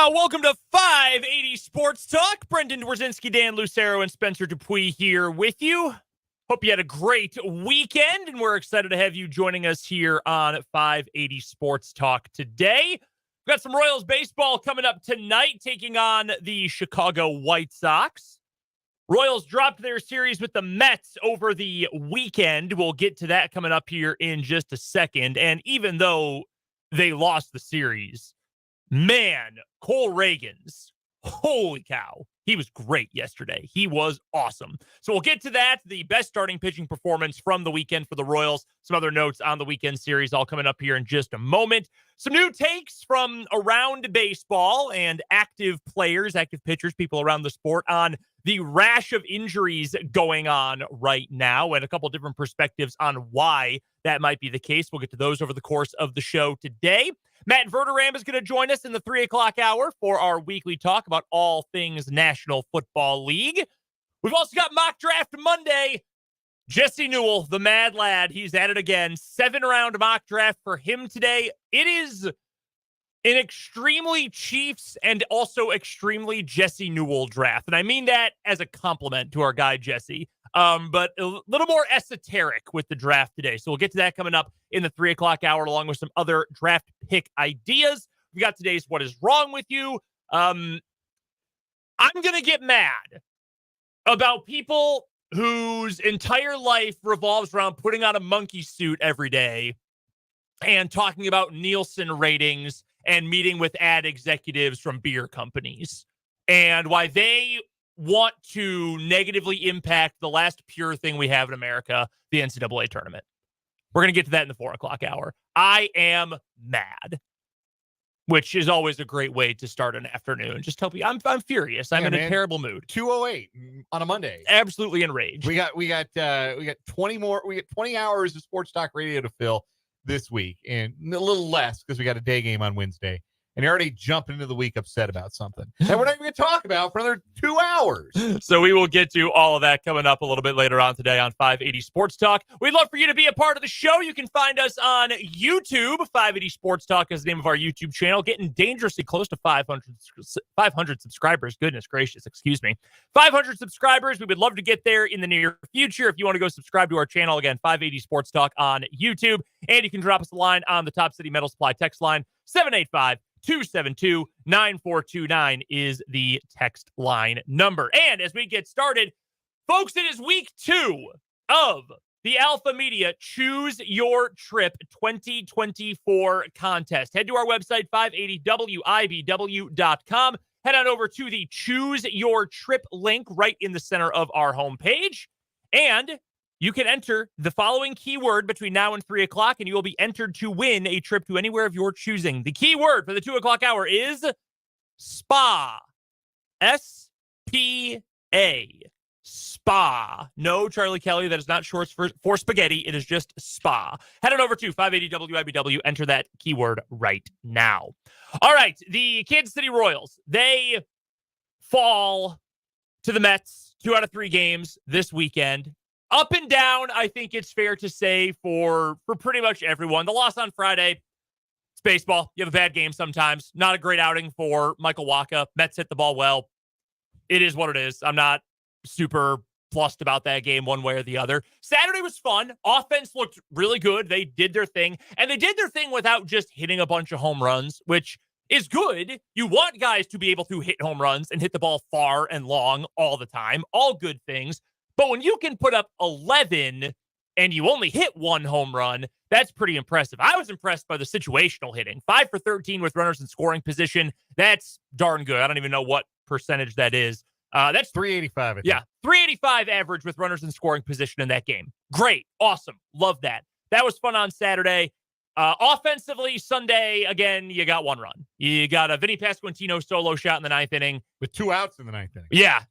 Welcome to 580 Sports Talk. Brendan Dworzinski, Dan Lucero, and Spencer Dupuis here with you. Hope you had a great weekend, and we're excited to have you joining us here on 580 Sports Talk today. We've got some Royals baseball coming up tonight, taking on the Chicago White Sox. Royals dropped their series with the Mets over the weekend. We'll get to that coming up here in just a second. And even though they lost the series, man, Cole Reagans, holy cow, he was great yesterday. He was awesome. So we'll get to that, the best starting pitching performance from the weekend for the Royals. Some other notes on the weekend series all coming up here in just a moment. Some new takes from around baseball and active players, active pitchers, people around the sport on the rash of injuries going on right now and a couple different perspectives on why that might be the case. We'll get to those over the course of the show today. Matt Verderame is going to join us in the 3 o'clock hour for our weekly talk about all things National Football League. We've also got Mock Draft Monday. Jesse Newell, the mad lad, he's at it again. 7-round mock draft for him today. It is an extremely Chiefs and also extremely Jesse Newell draft. And I mean that as a compliment to our guy, Jesse. But a little more esoteric with the draft today. So we'll get to that coming up in the 3 o'clock hour, along with some other draft pick ideas. We got today's What Is Wrong With You? I'm going to get mad about people whose entire life revolves around putting on a monkey suit every day and talking about Nielsen ratings and meeting with ad executives from beer companies and why they want to negatively impact the last pure thing we have in America, the NCAA tournament. We're going to get to that in the 4 o'clock hour. I am mad, which is always a great way to start an afternoon. Just tell you, I'm furious. I'm in a terrible mood. 2:08 on a Monday. Absolutely enraged. We got 20 hours of sports talk radio to fill this week, and a little less because we got a day game on Wednesday. And you're already jumping into the week upset about something that we're not even going to talk about for another 2 hours. So we will get to all of that coming up a little bit later on today on 580 Sports Talk. We'd love for you to be a part of the show. You can find us on YouTube. 580 Sports Talk is the name of our YouTube channel. Getting dangerously close to 500 subscribers. Goodness gracious, excuse me. 500 subscribers. We would love to get there in the near future. If you want to go subscribe to our channel, again, 580 Sports Talk on YouTube. And you can drop us a line on the Top City Metal Supply text line, 785-272-9429 is the text line number. And as we get started, folks, it is week 2 of the Alpha Media Choose Your Trip 2024 contest. Head to our website, 580wibw.com. Head on over to the Choose Your Trip link right in the center of our homepage. And you can enter the following keyword between now and 3 o'clock, and you will be entered to win a trip to anywhere of your choosing. The keyword for the 2 o'clock hour is SPA. S-P-A. SPA. No, Charlie Kelly, that is not short for spaghetti. It is just SPA. Head on over to 580WIBW. Enter that keyword right now. All right, the Kansas City Royals, they fall to the Mets 2 out of 3 games this weekend. Up and down, I think it's fair to say, for pretty much everyone. The loss on Friday, it's baseball. You have a bad game sometimes. Not a great outing for Michael Wacha. Mets hit the ball well. It is what it is. I'm not super plussed about that game one way or the other. Saturday was fun. Offense looked really good. They did their thing. And they did their thing without just hitting a bunch of home runs, which is good. You want guys to be able to hit home runs and hit the ball far and long all the time. All good things. But when you can put up 11 and you only hit 1 home run, that's pretty impressive. I was impressed by the situational hitting. 5 for 13 with runners in scoring position. That's darn good. I don't even know what percentage that is. That's 385. I think. Yeah, 385 average with runners in scoring position in that game. Great. Awesome. Love that. That was fun on Saturday. Offensively, Sunday, again, you got 1 run. You got a Vinny Pasquantino solo shot in the 9th inning. With 2 outs in the 9th inning. Yeah.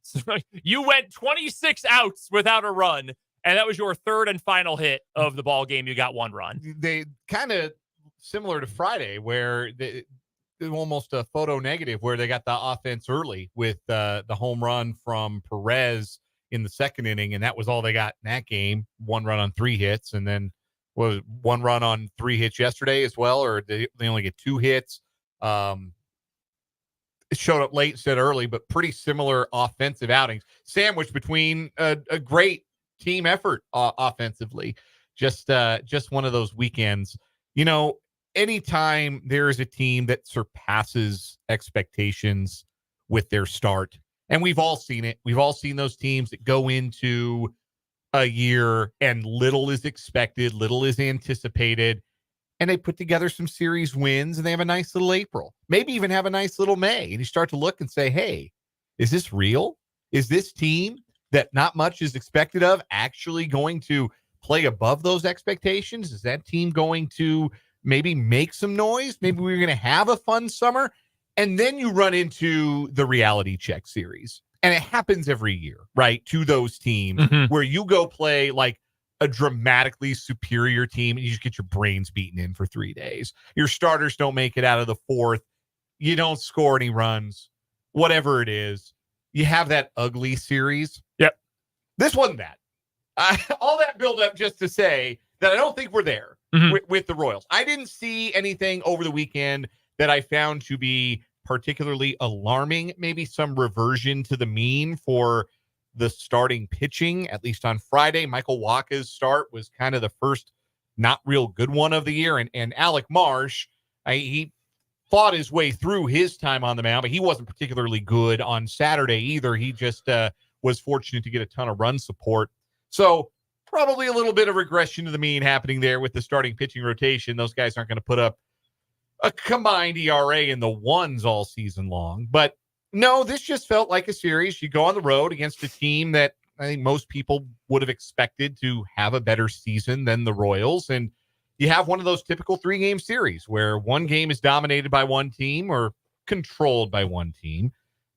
You went 26 outs without a run, and that was your 3rd and final hit of the ball game. You got 1 run. They kind of similar to Friday, where they almost a photo negative, where they got the offense early with the home run from Perez in the 2nd inning, and that was all they got in that game. 1 run on 3 hits, and then was 1 run on 3 hits yesterday as well, or they only get 2 hits. And showed up late, said early, but pretty similar offensive outings, sandwiched between a great team effort offensively. Just one of those weekends. Anytime there is a team that surpasses expectations with their start, and we've all seen it. We've all seen those teams that go into a year and little is expected, little is anticipated, and they put together some series wins and they have a nice little April, maybe even have a nice little May. And you start to look and say, hey, is this real? Is this team that not much is expected of actually going to play above those expectations? Is that team going to maybe make some noise? Maybe we're going to have a fun summer. And then you run into the reality check series. And it happens every year, right? To those teams where you go play like a dramatically superior team and you just get your brains beaten in for 3 days. Your starters don't make it out of the fourth. You don't score any runs, whatever it is. You have that ugly series. Yep. This wasn't that. All that build up just to say that I don't think we're there with the Royals. I didn't see anything over the weekend that I found to be particularly alarming. Maybe some reversion to the mean for the starting pitching, at least on Friday. Michael Wacha's start was kind of the first not real good one of the year. And Alec Marsh, he fought his way through his time on the mound, but he wasn't particularly good on Saturday either. He just was fortunate to get a ton of run support. So probably a little bit of regression to the mean happening there with the starting pitching rotation. Those guys aren't going to put up a combined ERA in the ones all season long. But no, this just felt like a series. You go on the road against a team that I think most people would have expected to have a better season than the Royals. And you have one of those typical 3-game series where one game is dominated by one team or controlled by one team.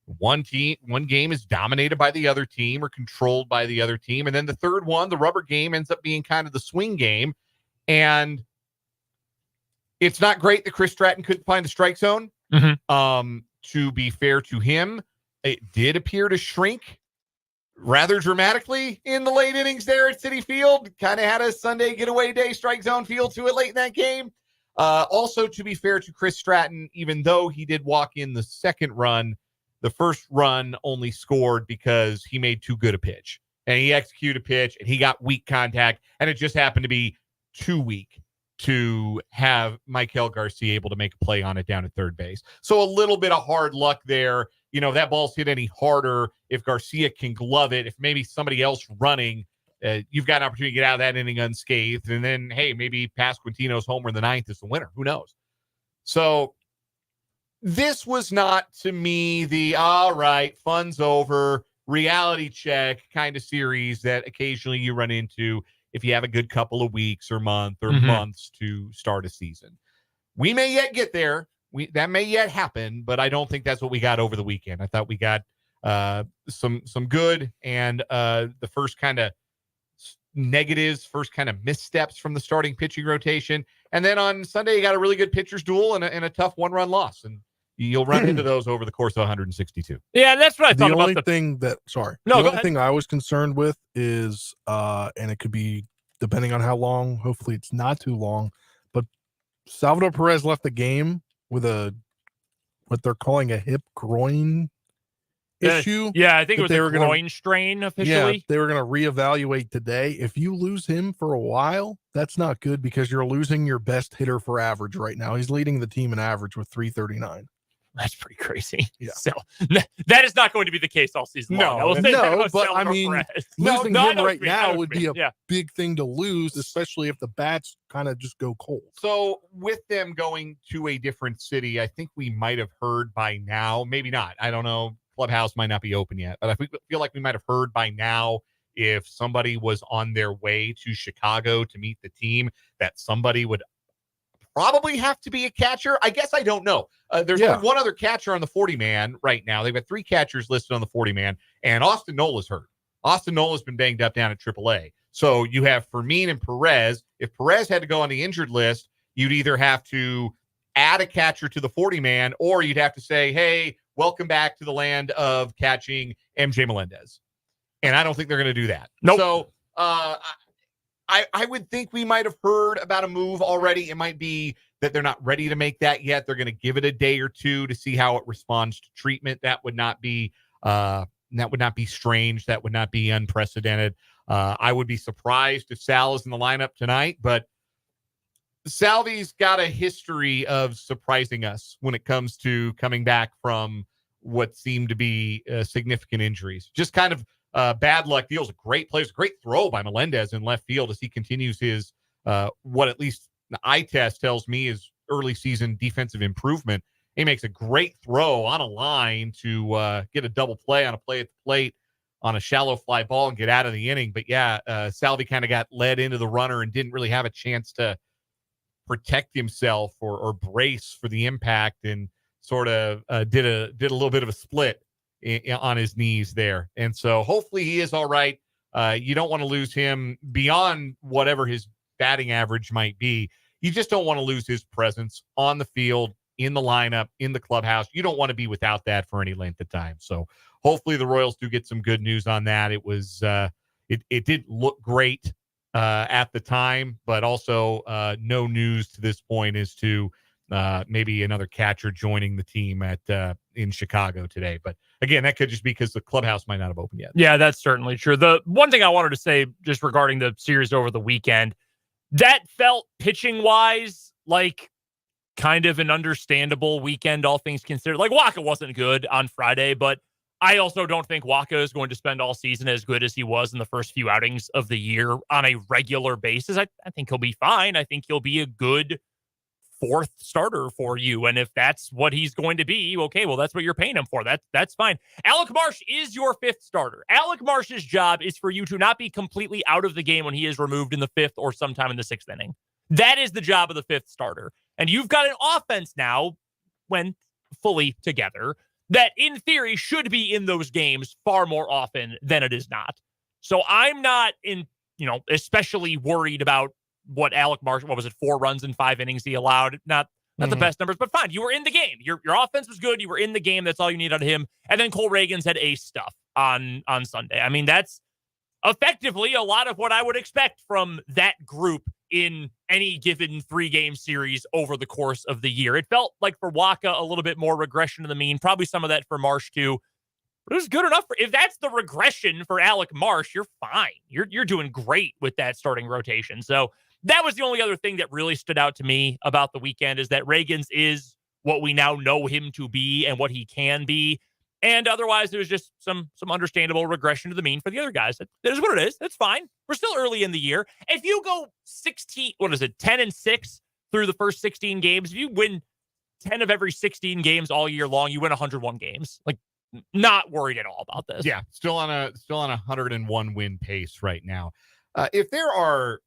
One game is dominated by the other team or controlled by the other team. And then the third one, the rubber game, ends up being kind of the swing game. And it's not great that Chris Stratton couldn't find the strike zone. To be fair to him, it did appear to shrink rather dramatically in the late innings there at Citi Field. Kind of had a Sunday getaway day strike zone feel to it late in that game. Also, to be fair to Chris Stratton, even though he did walk in the second run, the first run only scored because he made too good a pitch. And he executed a pitch, and he got weak contact, and it just happened to be too weak to have Michael Garcia able to make a play on it down at third base. So a little bit of hard luck there. That ball's hit any harder if Garcia can glove it. If maybe somebody else running, you've got an opportunity to get out of that inning unscathed. And then, hey, maybe Pasquantino's homer in the ninth is the winner. Who knows? So this was not, to me, the all right, fun's over, reality check kind of series that occasionally you run into if you have a good couple of weeks or months to start a season. We may yet get there. That may yet happen, but I don't think that's what we got over the weekend. I thought we got some good and the first kind of negatives, first kind of missteps from the starting pitching rotation. And then on Sunday, you got a really good pitcher's duel and a tough one-run loss. And you'll run into those over the course of 162. Yeah, that's what I thought about. The only thing I was concerned with is, and it could be depending on how long, hopefully it's not too long, but Salvador Perez left the game with what they're calling a hip groin issue. Yeah, I think it was a groin strain officially. Yeah, they were going to reevaluate today. If you lose him for a while, that's not good because you're losing your best hitter for average right now. He's leading the team in average with 339. That's pretty crazy. Yeah. So that is not going to be the case all season long. But I mean, losing him right now would be a big thing to lose, especially if the bats kind of just go cold. So with them going to a different city, I think we might have heard by now, maybe not. I don't know. Clubhouse might not be open yet, but I feel like we might have heard by now if somebody was on their way to Chicago to meet the team, that somebody would probably have to be a catcher. I guess I don't know. There's only one other catcher on the 40-man right now. They've got 3 catchers listed on the 40-man, and Austin Nola's hurt. Austin Nola's been banged up down at AAA. So you have Fermin and Perez. If Perez had to go on the injured list, you'd either have to add a catcher to the 40-man, or you'd have to say, hey, welcome back to the land of catching MJ Melendez. And I don't think they're going to do that. Nope. So I would think we might have heard about a move already. It might be that they're not ready to make that yet. They're going to give it a day or two to see how it responds to treatment. That would not be strange. That would not be unprecedented. I would be surprised if Sal is in the lineup tonight, but Salvi's got a history of surprising us when it comes to coming back from what seemed to be significant injuries. Just kind of bad luck deals. A great play, a great throw by Melendez in left field as he continues his what at least the eye test tells me is early season defensive improvement. He makes a great throw on a line to get a double play on a play at the plate on a shallow fly ball and get out of the inning. But yeah, Salvi kind of got led into the runner and didn't really have a chance to protect himself or brace for the impact, and sort of did a little bit of a split on his knees there. And so hopefully he is all right. You don't want to lose him beyond whatever his batting average might be. You just don't want to lose his presence on the field, in the lineup, in the clubhouse. You don't want to be without that for any length of time. So hopefully the Royals do get some good news on that. It was it did look great at the time, but also no news to this point as to maybe another catcher joining the team in Chicago today. But again, that could just be because the clubhouse might not have opened yet. Yeah, that's certainly true. The one thing I wanted to say just regarding the series over the weekend, that felt pitching wise like kind of an understandable weekend, all things considered. Like Waka wasn't good on Friday, but I also don't think Waka is going to spend all season as good as he was in the first few outings of the year on a regular basis. I think he'll be fine. I think he'll be a good fourth starter for you. And if that's what he's going to be, okay, well, that's what you're paying him for. That's fine. Alec Marsh is your fifth starter. Alec Marsh's job is for you to not be completely out of the game when he is removed in the fifth or sometime in the sixth inning. That is the job of the fifth starter. And you've got an offense now, when fully together, that in theory should be in those games far more often than it is not. So I'm not especially worried about what Alec Marsh, 4 runs in 5 innings he allowed. Not the best numbers, but fine. You were in the game. Your offense was good. You were in the game. That's all you need out of him. And then Cole Reagans had ace stuff on Sunday. I mean, that's effectively a lot of what I would expect from that group in any given 3-game series over the course of the year. It felt like for Waka a little bit more regression to the mean, probably some of that for Marsh too. But it was good enough if that's the regression for Alec Marsh, you're fine. You're doing great with that starting rotation. So that was the only other thing that really stood out to me about the weekend, is that Reagans is what we now know him to be and what he can be. And otherwise, it was just some understandable regression to the mean for the other guys. That is what it is. That's fine. We're still early in the year. If you go 10-6 through the first 16 games, if you win 10 of every 16 games all year long, you win 101 games. Like, not worried at all about this. Yeah, still on a 101 win pace right now. If there are,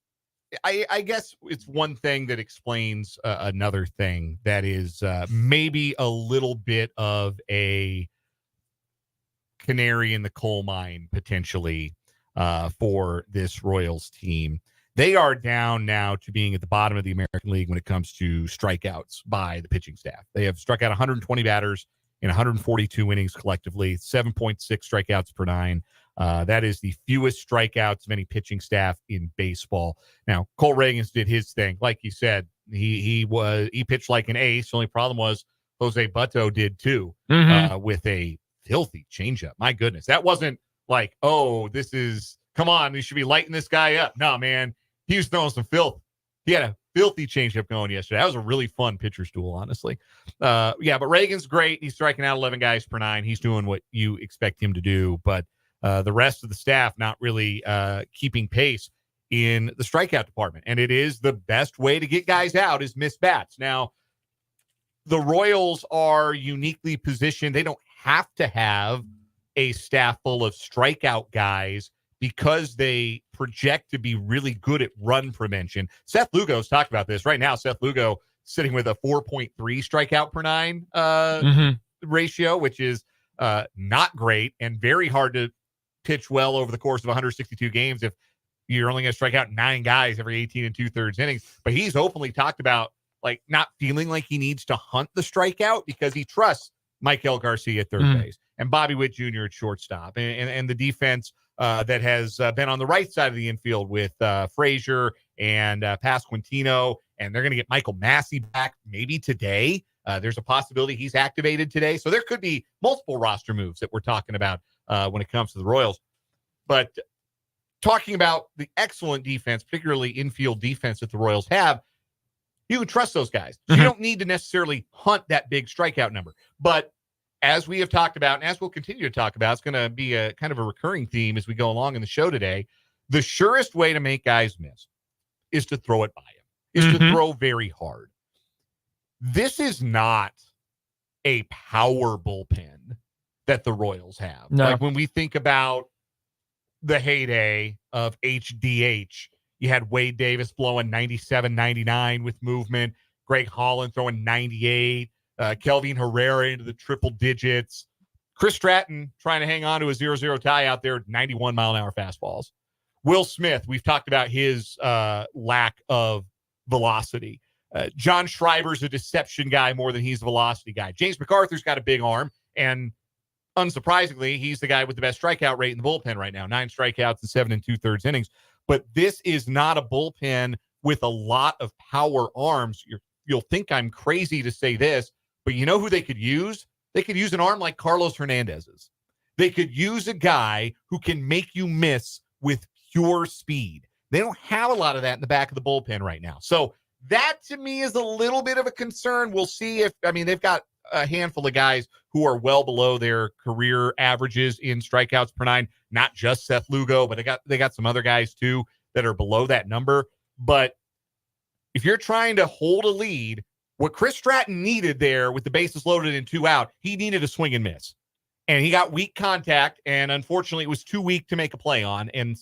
I guess it's one thing that explains another thing that is maybe a little bit of a canary in the coal mine potentially for this Royals team. They are down now to being at the bottom of the American League when it comes to strikeouts by the pitching staff. They have struck out 120 batters in 142 innings collectively, 7.6 strikeouts per 9. That is the fewest strikeouts of any pitching staff in baseball. Now, Cole Reagans did his thing. Like you said, he pitched like an ace. The only problem was Jose Butto did too, with a filthy changeup. My goodness. That wasn't like, come on, we should be lighting this guy up. No, man. He was throwing some filth. He had a filthy changeup going yesterday. That was a really fun pitcher's duel, honestly. But Reagan's great. He's striking out 11 guys per 9. He's doing what you expect him to do. But the rest of the staff not really keeping pace in the strikeout department. And it is the best way to get guys out is miss bats. Now, the Royals are uniquely positioned. They don't have to have a staff full of strikeout guys because they project to be really good at run prevention. Seth Lugo's talked about this. Right now, Seth Lugo sitting with a 4.3 strikeout per 9 ratio, which is not great and very hard to pitch well over the course of 162 games if you're only going to strike out 9 guys every 18 2/3 innings. But he's openly talked about like not feeling like he needs to hunt the strikeout because he trusts Michael Garcia at third base and Bobby Witt Jr. at shortstop and the defense that has been on the right side of the infield with Frazier and Pasquantino, and they're going to get Michael Massey back maybe today. There's a possibility he's activated today. So there could be multiple roster moves that we're talking about when it comes to the Royals. But talking about the excellent defense, particularly infield defense that the Royals have, you can trust those guys. So you don't need to necessarily hunt that big strikeout number. But as we have talked about, and as we'll continue to talk about, it's going to be a kind of a recurring theme as we go along in the show today. The surest way to make guys miss is to throw it by him, is to throw very hard. This is not a power bullpen that the Royals have. No. Like when we think about the heyday of HDH, you had Wade Davis blowing 97, 99 with movement, Greg Holland throwing 98, Kelvin Herrera into the triple digits, Chris Stratton trying to hang on to a 0-0 tie out there, 91 mile an hour fastballs. Will Smith, we've talked about his lack of velocity. John Schreiber's a deception guy more than he's a velocity guy. James MacArthur's got a big arm, and unsurprisingly, he's the guy with the best strikeout rate in the bullpen right now, 9 strikeouts in 7 2/3 innings. But this is not a bullpen with a lot of power arms. You'll think I'm crazy to say this, but you know who they could use? They could use an arm like Carlos Hernandez's. They could use a guy who can make you miss with pure speed. They don't have a lot of that in the back of the bullpen right now. So that to me is a little bit of a concern. We'll see they've got a handful of guys who are well below their career averages in strikeouts per 9, not just Seth Lugo, but they got some other guys too that are below that number. But if you're trying to hold a lead, what Chris Stratton needed there with the bases loaded and 2 out, he needed a swing and miss. And he got weak contact, and unfortunately it was too weak to make a play on. And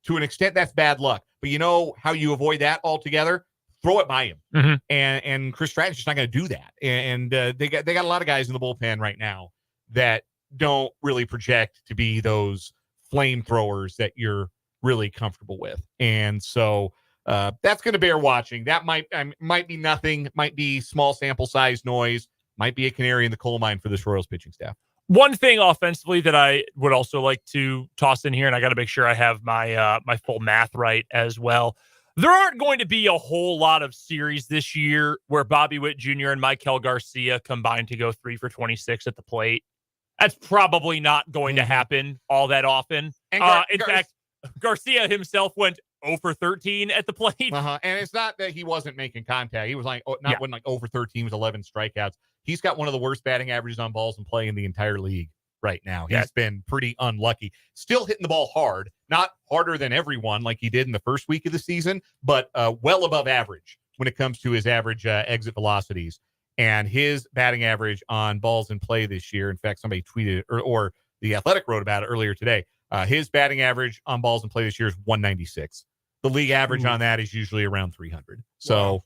to an extent, that's bad luck. But you know how you avoid that altogether? Throw it by him. And Chris Stratton's just not going to do that. And they got a lot of guys in the bullpen right now that don't really project to be those flamethrowers that you're really comfortable with. And so that's going to bear watching. That might be nothing, might be small sample size noise, might be a canary in the coal mine for this Royals pitching staff. One thing offensively that I would also like to toss in here, and I got to make sure I have my my full math right as well. There aren't going to be a whole lot of series this year where Bobby Witt Jr. and Maikel Garcia combine to go 3 for 26 at the plate. That's probably not going to happen all that often. And in fact, Garcia himself went 0 for 13 at the plate. And it's not that he wasn't making contact. He was like, went like 0 for 13 with 11 strikeouts. He's got one of the worst batting averages on balls in play in the entire league right now. He's been pretty unlucky. Still hitting the ball hard, not harder than everyone like he did in the first week of the season, but well above average when it comes to his average exit velocities. And his batting average on balls in play this year, in fact, somebody tweeted or The Athletic wrote about it earlier today. His batting average on balls in play this year is 196. The league average on that is usually around 300. So,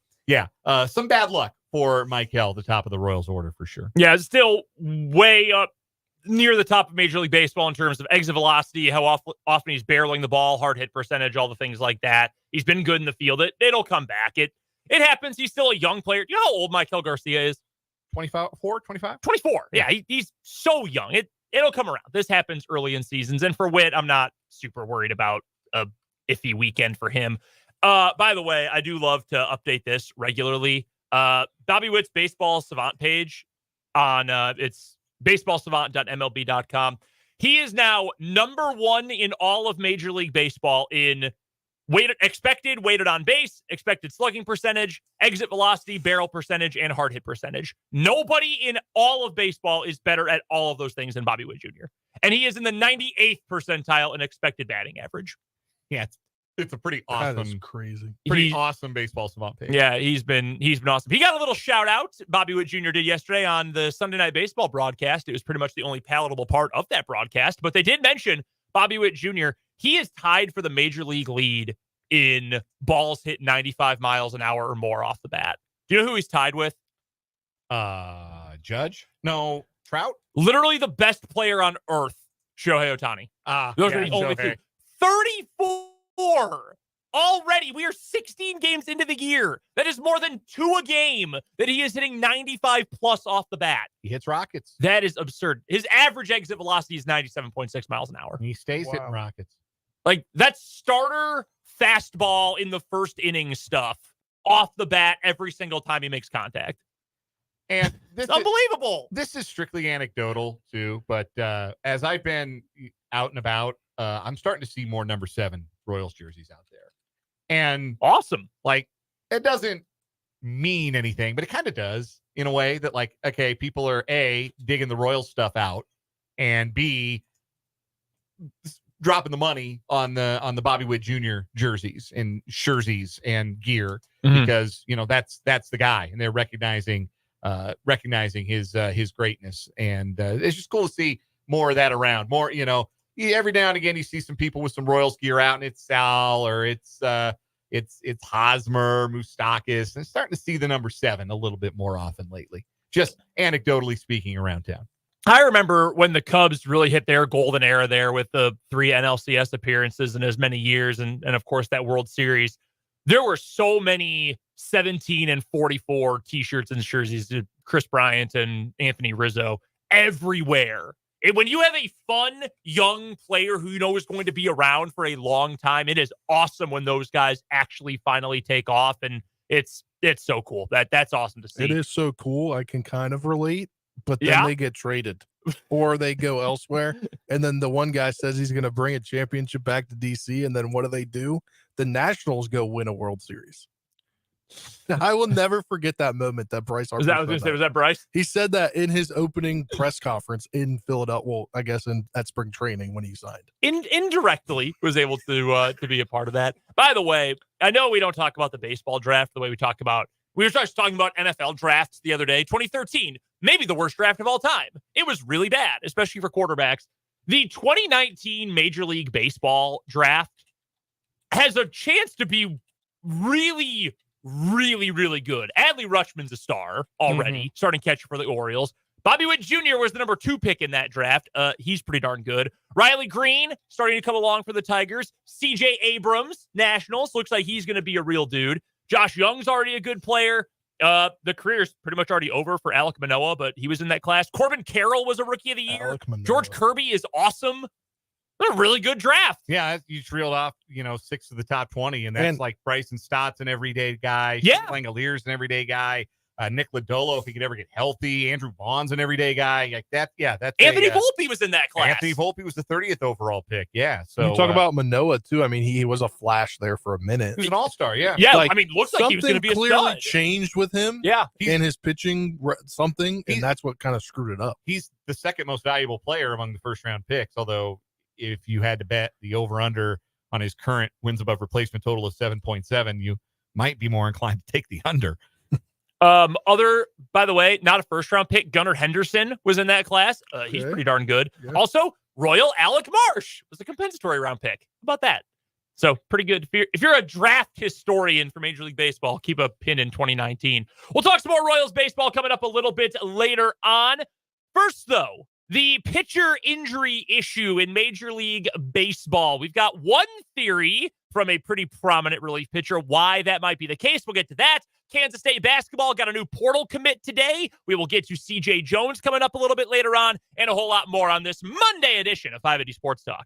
some bad luck for Maikel, the top of the Royals order for sure. Yeah, it's still way up near the top of Major League Baseball in terms of exit velocity, how often he's barreling the ball, hard hit percentage, all the things like that. He's been good in the field. It'll come back. It happens. He's still a young player. You know how old Maikel Garcia is? 25? 24? Yeah, he's so young. It'll come around. This happens early in seasons. And for Witt, I'm not super worried about a iffy weekend for him. By the way, I do love to update this regularly. Bobby Witt's Baseball Savant page on it's baseballsavant.mlb.com. He is now number 1 in all of Major League Baseball in weighted on base, expected slugging percentage, exit velocity, barrel percentage, and hard hit percentage. Nobody in all of baseball is better at all of those things than Bobby Witt Jr. And he is in the 98th percentile in expected batting average. Yeah, it's a pretty awesome, that is crazy, awesome Baseball Savant page. Yeah, he's been awesome. He got a little shout out. Bobby Witt Jr. did yesterday on the Sunday Night Baseball broadcast. It was pretty much the only palatable part of that broadcast, but they did mention Bobby Witt Jr. He is tied for the major league lead in balls hit 95 miles an hour or more off the bat. Do you know who he's tied with? Judge? No, Trout? Literally the best player on earth, Shohei Ohtani. Those are the only two. 34 already. We are 16 games into the year. That is more than 2 a game that he is hitting 95 plus off the bat. He hits rockets. That is absurd. His average exit velocity is 97.6 miles an hour. He stays hitting rockets. Like, that's starter fastball in the first inning stuff off the bat every single time he makes contact. And it's unbelievable. This is strictly anecdotal too, but as I've been out and about, I'm starting to see more number 7 Royals jerseys out there. And awesome. Like, it doesn't mean anything, but it kind of does in a way that, like, okay, people are A, digging the Royals stuff out, and B, dropping the money on the Bobby Witt Jr. jerseys and jerseys and gear because, you know, that's the guy, and they're recognizing his greatness. And it's just cool to see more of that around. More, you know, every now and again you see some people with some Royals gear out, and it's Sal or it's Hosmer, Moustakas, and starting to see the number 7 a little bit more often lately, just anecdotally speaking around town. I remember when the Cubs really hit their golden era there with the 3 NLCS appearances in as many years. And of course, that World Series, there were so many 17 and 44 t-shirts and jerseys to Chris Bryant and Anthony Rizzo everywhere. When you have a fun, young player who you know is going to be around for a long time, it is awesome when those guys actually finally take off. And it's so cool. That's awesome to see. It is so cool. I can kind of relate. But then they get traded or they go elsewhere. And then the one guy says he's going to bring a championship back to DC. And then what do? The Nationals go win a World Series. I will never forget that moment that Bryce Harper. Was that Bryce? He said that in his opening press conference in Philadelphia. Well, I guess at spring training when he signed. Indirectly was able to be a part of that. By the way, I know we don't talk about the baseball draft the way we talk about. We were just talking about NFL drafts the other day. 2013, maybe the worst draft of all time. It was really bad, especially for quarterbacks. The 2019 Major League Baseball draft has a chance to be really, really, really good. Adley Rutschman's a star already, starting catcher for the Orioles. Bobby Witt Jr. was the number 2 pick in that draft. He's pretty darn good. Riley Green starting to come along for the Tigers. CJ Abrams, Nationals. Looks like he's going to be a real dude. Josh Young's already a good player. The career's pretty much already over for Alek Manoah, but he was in that class. Corbin Carroll was a Rookie of the Year. George Kirby is awesome. A really good draft. Yeah, you just reeled off, 6 of the top 20, and that's like Bryson Stott's an everyday guy. Yeah. Langalier's an everyday guy. Nick Lodolo, if he could ever get healthy. Andrew Vaughn's an everyday guy. Like that. Yeah, that's Anthony Volpe was in that class. Anthony Volpe was the 30th overall pick. Yeah. So you talk about Manoah too. I mean, he was a flash there for a minute. He was an all-star. Yeah. Yeah. Like, I mean, looks like he was going to be a stud. Something clearly changed with him. Yeah. In his pitching, and that's what kind of screwed it up. He's the second most valuable player among the first-round picks. Although, if you had to bet the over/under on his current wins above replacement total of 7.7, you might be more inclined to take the under. By the way, not a first round pick. Gunnar Henderson was in that class. He's pretty darn good. Yeah. Also, Royal Alec Marsh was a compensatory round pick. How about that? So pretty good. If you're a draft historian for Major League Baseball, keep a pin in 2019. We'll talk some more Royals baseball coming up a little bit later on. First, though, the pitcher injury issue in Major League Baseball. We've got one theory from a pretty prominent relief pitcher why that might be the case. We'll get to that. Kansas State basketball got a new portal commit today. We will get to CJ Jones coming up a little bit later on, and a whole lot more on this Monday edition of 580 Sports Talk.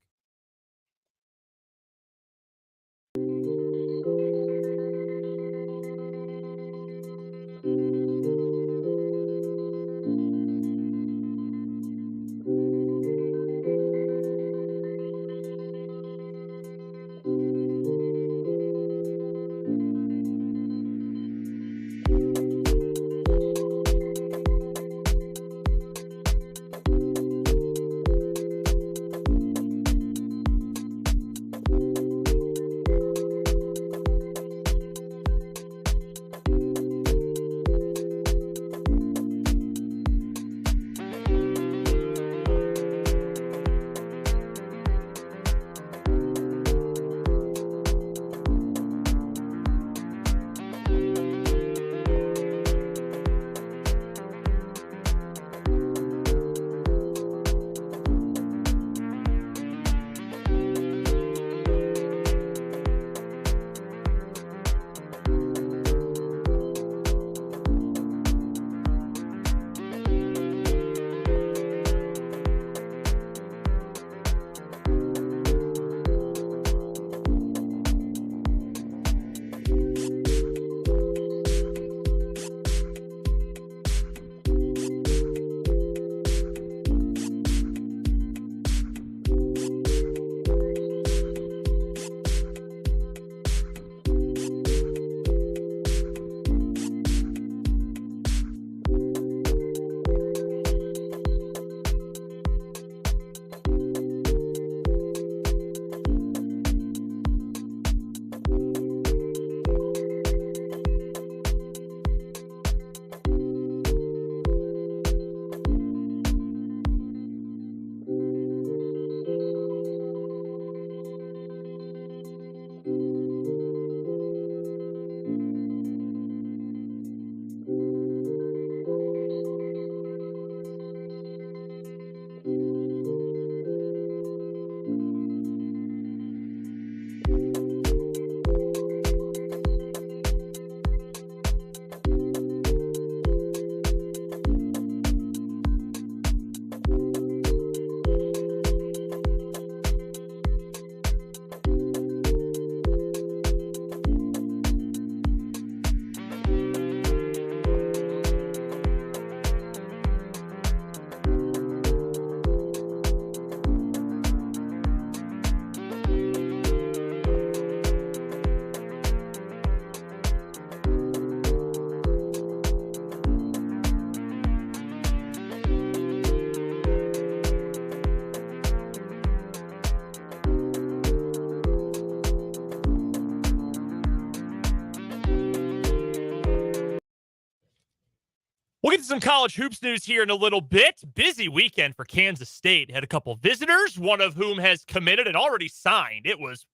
We'll get to some college hoops news here in a little bit. Busy weekend for Kansas State. Had a couple visitors, one of whom has committed and already signed. It was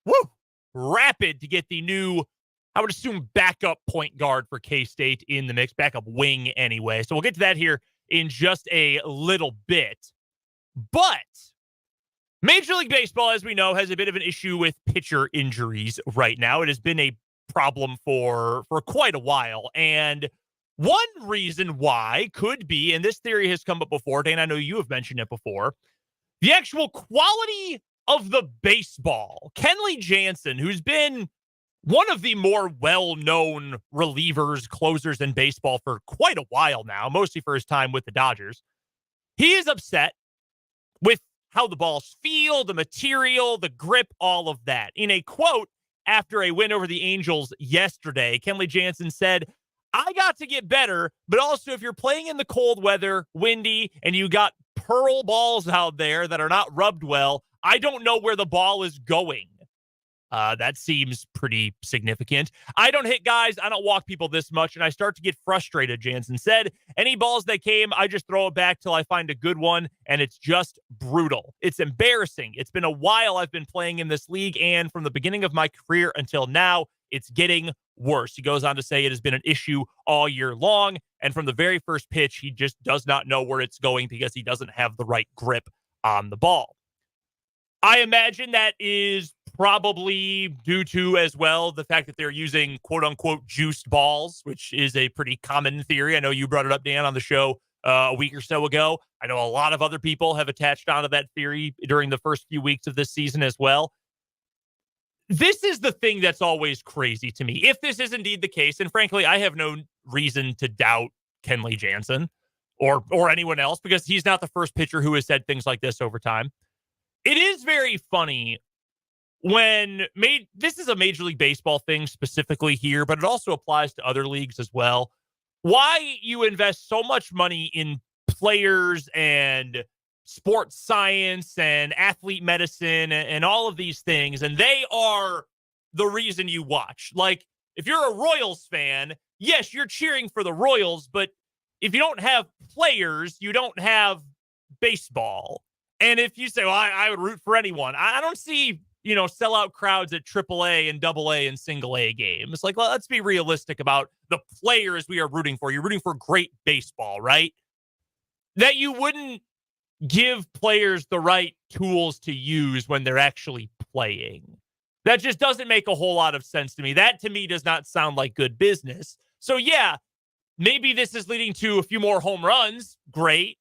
rapid to get the new, I would assume, backup point guard for K-State in the mix, backup wing anyway. So we'll get to that here in just a little bit. But Major League Baseball, as we know, has a bit of an issue with pitcher injuries right now. It has been a problem for quite a while. And one reason why could be, and this theory has come up before, Dan, I know you have mentioned it before, the actual quality of the baseball. Kenley Jansen, who's been one of the more well-known relievers, closers in baseball for quite a while now, mostly for his time with the Dodgers, he is upset with how the balls feel, the material, the grip, all of that. In a quote after a win over the Angels yesterday, Kenley Jansen said, I got to get better, but also if you're playing in the cold weather, windy, and you got pearl balls out there that are not rubbed well, I don't know where the ball is going. That seems pretty significant. I don't hit guys. I don't walk people this much, and I start to get frustrated, Jansen said. Any balls that came, I just throw it back till I find a good one, and it's just brutal. It's embarrassing. It's been a while I've been playing in this league, and from the beginning of my career until now, it's getting worse. He goes on to say it has been an issue all year long, and from the very first pitch, he just does not know where it's going because he doesn't have the right grip on the ball. I imagine that is probably due to, as well, the fact that they're using quote-unquote juiced balls, which is a pretty common theory. I know you brought it up, Dan, on the show a week or so ago. I know a lot of other people have attached onto that theory during the first few weeks of this season as well. This is the thing that's always crazy to me. If this is indeed the case, and frankly, I have no reason to doubt Kenley Jansen or anyone else, because he's not the first pitcher who has said things like this over time. It is very funny when this is a Major League Baseball thing specifically here, but it also applies to other leagues as well. Why you invest so much money in players and sports science and athlete medicine and all of these things, and they are the reason you watch. Like, if you're a Royals fan, yes, you're cheering for the Royals, but if you don't have players, you don't have baseball. And if you say, well, I would root for anyone, I don't see, sellout crowds at AAA and AA and single A games. Like, well, let's be realistic about the players we are rooting for. You're rooting for great baseball, right? That you wouldn't give players the right tools to use when they're actually playing. That just doesn't make a whole lot of sense to me. That, to me, does not sound like good business. So, yeah, maybe this is leading to a few more home runs. Great.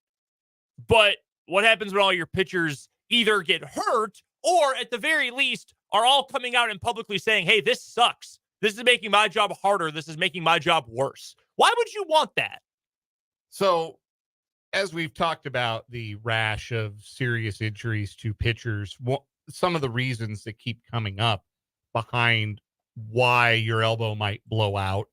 But what happens when all your pitchers either get hurt or, at the very least, are all coming out and publicly saying, hey, this sucks. This is making my job harder. This is making my job worse. Why would you want that? So, as we've talked about the rash of serious injuries to pitchers, some of the reasons that keep coming up behind why your elbow might blow out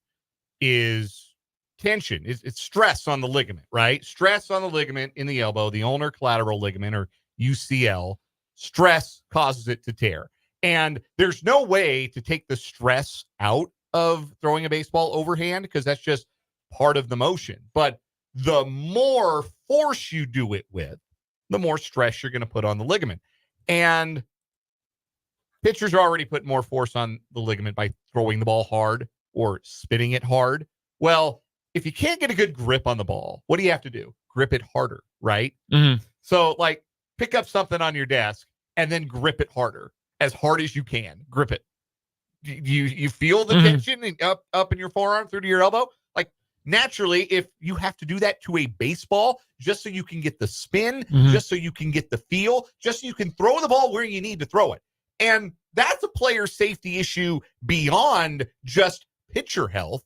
is tension. It's stress on the ligament, right? Stress on the ligament in the elbow, the ulnar collateral ligament, or UCL. Stress causes it to tear. And there's no way to take the stress out of throwing a baseball overhand because that's just part of the motion. But the more force you do it with, the more stress you're going to put on the ligament. And pitchers are already putting more force on the ligament by throwing the ball hard or spinning it hard. Well, if you can't get a good grip on the ball, what do you have to do? Grip it harder, right? Mm-hmm. So, like, pick up something on your desk and then grip it harder, as hard as you can. Grip it. You feel the tension up in your forearm through to your elbow? Like, naturally, if you have to do that to a baseball just so you can get the spin, just so you can get the feel, just so you can throw the ball where you need to throw it. And that's a player safety issue beyond just pitcher health.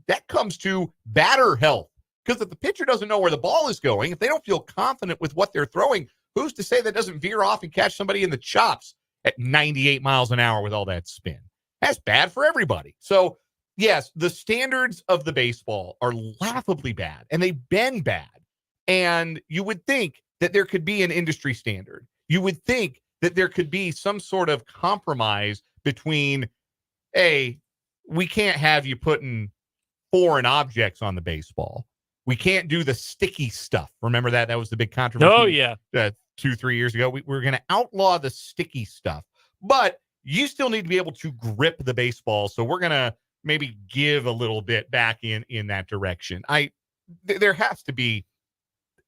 That comes to batter health. Because if the pitcher doesn't know where the ball is going, if they don't feel confident with what they're throwing, who's to say that doesn't veer off and catch somebody in the chops at 98 miles an hour with all that spin? That's bad for everybody. So, yes, the standards of the baseball are laughably bad, and they've been bad. And you would think that there could be an industry standard. You would think that there could be some sort of compromise between, hey, we can't have you putting foreign objects on the baseball. We can't do the sticky stuff. Remember that? That was the big controversy. Oh, yeah. 2-3 years ago. We're going to outlaw the sticky stuff, but you still need to be able to grip the baseball. So we're going to maybe give a little bit back in that direction. There has to be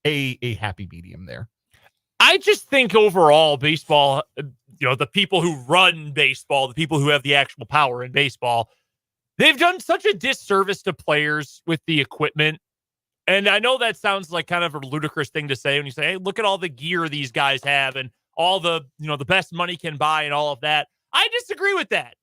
a happy medium there. I just think overall baseball, the people who run baseball, the people who have the actual power in baseball, they've done such a disservice to players with the equipment. And I know that sounds like kind of a ludicrous thing to say when you say, hey, look at all the gear these guys have and all the, the best money can buy and all of that. I disagree with that.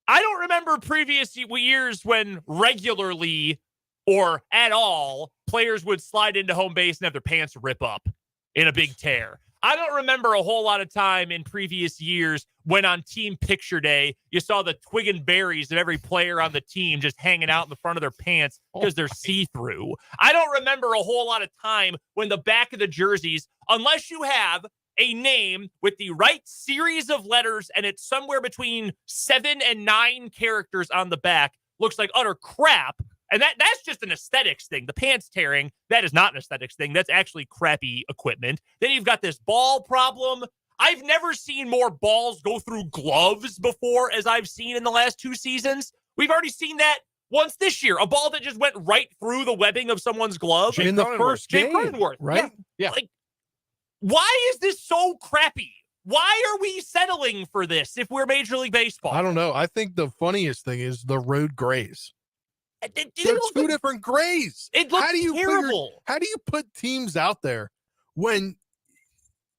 I don't remember previous years when regularly or at all players would slide into home base and have their pants rip up in a big tear. I don't remember a whole lot of time in previous years when on team picture day, you saw the twig and berries of every player on the team just hanging out in the front of their pants because they're see-through. I don't remember a whole lot of time when the back of the jerseys, unless you have a name with the right series of letters and it's somewhere between 7 and 9 characters on the back, looks like utter crap. And that's just an aesthetics thing. The pants tearing, that is not an aesthetics thing. That's actually crappy equipment. Then you've got this ball problem. I've never seen more balls go through gloves before as I've seen in the last 2 seasons. We've already seen that once this year. A ball that just went right through the webbing of someone's glove. In the first game, Cronenworth, right? Yeah. Like, why is this so crappy? Why are we settling for this if we're Major League Baseball? I don't know. I think the funniest thing is the road grays. They're two different grays. It looks terrible. How do you put teams out there when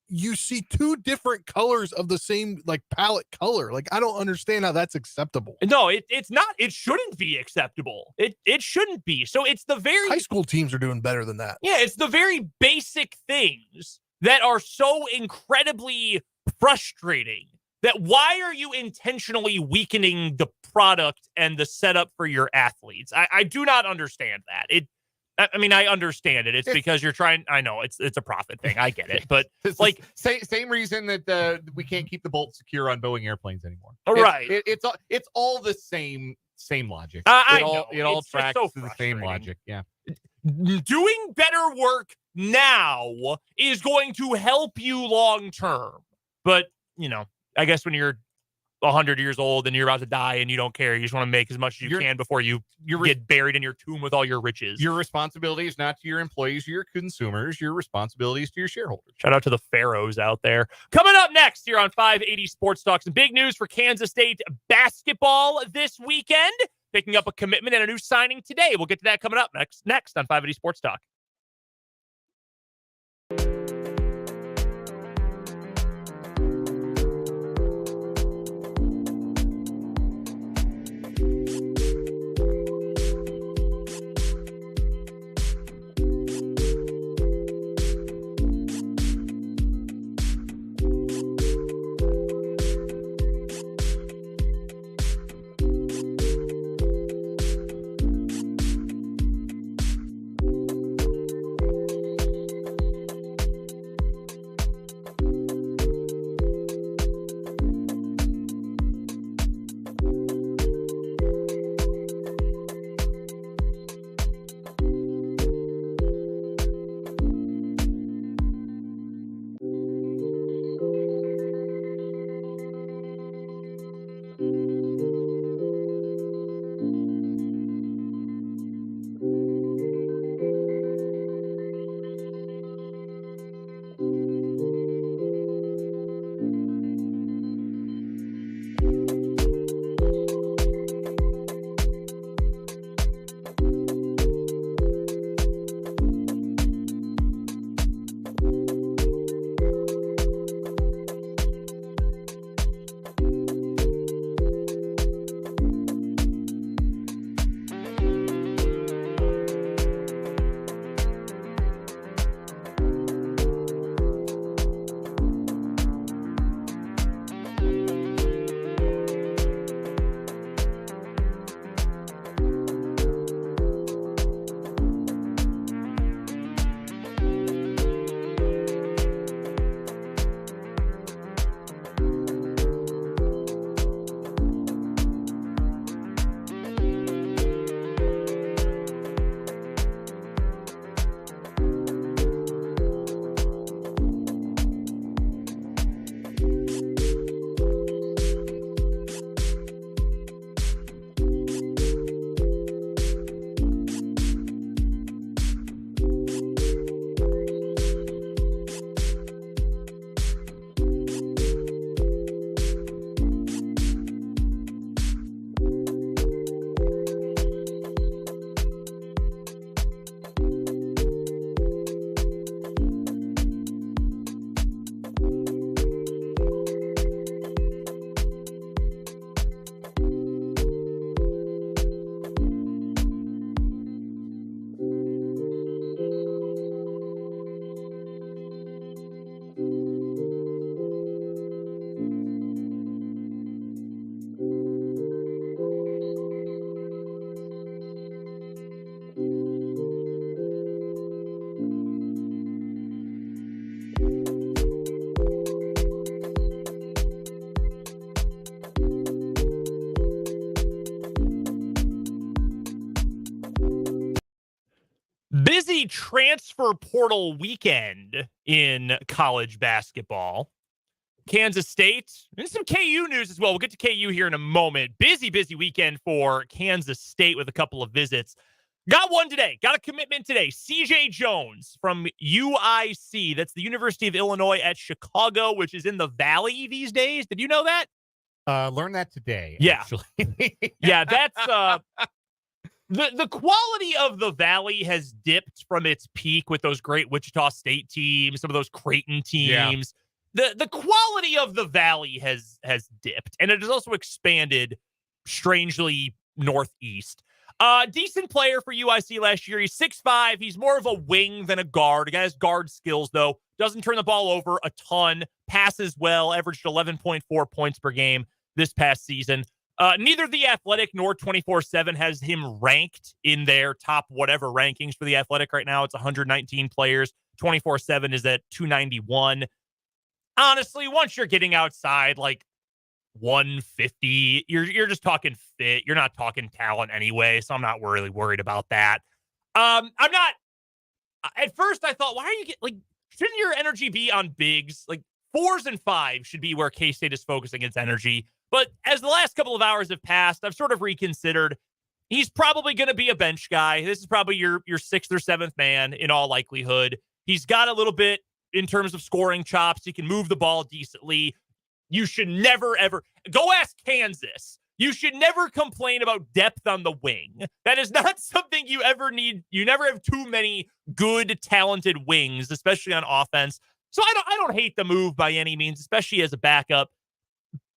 you see 2 different colors of the same palette color? I don't understand how that's acceptable. No, it's not. It shouldn't be acceptable. It shouldn't be. So it's the very high school teams are doing better than that. Yeah, it's the very basic things that are so incredibly frustrating. That why are you intentionally weakening the product and the setup for your athletes? I do not understand that. I understand it. It's because you're trying. I know it's a profit thing. I get it, but same reason that we can't keep the bolts secure on Boeing airplanes anymore. Right. It's all the same logic. It all tracks to the same logic. Yeah. Doing better work now is going to help you long term, but I guess when you're 100 years old and you're about to die and you don't care, you just want to make as much as you can before you get buried in your tomb with all your riches. Your responsibility is not to your employees, your consumers. Your responsibility is to your shareholders. Shout out to the pharaohs out there. Coming up next here on 580 Sports Talk, some big news for Kansas State basketball this weekend. Picking up a commitment and a new signing today. We'll get to that coming up next on 580 Sports Talk. transfer portal weekend in college basketball. Kansas State, and some KU news as well. We'll get to KU here in a moment. Busy weekend for Kansas State with a couple of visits. Got one today. Got a commitment today. CJ Jones from UIC. That's the University of Illinois at Chicago, which is in the Valley these days. Did you know that? Learned that today. Yeah. Actually. Yeah, that's the quality of the Valley has dipped from its peak with those great Wichita State teams, some of those Creighton teams. Yeah. The quality of the Valley has dipped, and it has also expanded strangely northeast. Decent player for UIC last year. He's 6'5". He's more of a wing than a guard. A guy has guard skills, though. Doesn't turn the ball over a ton. Passes well. Averaged 11.4 points per game this past season. Neither The Athletic nor 24/7 has him ranked in their top whatever rankings for The Athletic right now. It's 119 players. 24/7 is at 291. Honestly, once you're getting outside like 150, you're just talking fit. You're not talking talent anyway, so I'm not really worried about that. I'm not. At first, I thought, why are you shouldn't your energy be on bigs? Like 4s and 5s should be where K-State is focusing its energy. But as the last couple of hours have passed, I've sort of reconsidered. He's probably going to be a bench guy. This is probably your 6th or 7th man in all likelihood. He's got a little bit in terms of scoring chops. He can move the ball decently. You should never, ever go ask Kansas. You should never complain about depth on the wing. That is not something you ever need. You never have too many good, talented wings, especially on offense. So I don't hate the move by any means, especially as a backup.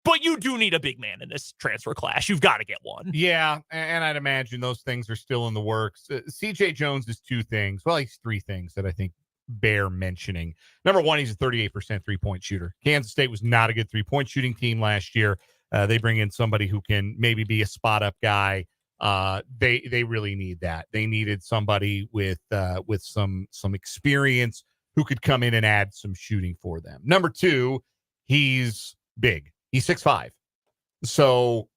But you do need a big man in this transfer class. You've got to get one. Yeah, and I'd imagine those things are still in the works. CJ Jones is 2 things. Well, he's 3 things that I think bear mentioning. Number one, he's a 38% three-point shooter. Kansas State was not a good three-point shooting team last year. They bring in somebody who can maybe be a spot-up guy. They really need that. They needed somebody with some experience who could come in and add some shooting for them. Number 2, he's big. He's 6'5". So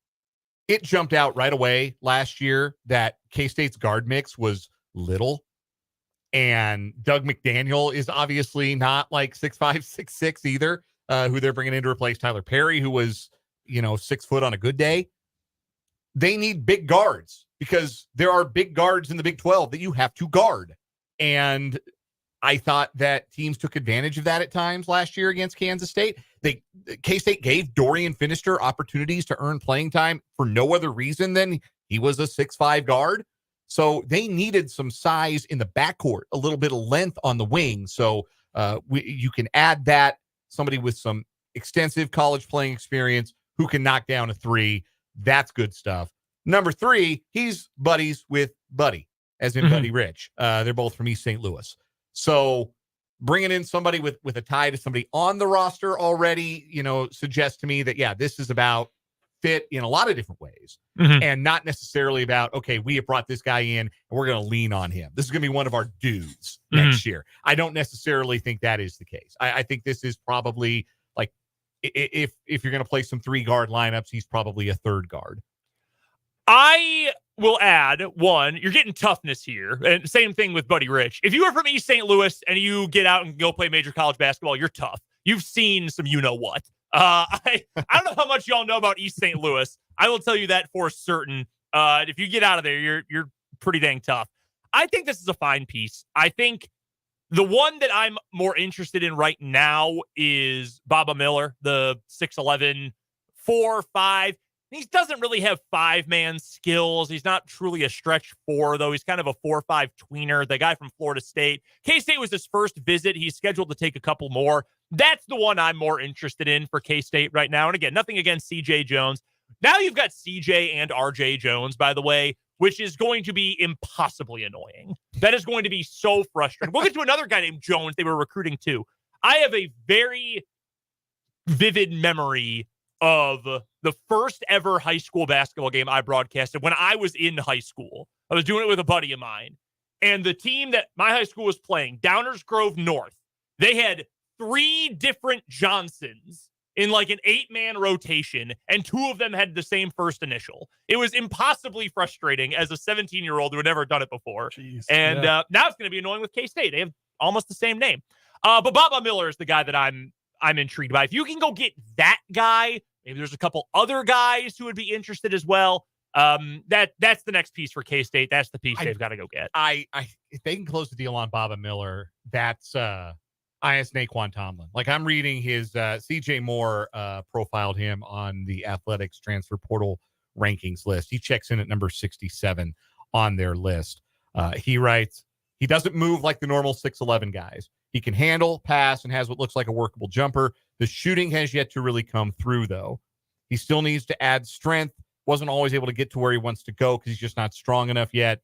it jumped out right away last year that K-State's guard mix was little. And Doug McDaniel is obviously not like 6'5", 6'6" either, who they're bringing in to replace Tyler Perry, who was, 6 foot on a good day. They need big guards because there are big guards in the Big 12 that you have to guard. And I thought that teams took advantage of that at times last year against Kansas State. K-State gave Dorian Finister opportunities to earn playing time for no other reason than he was a 6'5" guard. So they needed some size in the backcourt, a little bit of length on the wing. So you can add that, somebody with some extensive college playing experience who can knock down a 3. That's good stuff. Number 3, he's buddies with Buddy, as in Buddy Rich. They're both from East St. Louis. So bringing in somebody with a tie to somebody on the roster already, suggests to me that, yeah, this is about fit in a lot of different ways and not necessarily about, okay, we have brought this guy in and we're going to lean on him. This is going to be one of our dudes next year. I don't necessarily think that is the case. I think this is probably like, if you're going to play some 3-guard lineups, he's probably a 3rd guard. I will add one, you're getting toughness here. And same thing with Buddy Rich. If you are from East St. Louis and you get out and go play major college basketball, you're tough. You've seen some you-know-what. I don't know how much y'all know about East St. Louis. I will tell you that for certain. If you get out of there, you're pretty dang tough. I think this is a fine piece. I think the one that I'm more interested in right now is Baba Miller, the 6'11", 4'5". He doesn't really have 5-man skills. He's not truly a stretch 4, though. He's kind of a 4-5 tweener. The guy from Florida State. K-State was his first visit. He's scheduled to take a couple more. That's the one I'm more interested in for K-State right now. And again, nothing against CJ Jones. Now you've got CJ and RJ Jones, by the way, which is going to be impossibly annoying. That is going to be so frustrating. We'll get to another guy named Jones they were recruiting too. I have a very vivid memory of the first ever high school basketball game I broadcasted when I was in high school. I was doing it with a buddy of mine. And the team that my high school was playing, Downers Grove North, they had 3 different Johnsons in like an 8-man rotation, and 2 of them had the same first initial. It was impossibly frustrating as a 17-year-old who had never done it before. Jeez, and now it's going to be annoying with K-State. They have almost the same name. But Baba Miller is the guy that I'm intrigued by. If you can go get that guy, maybe there's a couple other guys who would be interested as well. That's the next piece for K-State. That's the piece they've got to go get. If they can close the deal on Baba Miller, that's I asked Naquan Tomlin. Like, I'm reading his CJ Moore profiled him on the Athletics transfer portal rankings list. He checks in at number 67 on their list. He writes, he doesn't move like the normal 6'11 guys. He can handle, pass, and has what looks like a workable jumper. The shooting has yet to really come through, though. He still needs to add strength. Wasn't always able to get to where he wants to go because he's just not strong enough yet.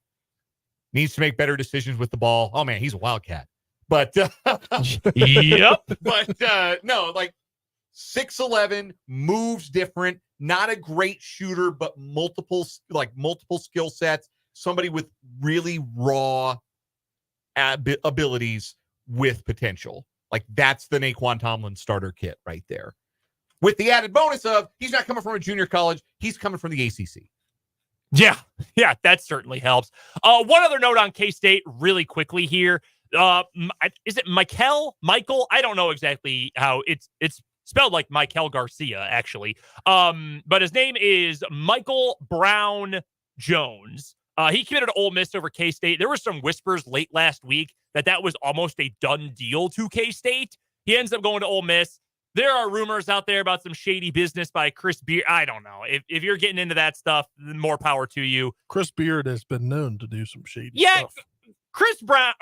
Needs to make better decisions with the ball. Oh, man, he's a wildcat. But, yep. But, no, like 6'11", moves different, not a great shooter, but multiple skill sets. Somebody with really raw abilities with potential. Like, that's the Naquan Tomlin starter kit right there. With the added bonus of he's not coming from a junior college. He's coming from the ACC. Yeah, that certainly helps. One other note on K-State really quickly here. Is it Michael? I don't know exactly how it's spelled, like Michael Garcia, actually. But his name is Michael Brown Jones. He committed to Ole Miss over K-State. There were some whispers late last week that was almost a done deal to K-State. He ends up going to Ole Miss. There are rumors out there about some shady business by Chris Beard. I don't know. If you're getting into that stuff, more power to you. Chris Beard has been known to do some shady stuff. Chris Brown,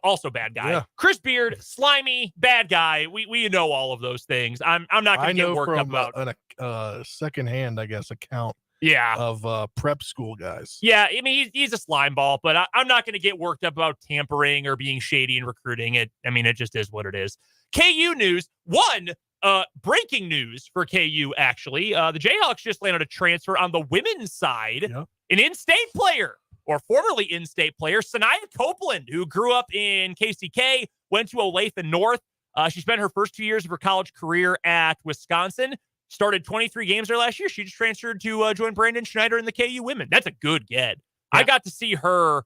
also bad guy. Yeah. Chris Beard, slimy, bad guy. We know all of those things. I'm not going to get worked up about secondhand, I guess, account. Yeah, of prep school guys. Yeah, I mean he's a slime ball, but I'm not going to get worked up about tampering or being shady in recruiting. It just is what it is. KU news. Breaking news for KU, actually. The Jayhawks just landed a transfer on the women's side. Yep. An in-state player, or formerly in-state player, Sanaya Copeland, who grew up in KCK, went to Olathe North. She spent her first 2 years of her college career at Wisconsin. Started 23 games there last year. She just transferred to join Brandon Schneider in the KU women. That's a good get. Yeah. I got to see her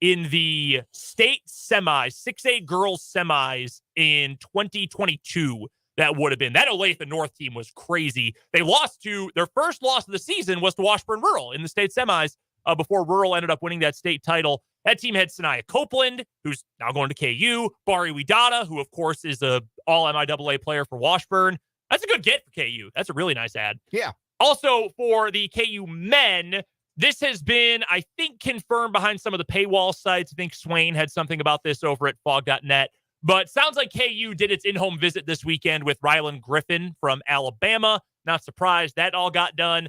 in the state semis, 6A girls semis in 2022. That would have been. That Olathe North team was crazy. They lost their first loss of the season was to Washburn Rural in the state semis before Rural ended up winning that state title. That team had Sanaya Copeland, who's now going to KU, Bari Widata, who of course is a all MIAA player for Washburn. That's a good get for KU. That's a really nice ad. Yeah. Also, for the KU men, this has been, I think, confirmed behind some of the paywall sites. I think Swain had something about this over at fog.net. But sounds like KU did its in-home visit this weekend with Rylan Griffin from Alabama. Not surprised that all got done.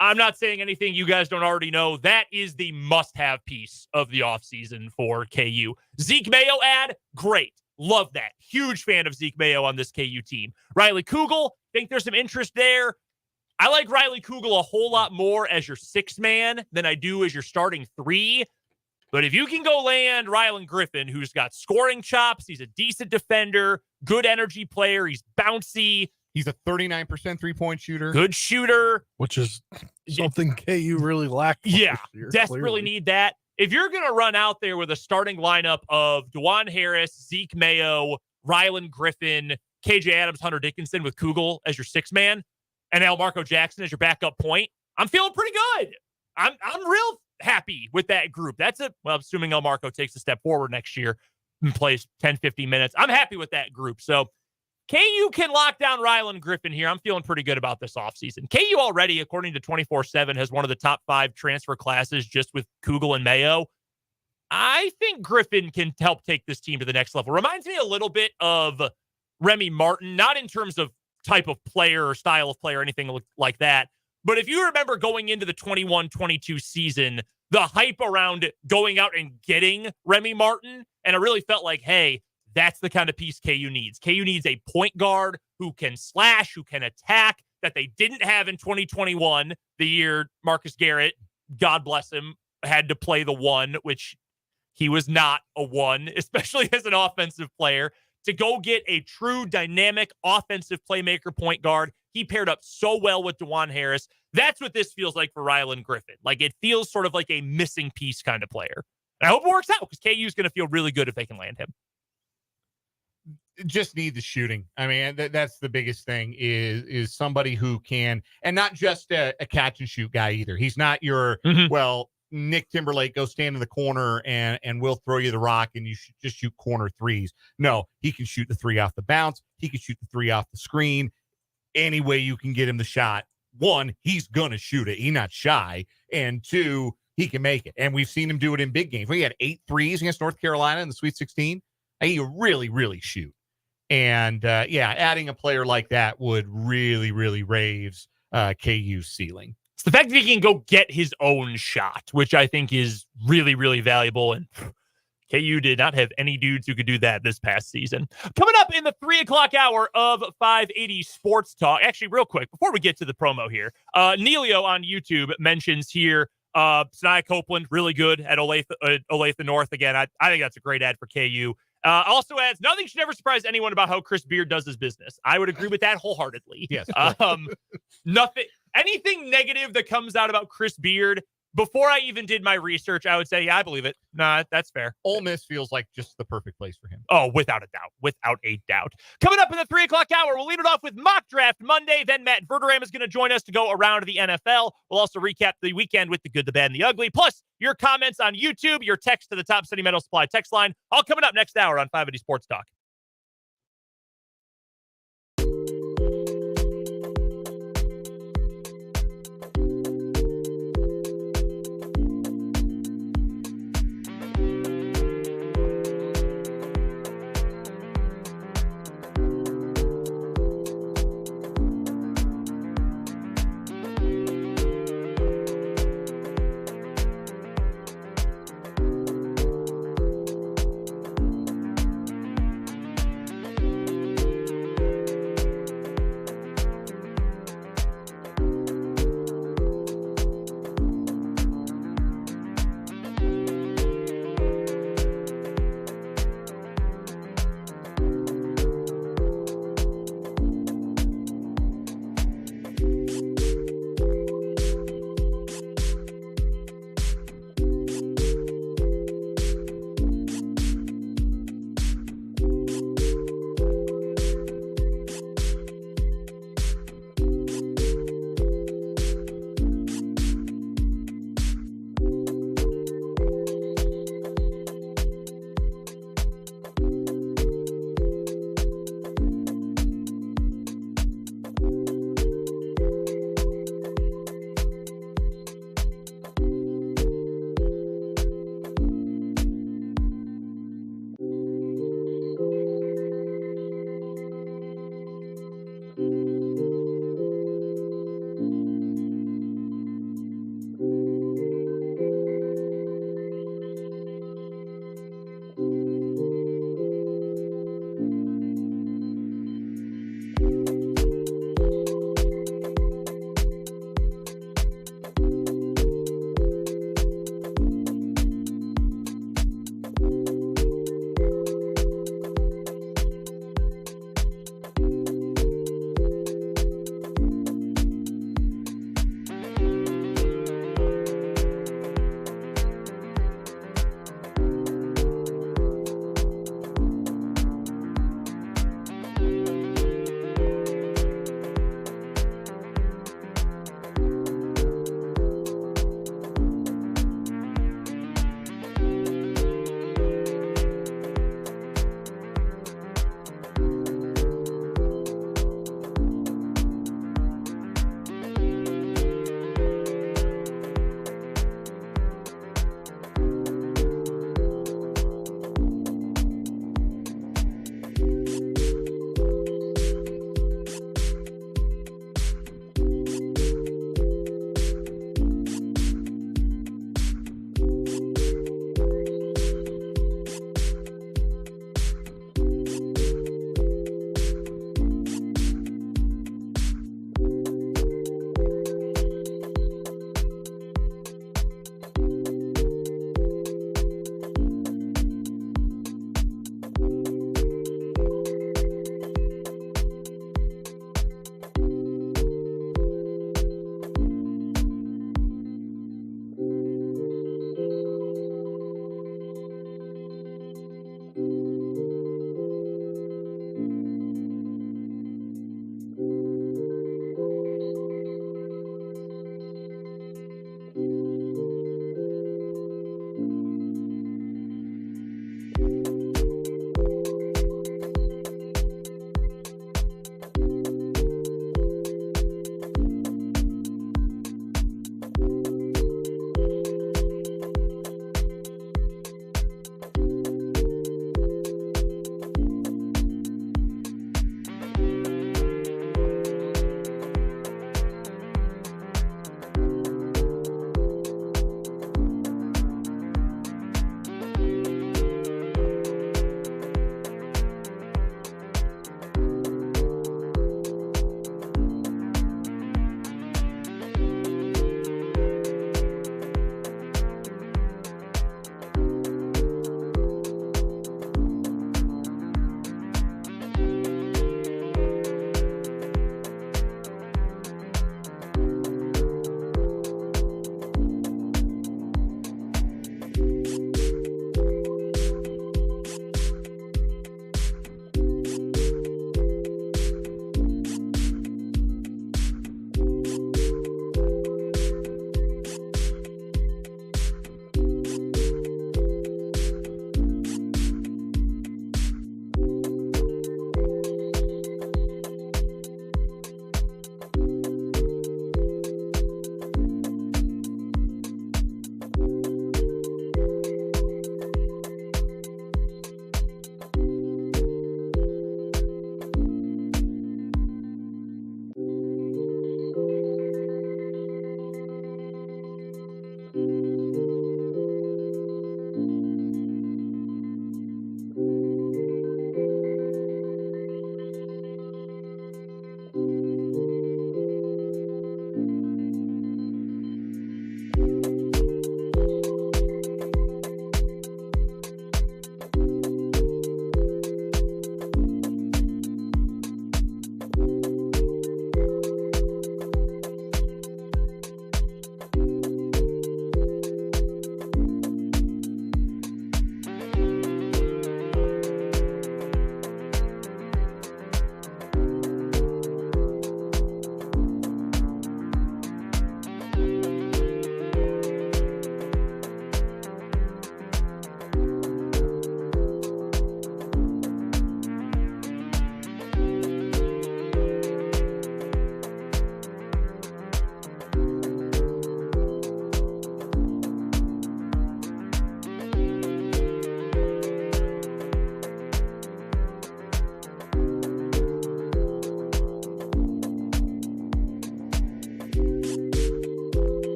I'm not saying anything you guys don't already know. That is the must-have piece of the offseason for KU. Zeke Mayo ad, great. Love that. Huge fan of Zeke Mayo on this KU team. Riley Kugel, think there's some interest there. I like Riley Kugel a whole lot more as your 6th man than I do as your starting 3. But if you can go land Rylan Griffin, who's got scoring chops, he's a decent defender, good energy player, he's bouncy. He's a 39% three-point shooter. Good shooter. Which is something KU really lacked. Yeah, desperately need that. If you're going to run out there with a starting lineup of DeJuan Harris, Zeke Mayo, Rylan Griffin, KJ Adams, Hunter Dickinson with Kugel as your 6th man, and Elmarco Jackson as your backup point, I'm feeling pretty good. I'm real happy with that group. Assuming Elmarco takes a step forward next year and plays 10, 15 minutes, I'm happy with that group. So KU can lock down Rylan Griffin here. I'm feeling pretty good about this offseason. KU already, according to 24/7, has one of the top 5 transfer classes just with Kugel and Mayo. I think Griffin can help take this team to the next level. Reminds me a little bit of Remy Martin, not in terms of type of player or style of player or anything like that. But if you remember going into the 21-22 season, the hype around going out and getting Remy Martin, and it really felt like, hey, that's the kind of piece KU needs. KU needs a point guard who can slash, who can attack, that they didn't have in 2021, the year Marcus Garrett, God bless him, had to play the 1, which he was not a 1, especially as an offensive player. to go get a true dynamic offensive playmaker point guard. He paired up so well with DeJuan Harris. That's what this feels like for Rylan Griffin. Like, it feels sort of like a missing piece kind of player. And I hope it works out, because KU is going to feel really good if they can land him. Just need the shooting. I mean, that's the biggest thing is somebody who can, and not just a catch and shoot guy either. He's not your, well, Nick Timberlake, go stand in the corner and we'll throw you the rock and you should just shoot corner threes. No, he can shoot the three off the bounce. He can shoot the three off the screen. Any way you can get him the shot. One, he's going to shoot it. He's not shy. And two, he can make it. And we've seen him do it in big games. We had 8 threes against North Carolina in the Sweet 16. He really, really shoot. And, adding a player like that would really, really raise KU's ceiling. It's the fact that he can go get his own shot, which I think is really, really valuable. And KU did not have any dudes who could do that this past season. Coming up in the 3 o'clock hour of 580 Sports Talk. Actually, real quick, before we get to the promo here, Neilio on YouTube mentions here, Sanaya Copeland, really good at Olathe North. Again, I think that's a great ad for KU. Also adds, nothing should ever surprise anyone about how Chris Beard does his business. I would agree with that wholeheartedly. Yes. Anything negative that comes out about Chris Beard, before I even did my research, I would say, yeah, I believe it. Nah, that's fair. Ole Miss feels like just the perfect place for him. Oh, without a doubt. Without a doubt. Coming up in the 3 o'clock hour, we'll lead it off with Mock Draft Monday. Then Matt Verderame is going to join us to go around the NFL. We'll also recap the weekend with the good, the bad, and the ugly. Plus, your comments on YouTube, your text to the Top City Metal Supply text line. All coming up next hour on 580 Sports Talk.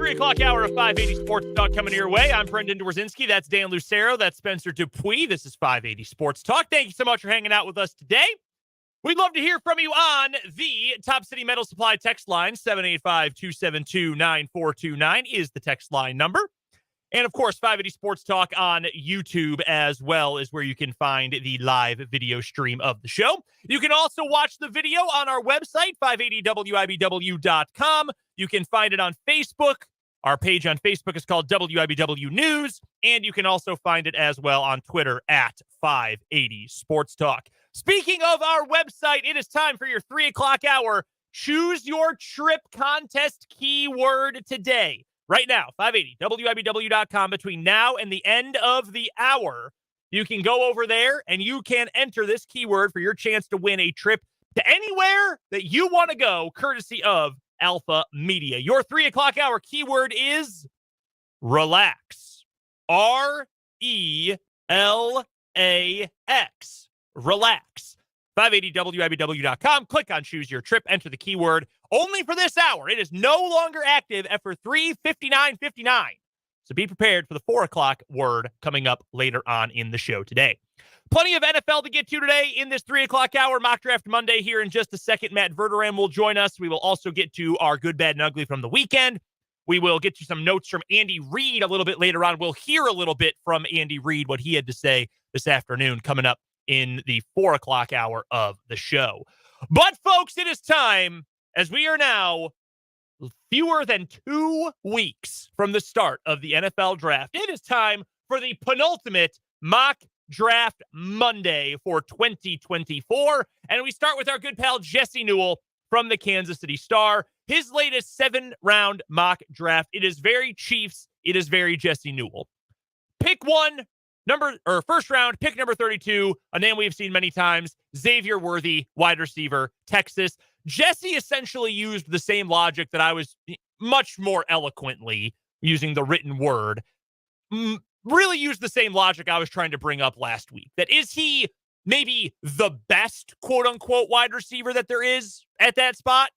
3 o'clock hour of 580 Sports Talk coming your way. I'm Brendan Dworzinski. That's Dan Lucero. That's Spencer Dupuis. This is 580 Sports Talk. Thank you so much for hanging out with us today. We'd love to hear from you on the Top City Metal Supply text line. 785-272-9429 is the text line number. And, of course, 580 Sports Talk on YouTube as well is where you can find the live video stream of the show. You can also watch the video on our website, 580wibw.com. You can find it on Facebook. Our page on Facebook is called WIBW News. And you can also find it as well on Twitter at 580 Sports Talk. Speaking of our website, it is time for your 3 o'clock hour. Choose your trip contest keyword today. Right now, 580wibw.com. Between now and the end of the hour, you can go over there and you can enter this keyword for your chance to win a trip to anywhere that you want to go, courtesy of Alpha Media. Your 3 o'clock hour keyword is relax. RELAX. Relax. 580wibw.com. Click on choose your trip. Enter the keyword. Only for this hour. It is no longer active after 3:59:59. So be prepared for the 4 o'clock word coming up later on in the show today. Plenty of NFL to get to today in this 3 o'clock hour. Mock Draft Monday here in just a second. Matt Verderame will join us. We will also get to our good, bad, and ugly from the weekend. We will get you some notes from Andy Reid a little bit later on. We'll hear a little bit from Andy Reid, what he had to say this afternoon coming up in the 4 o'clock hour of the show. But, folks, it is time, as we are now fewer than 2 weeks from the start of the NFL draft. It is time for the penultimate Mock Draft Monday for 2024. And we start with our good pal Jesse Newell from the Kansas City Star. His latest 7-round mock draft. It is very Chiefs. It is very Jesse Newell. Pick one. First round, pick number 32, a name we've seen many times, Xavier Worthy, wide receiver, Texas. Jesse essentially used the same logic that I was much more eloquently using the written word. Really used the same logic I was trying to bring up last week. That is he maybe the best quote-unquote wide receiver that there is at that spot?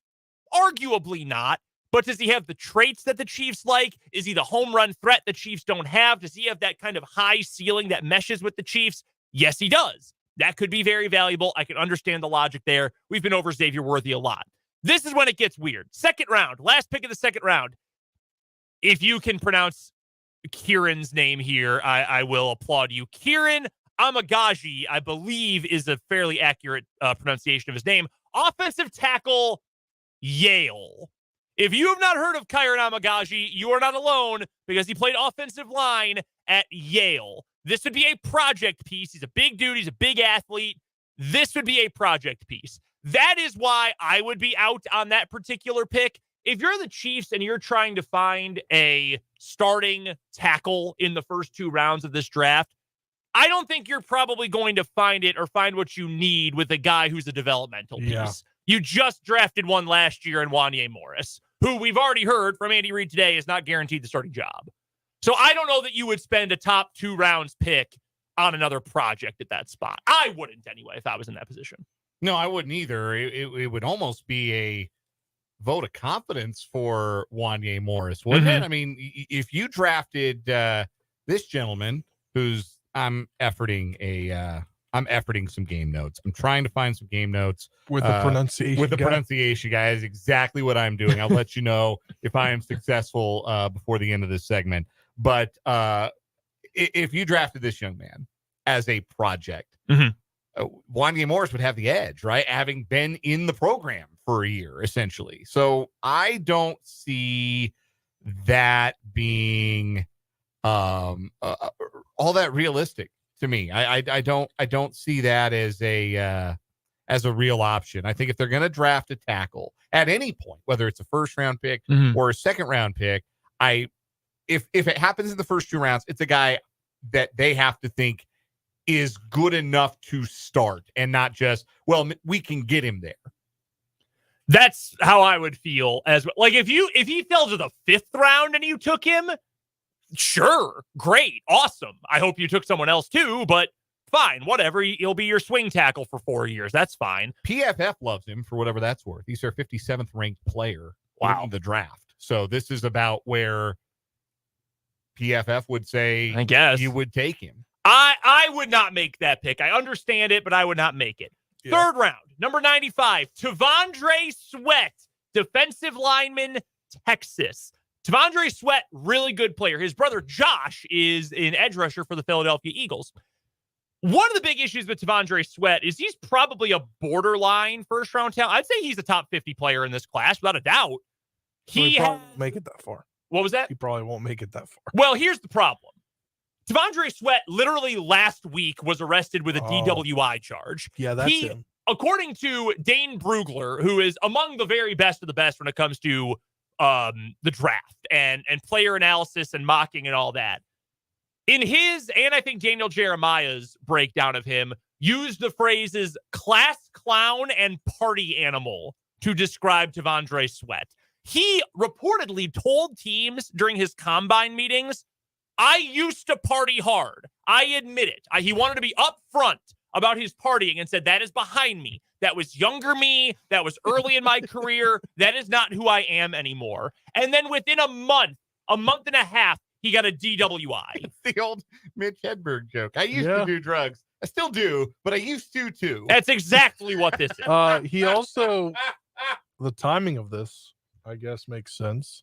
Arguably not. But does he have the traits that the Chiefs like? Is he the home run threat the Chiefs don't have? Does he have that kind of high ceiling that meshes with the Chiefs? Yes, he does. That could be very valuable. I can understand the logic there. We've been over Xavier Worthy a lot. This is when it gets weird. Second round, last pick of the second round. If you can pronounce Kieran's name here, I will applaud you. Kieran Amagaji, I believe, is a fairly accurate pronunciation of his name. Offensive tackle, Yale. If you have not heard of Kieran Amagaji, you are not alone because he played offensive line at Yale. This would be a project piece. He's a big dude. He's a big athlete. This would be a project piece. That is why I would be out on that particular pick. If you're the Chiefs and you're trying to find a starting tackle in the first 2 rounds of this draft, I don't think you're probably going to find it or find what you need with a guy who's a developmental piece. Yeah. You just drafted one last year in Wanye Morris, who we've already heard from Andy Reid today is not guaranteed the starting job. So I don't know that you would spend a top 2 rounds pick on another project at that spot. I wouldn't anyway if I was in that position. No, I wouldn't either. It would almost be a vote of confidence for Wanye Morris, wouldn't it? I mean, if you drafted this gentleman who's I'm efforting some game notes. I'm trying to find some game notes with the pronunciation. With the pronunciation, guys, exactly what I'm doing. I'll let you know if I am successful before the end of this segment. But if you drafted this young man as a project, Wanye Morris would have the edge, right? Having been in the program for a year, essentially. So I don't see that being all that realistic to me. I don't see that as a real option. I think if they're going to draft a tackle at any point, whether it's a first round pick or a second round pick, if it happens in the first 2 rounds, it's a guy that they have to think is good enough to start and not just, well, we can get him there. That's how I would feel as well. Like if he fell to the 5th round and you took him, sure, great, awesome. I hope you took someone else too, but fine, whatever. He'll be your swing tackle for 4 years. That's fine. PFF loves him for whatever that's worth. He's their 57th ranked player in the draft. So this is about where PFF would say, I guess you would take him. I would not make that pick. I understand it, but I would not make it. Yeah. Third round, number 95, T'Vondre Sweat, defensive lineman, Texas. T'Vondre Sweat, really good player. His brother Josh is an edge rusher for the Philadelphia Eagles. One of the big issues with T'Vondre Sweat is he's probably a borderline first-round talent. I'd say he's a top 50 player in this class, without a doubt. He probably won't make it that far. What was that? He probably won't make it that far. Well, here's the problem. T'Vondre Sweat literally last week was arrested with a DWI charge. Yeah, that's him. According to Dane Brugler, who is among the very best of the best when it comes to the draft and player analysis and mocking and all that, in his, and I think Daniel Jeremiah's breakdown of him, used the phrases class clown and party animal to describe T'Vondre Sweat. He reportedly told teams during his combine meetings, I used to party hard. I admit it. He wanted to be upfront about his partying and said, that is behind me. That was younger me. That was early in my career. That is not who I am anymore. And then within a month and a half, he got a DWI. It's the old Mitch Hedberg joke. I used to do drugs. I still do, but I used to too. That's exactly what this is. He also, the timing of this, I guess, makes sense.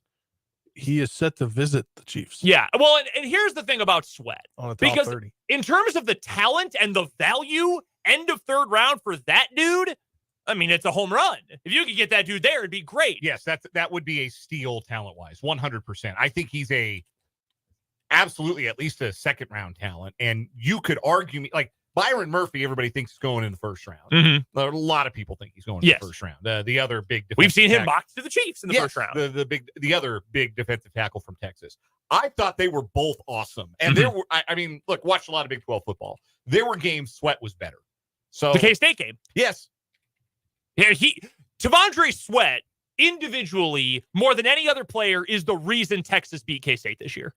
He is set to visit the Chiefs. Yeah. Well, and here's the thing about Sweat. On a top because 30. In terms of the talent and the value, end of third round for that dude, I mean, it's a home run. If you could get that dude there, it'd be great. Yes, that would be a steal talent-wise, 100%. I think he's absolutely at least a second-round talent. And you could argue, like, Byron Murphy, everybody thinks is going in the first round. Mm-hmm. A lot of people think he's going in the first round. The other big we've seen him mocked to the Chiefs in the first round. The other big defensive tackle from Texas. I thought they were both awesome. And there were, I mean, look, watched a lot of Big 12 football. There were games Sweat was better. So the K-State game. Yes. Yeah, T'Vondre Sweat individually, more than any other player, is the reason Texas beat K-State this year.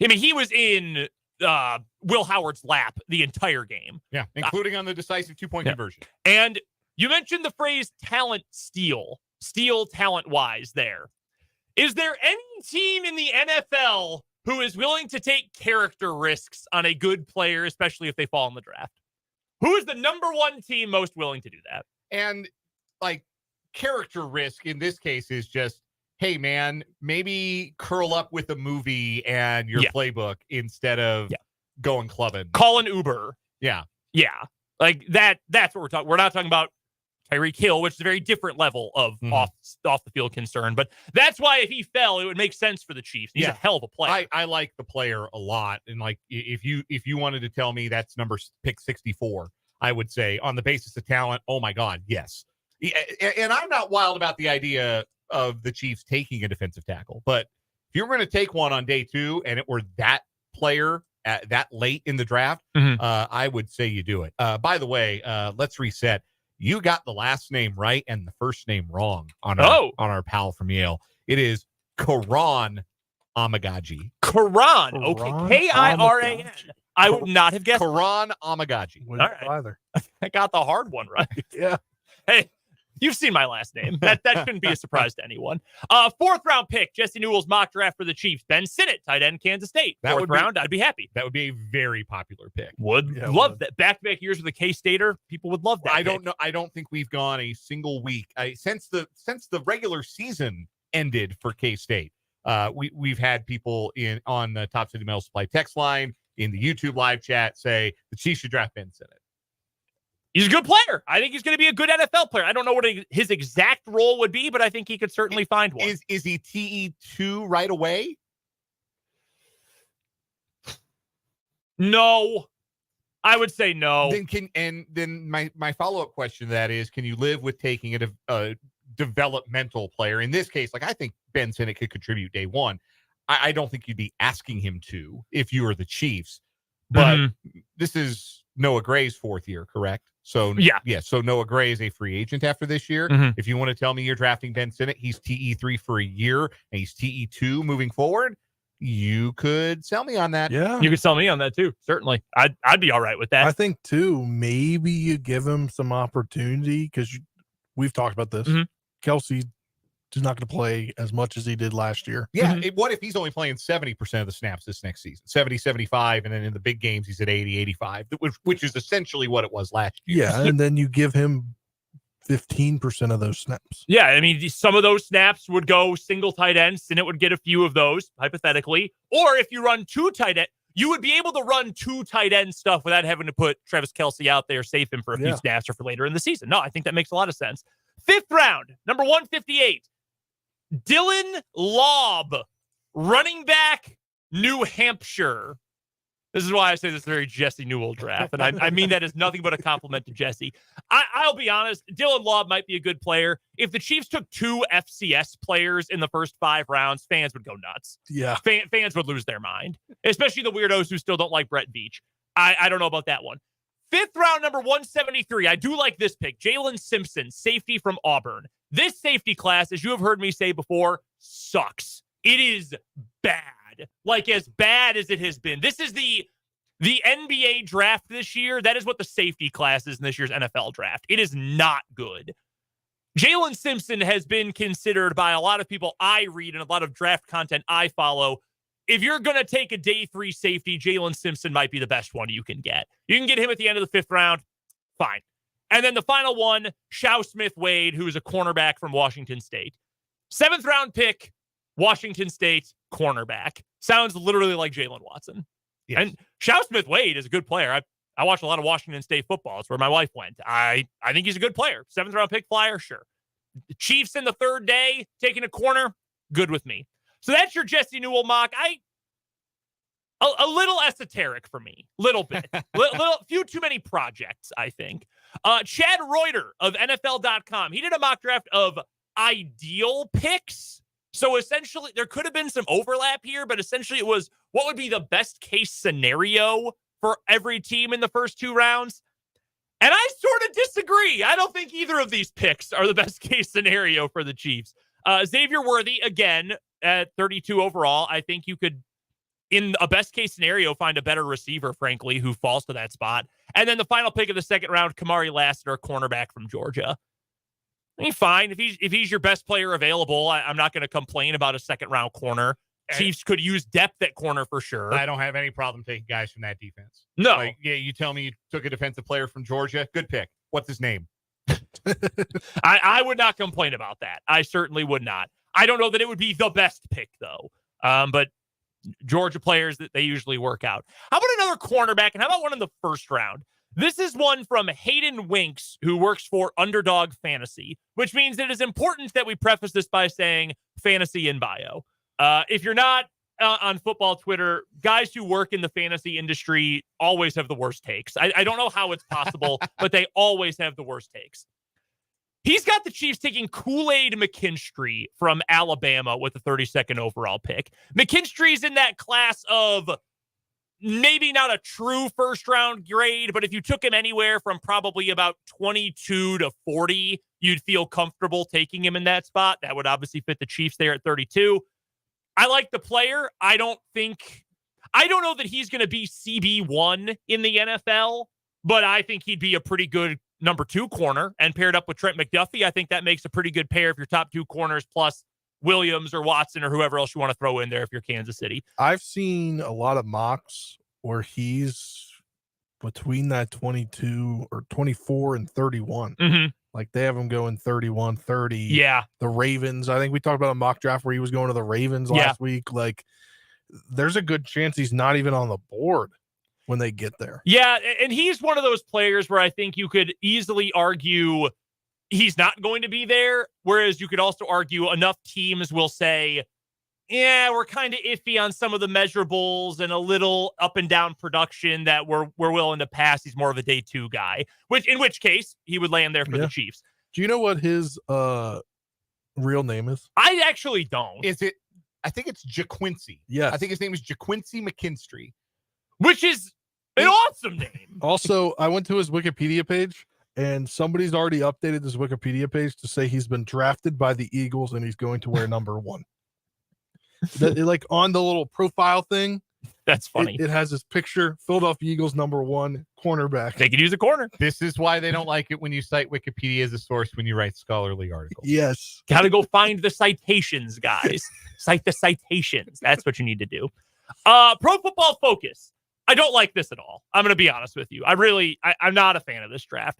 I mean, he was in Will Howard's lap the entire game. Yeah, including on the decisive 2-point conversion. And you mentioned the phrase talent steal talent-wise there. Is there any team in the NFL who is willing to take character risks on a good player, especially if they fall in the draft? Who is the number one team most willing to do that? And, like, character risk in this case is just, hey, man, maybe curl up with a movie and your playbook instead of going clubbing. Call an Uber. Yeah. Yeah. Like that's what we're talking. We're not talking about Tyreek Hill, which is a very different level of off the field concern. But that's why if he fell, it would make sense for the Chiefs. He's a hell of a player. I like the player a lot. And like if you wanted to tell me that's pick 64, I would say on the basis of talent, oh my God, yes. And I'm not wild about the idea of the Chiefs taking a defensive tackle. But if you're going to take one on day 2 and it were that player at that late in the draft, I would say you do it. By the way, let's reset. You got the last name right and the first name wrong on our pal from Yale. It is Karan Amagaji. Karan. Okay. K-I-R-A-N. I would not have guessed. Karan Amagaji. All right. Either. I got the hard one right. Yeah. Hey, you've seen my last name. That shouldn't be a surprise to anyone. Fourth round pick, Jesse Newell's mock draft for the Chiefs. Ben Sinnott, tight end, Kansas State. Fourth round, I'd be happy. That would be a very popular pick. Love that. Back-to-back years with a K-Stater, people would love that. I don't know. I don't think we've gone a single week since the regular season ended for K-State. We've had people on the Top City Metal Supply text line in the YouTube live chat say the Chiefs should draft Ben Sinnott. He's a good player. I think he's going to be a good NFL player. I don't know what his exact role would be, but I think he could certainly find one. Is he TE2 right away? No. I would say no. Then my follow-up question to that is, can you live with taking a developmental player? In this case, like I think Ben Sinnott could contribute day 1. I don't think you'd be asking him to if you were the Chiefs. But this is Noah Gray's 4th year, correct? So so Noah Gray is a free agent after this year. If you want to tell me you're drafting Ben Sinnott, he's TE3 for a year and he's TE2 moving forward, you could sell me on that. Yeah. You could sell me on that too. Certainly. I'd be all right with that. I think too, maybe you give him some opportunity because we've talked about this. Kelsey he's not going to play as much as he did last year. Yeah. What if he's only playing 70% of the snaps this next season? 70, 75, and then in the big games, he's at 80, 85, which is essentially what it was last year. Yeah, and then you give him 15% of those snaps. Yeah, I mean, some of those snaps would go single tight ends, and it would get a few of those, hypothetically. Or if you run two tight end, you would be able to run two tight end stuff without having to put Travis Kelce out there, save him for a few snaps or for later in the season. No, I think that makes a lot of sense. 5th round, number 158, Dylan Laub, running back, New Hampshire. This is why I say this is a very Jesse Newell draft, and I mean that as nothing but a compliment to Jesse. I'll be honest, Dylan Laub might be a good player. If the Chiefs took 2 FCS players in the first 5 rounds, fans would go nuts. Yeah. Fans would lose their mind, especially the weirdos who still don't like Brett Veach. I don't know about that one. 5th round, number 173. I do like this pick. Jalen Simpson, safety from Auburn. This safety class, as you have heard me say before, sucks. It is bad. Like as bad as it has been. This is the NBA draft this year. That is what the safety class is in this year's NFL draft. It is not good. Jalen Simpson has been considered by a lot of people I read and a lot of draft content I follow. If you're going to take a day 3 safety, Jalen Simpson might be the best one you can get. You can get him at the end of the 5th round. Fine. And then the final one, Shao Smith-Wade, who is a cornerback from Washington State. 7th round pick, Washington State cornerback. Sounds literally like Jalen Watson. Yes. And Shao Smith-Wade is a good player. I watched a lot of Washington State football. It's where my wife went. I think he's a good player. 7th round pick flyer, sure. The Chiefs in the 3rd day, taking a corner, good with me. So that's your Jesse Newell mock. A little esoteric for me. Little bit. Few too many projects, I think. Chad Reuter of NFL.com. He did a mock draft of ideal picks. So essentially, there could have been some overlap here, but essentially it was what would be the best case scenario for every team in the first 2 rounds. And I sort of disagree. I don't think either of these picks are the best case scenario for the Chiefs. Xavier Worthy, again, at 32 overall. I think you could, in a best case scenario, find a better receiver, frankly, who falls to that spot. And then the final pick of the 2nd round, Kamari Lassiter, cornerback from Georgia. I mean, fine. If he's your best player available, I'm not going to complain about a 2nd round corner. Chiefs could use depth at corner for sure. I don't have any problem taking guys from that defense. No. Like, yeah, you tell me you took a defensive player from Georgia. Good pick. What's his name? I would not complain about that. I certainly would not. I don't know that it would be the best pick, though. But Georgia players, that they usually work out. How about another cornerback? And how about one in the 1st round? This is one from Hayden Winks, who works for Underdog Fantasy, which means it is important that we preface this by saying fantasy in bio. If you're not on football Twitter, guys who work in the fantasy industry always have the worst takes. I don't know how it's possible, but they always have the worst takes. He's got the Chiefs taking Kool-Aid McKinstry from Alabama with the 32nd overall pick. McKinstry's in that class of maybe not a true 1st round grade, but if you took him anywhere from probably about 22 to 40, you'd feel comfortable taking him in that spot. That would obviously fit the Chiefs there at 32. I like the player. I don't know that he's going to be CB1 in the NFL, but I think he'd be a pretty good number 2 corner, and paired up with Trent McDuffie, I think that makes a pretty good pair if your top 2 corners plus Williams or Watson or whoever else you want to throw in there if you're Kansas City. I've seen a lot of mocks where he's between that 22 or 24 and 31. Mm-hmm. Like they have him going 31, 30. Yeah. The Ravens. I think we talked about a mock draft where he was going to the Ravens last week. Like there's a good chance he's not even on the board when they get there. Yeah. And he's one of those players where I think you could easily argue he's not going to be there. Whereas you could also argue enough teams will say, yeah, we're kind of iffy on some of the measurables and a little up and down production that we're willing to pass. He's more of a day 2 guy, in which case he would land there for the Chiefs. Do you know what his real name is? I actually don't. I think it's JaQuincy. Yes. I think his name is JaQuincy McKinstry, which is an awesome name. Also, I went to his Wikipedia page and somebody's already updated his Wikipedia page to say he's been drafted by the Eagles and he's going to wear number 1. Like on the little profile thing, That's funny. It has his picture, Philadelphia Eagles #1 cornerback. They could use a corner. This is why they don't like it when you cite Wikipedia as a source when you write scholarly articles. Yes. Got to go find the citations, guys. Cite the citations. That's what you need to do. Pro Football Focus. I don't like this at all. I'm going to be honest with you. I'm not a fan of this draft.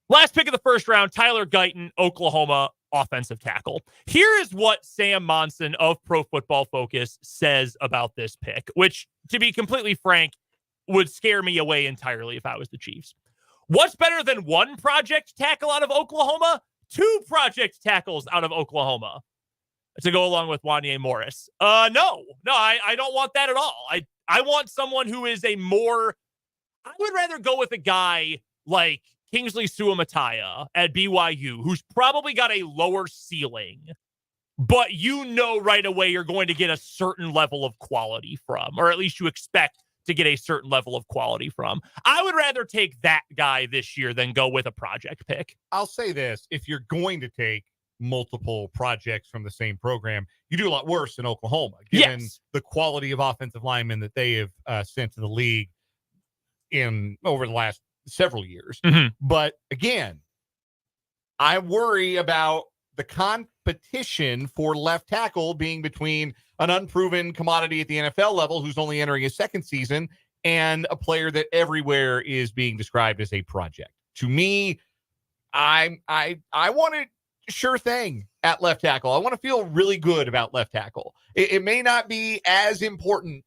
Last pick of the first round, Tyler Guyton, Oklahoma offensive tackle. Here is what Sam Monson of Pro Football Focus says about this pick, which, to be completely frank, would scare me away entirely if I was the Chiefs. What's better than one project tackle out of Oklahoma? 2 project tackles out of Oklahoma to go along with Wanya Morris. No, I don't want that at all. I want someone who is I would rather go with a guy like Kingsley Suamataia at BYU, who's probably got a lower ceiling, but right away you're going to get a certain level of quality from, or at least you expect to get a certain level of quality from. I would rather take that guy this year than go with a project pick. I'll say this. If you're going to take multiple projects from the same program, you do a lot worse in Oklahoma, given the quality of offensive linemen that they have sent to the league over the last several years. Mm-hmm. But again, I worry about the competition for left tackle being between an unproven commodity at the NFL level who's only entering his second season and a player that everywhere is being described as a project. To me, I want a sure thing at left tackle. I want to feel really good about left tackle. It may not be as important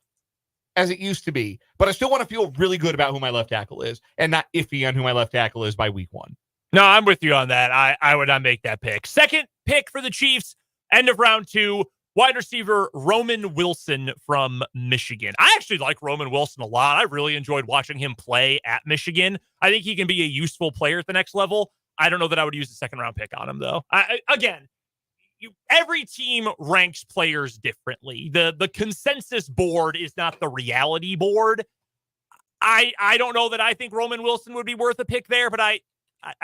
as it used to be, but I still want to feel really good about who my left tackle is and not iffy on who my left tackle is by week 1. No, I'm with you on that. I would not make that pick. Second pick for the Chiefs, end of round 2, wide receiver Roman Wilson from Michigan. I actually like Roman Wilson a lot. I really enjoyed watching him play at Michigan. I think he can be a useful player at the next level. I don't know that I would use a second-round pick on him, though. Every team ranks players differently. The consensus board is not the reality board. I don't know that I think Roman Wilson would be worth a pick there, but I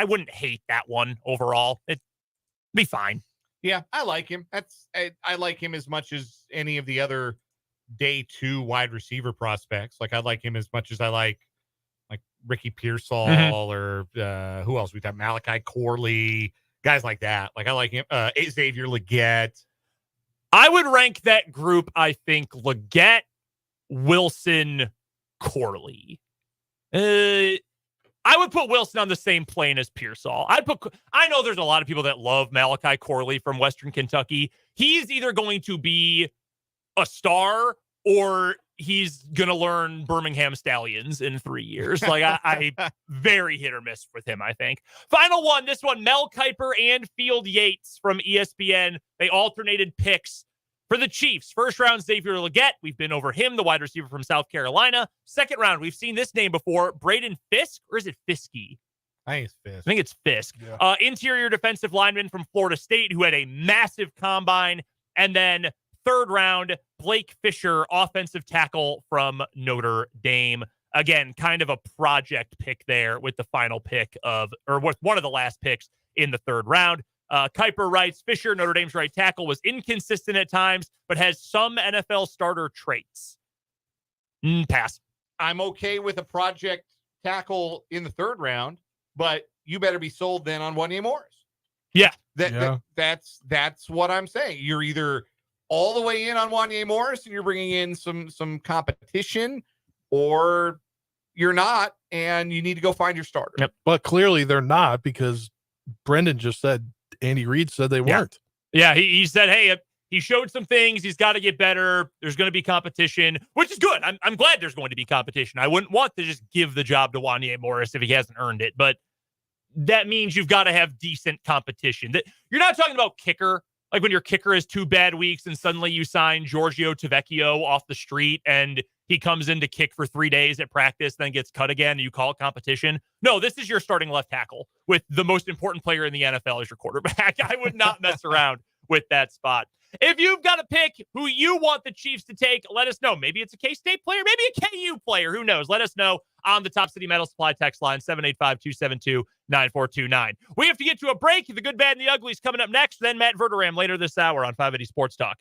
wouldn't hate that one overall. It'd be fine. Yeah, I like him. I like him as much as any of the other day 2 wide receiver prospects. Like I like him as much as I like Ricky Pearsall or who else? We've got Malachi Corley, guys like that. Like I like him. Xavier Legette. I would rank that group, I think, Legette, Wilson, Corley. I would put Wilson on the same plane as Pearsall. I know there's a lot of people that love Malachi Corley from Western Kentucky. He's either going to be a star or he's going to learn Birmingham Stallions in 3 years. Like I very hit or miss with him, I think. Final one, this one, Mel Kiper and Field Yates from ESPN. They alternated picks for the Chiefs. First round, Xavier Legette. We've been over him, the wide receiver from South Carolina. Second round, we've seen this name before, Braden Fisk, or is it Fiske? I think it's Fisk. Yeah. Interior defensive lineman from Florida State who had a massive combine. And then third round, Blake Fisher, offensive tackle from Notre Dame. Again, kind of a project pick there with the final pick with one of the last picks in the third round. Kiper writes, Fisher, Notre Dame's right tackle, was inconsistent at times, but has some NFL starter traits. Pass. I'm okay with a project tackle in the third round, but you better be sold then on Wanya Morris. Yeah. That's what I'm saying. You're either all the way in on Wanya Morris and you're bringing in some competition, or you're not, and you need to go find your starter. Yep. But clearly they're not, because Brendan just said, Andy Reid said they weren't. Yeah, he said, hey, he showed some things. He's got to get better. There's going to be competition, which is good. I'm glad there's going to be competition. I wouldn't want to just give the job to Wanya Morris if he hasn't earned it, but that means you've got to have decent competition. You're not talking about kicker, like when your kicker has 2 bad weeks and suddenly you sign Giorgio Tavecchio off the street and he comes in to kick for 3 days at practice, then gets cut again, and you call it competition. No, this is your starting left tackle with the most important player in the NFL as your quarterback. I would not mess around with that spot. If you've got a pick who you want the Chiefs to take, let us know. Maybe it's a K-State player, maybe a KU player. Who knows? Let us know on the Top City Metal Supply text line, 785-272-9429. We have to get to a break. The good, bad, and the ugly is coming up next. Then Matt Verderame later this hour on 580 Sports Talk.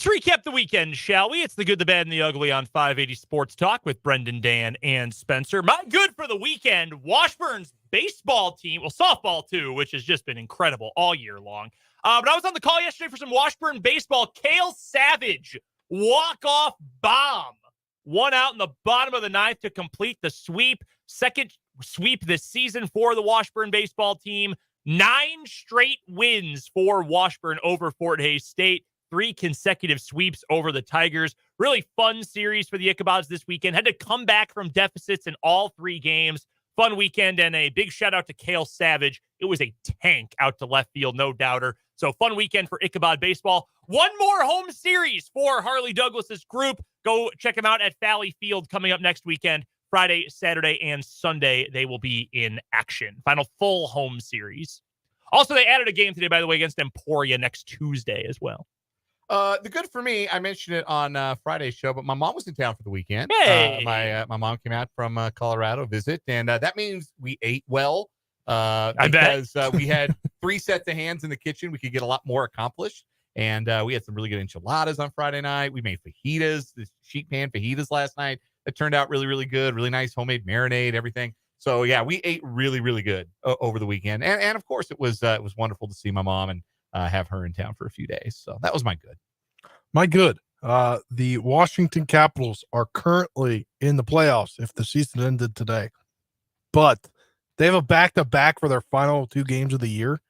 Let's recap the weekend, shall we? It's the good, the bad, and the ugly on 580 Sports Talk with Brendan, Dan, and Spencer. My good for the weekend, Washburn's baseball team, well, softball too, which has just been incredible all year long. But I was on the call yesterday for some Washburn baseball. Cale Savage, walk-off bomb. One out in the bottom of the ninth to complete the sweep. Second sweep this season for the Washburn baseball team. 9 straight wins for Washburn over Fort Hays State. 3 consecutive sweeps over the Tigers. Really fun series for the Ichabods this weekend. Had to come back from deficits in all 3 games. Fun weekend, and a big shout out to Cale Savage. It was a tank out to left field, no doubter. So fun weekend for Ichabod baseball. One more home series for Harley Douglas's group. Go check them out at Valley Field coming up next weekend. Friday, Saturday, and Sunday, they will be in action. Final full home series. Also, they added a game today, by the way, against Emporia next Tuesday as well. The good for me, I mentioned it on Friday's show, but my mom was in town for the weekend. Hey! My mom came out from Colorado visit, and that means we ate well because we had 3 sets of hands in the kitchen. We could get a lot more accomplished, and we had some really good enchiladas on Friday night. We made fajitas, the sheet pan fajitas last night. It turned out really, really good. Really nice homemade marinade, everything. So yeah, we ate really, really good over the weekend, and of course it was wonderful to see my mom and have her in town for a few days. So that was my good. My good. The Washington Capitals are currently in the playoffs if the season ended today, but they have a back-to-back for their final 2 games of the year.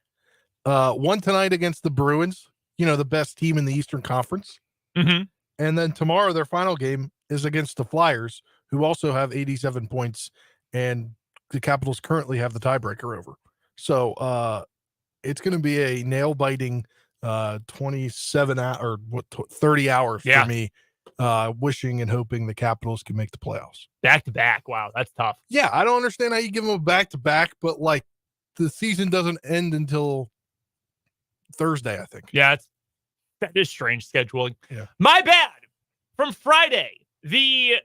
One tonight against the Bruins, the best team in the Eastern Conference. Mm-hmm. And then tomorrow their final game is against the Flyers, who also have 87 points, and the Capitals currently have the tiebreaker over. So it's going to be a nail-biting 27 or 30 hours for me, wishing and hoping the Capitals can make the playoffs. Back-to-back. Wow, that's tough. Yeah, I don't understand how you give them a back-to-back, but like the season doesn't end until Thursday, I think. Yeah, that is strange scheduling. Yeah. My bad. From Friday, the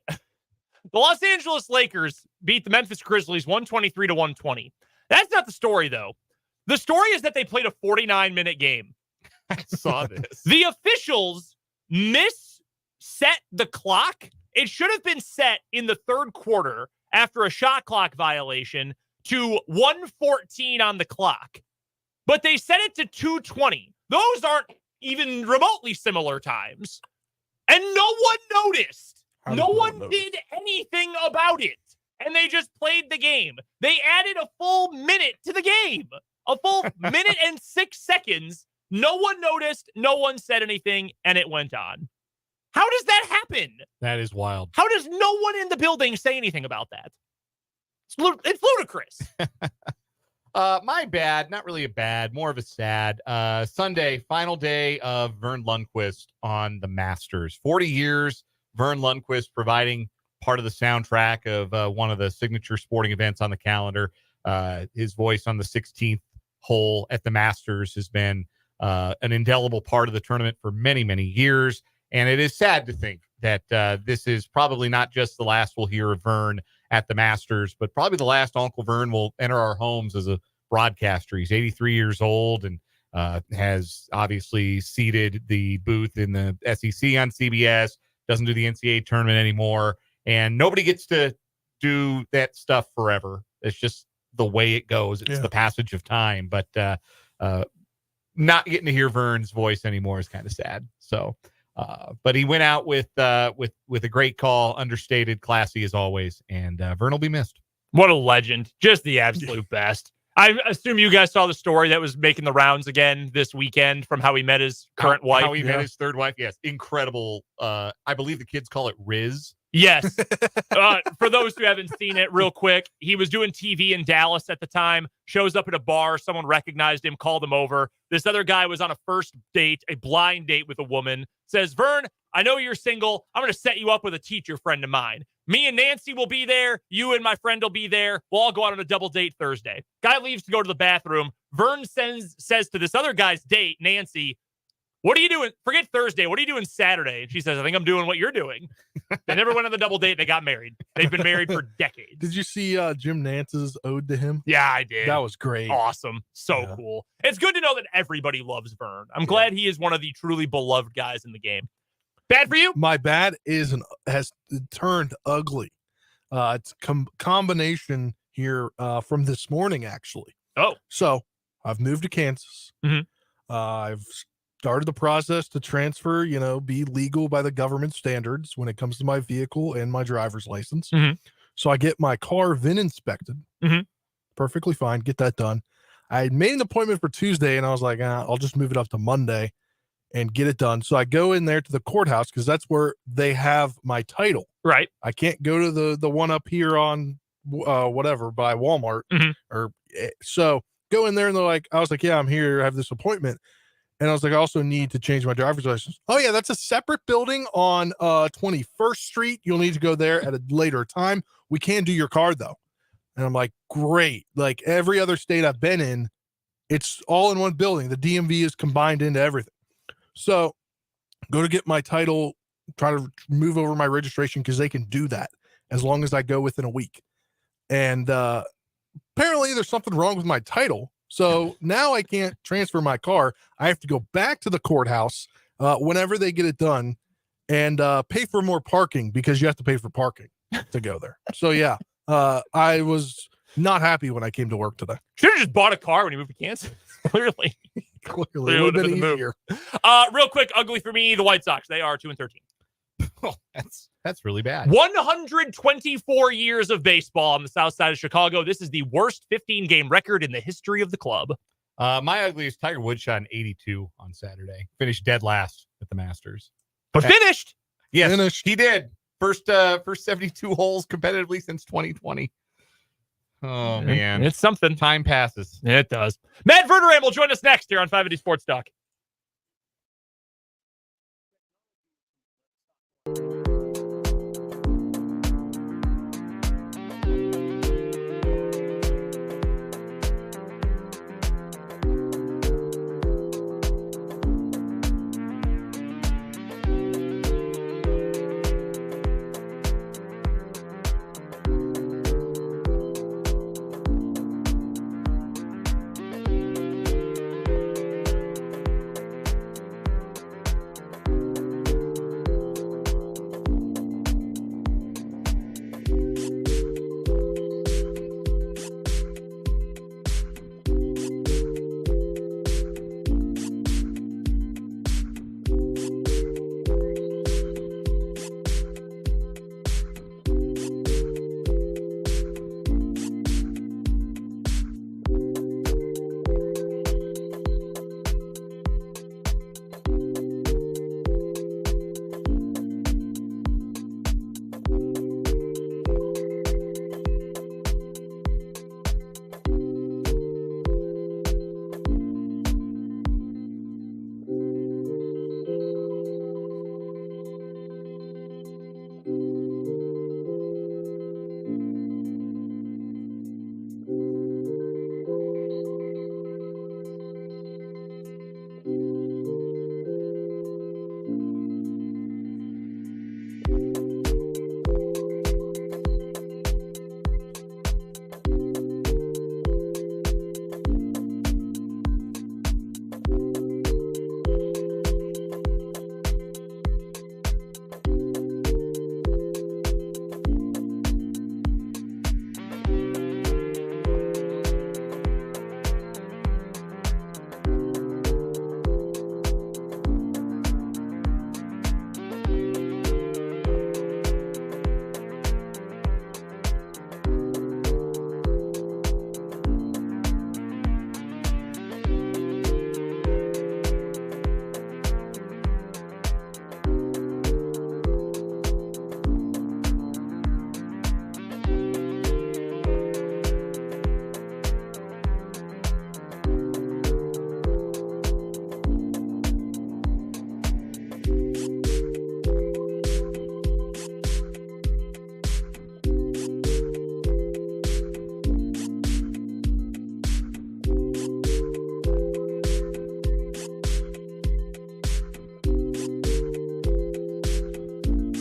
Los Angeles Lakers beat the Memphis Grizzlies 123-120. That's not the story, though. The story is that they played a 49-minute game. I saw this. The officials set the clock. It should have been set in the third quarter after a shot clock violation to 1:14 on the clock. But they set it to 2:20. Those aren't even remotely similar times. And no one noticed. No one did anything about it. And they just played the game. They added a full minute to the game. A full minute and 6 seconds. No one noticed. No one said anything. And it went on. How does that happen? That is wild. How does no one in the building say anything about that? It's ludicrous. My bad, not really a bad, more of a sad. Sunday, final day of Vern Lundquist on the Masters. 40 years, Vern Lundquist providing part of the soundtrack of one of the signature sporting events on the calendar. His voice on the 16th hole at the Masters has been an indelible part of the tournament for many, many years. And it is sad to think that this is probably not just the last we'll hear of Vern at the Masters, but probably the last Uncle Vern will enter our homes as a broadcaster. He's 83 years old and has obviously seeded the booth in the SEC on CBS, doesn't do the NCAA tournament anymore, and nobody gets to do that stuff forever. It's just the way it goes. It's the passage of time, but not getting to hear Vern's voice anymore is kind of sad. So, but he went out with a great call, understated, classy as always, and Vern will be missed. What a legend. Just the absolute best. I assume you guys saw the story that was making the rounds again this weekend from how he met his current wife. How he met his third wife. Yes. Incredible. I believe the kids call it Riz. Yes. For those who haven't seen it, real quick, he was doing TV in Dallas at the time, shows up at a bar. Someone recognized him, called him over. This other guy was on a first date, a blind date with a woman, says, Vern, I know you're single. I'm going to set you up with a teacher friend of mine. Me and Nancy will be there. You and my friend will be there. We'll all go out on a double date Thursday. Guy leaves to go to the bathroom. Vern says to this other guy's date, Nancy, what are you doing? Forget Thursday. What are you doing Saturday? And she says, I think I'm doing what you're doing. They never went on the double date. They got married. They've been married for decades. Did you see Jim Nance's ode to him? Yeah, I did. That was great. Awesome. So cool. It's good to know that everybody loves Vern. I'm glad he is one of the truly beloved guys in the game. Bad for you? My bad has turned ugly. It's combination here from this morning, actually. Oh. So I've moved to Kansas. Mhm. I've started the process to transfer, be legal by the government standards when it comes to my vehicle and my driver's license. Mhm. So I get my car VIN inspected. Mhm. Perfectly fine. Get that done. I made an appointment for Tuesday, and I was like, I'll just move it up to Monday and get it done. So I go in there to the courthouse because that's where they have my title. Right. I can't go to the one up here on whatever by Walmart. So go in there and I was like, yeah, I'm here. I have this appointment. And I was like, I also need to change my driver's license. Oh yeah, that's a separate building on 21st Street. You'll need to go there at a later time. We can do your car though. And I'm like, great. Like every other state I've been in, it's all in one building. The DMV is combined into everything. So go to get my title, try to move over my registration because they can do that as long as I go within a week. And apparently there's something wrong with my title. So now I can't transfer my car. I have to go back to the courthouse whenever they get it done and pay for more parking because you have to pay for parking to go there. So yeah, I was not happy when I came to work today. Should have just bought a car when you moved to Kansas. Clearly. Clearly. It would have been easier. Real quick, ugly for me, the White Sox. They are 2-13. Oh, that's really bad. 124 years of baseball on the south side of Chicago. This is the worst 15-game record in the history of the club. My ugly is Tiger Woods shot an 82 on Saturday. Finished dead last at the Masters. But finished. Yes, finished. He did. First 72 holes competitively since 2020. Oh, man. It's something. Time passes. It does. Matt Verderame will join us next here on 580 Sports Talk.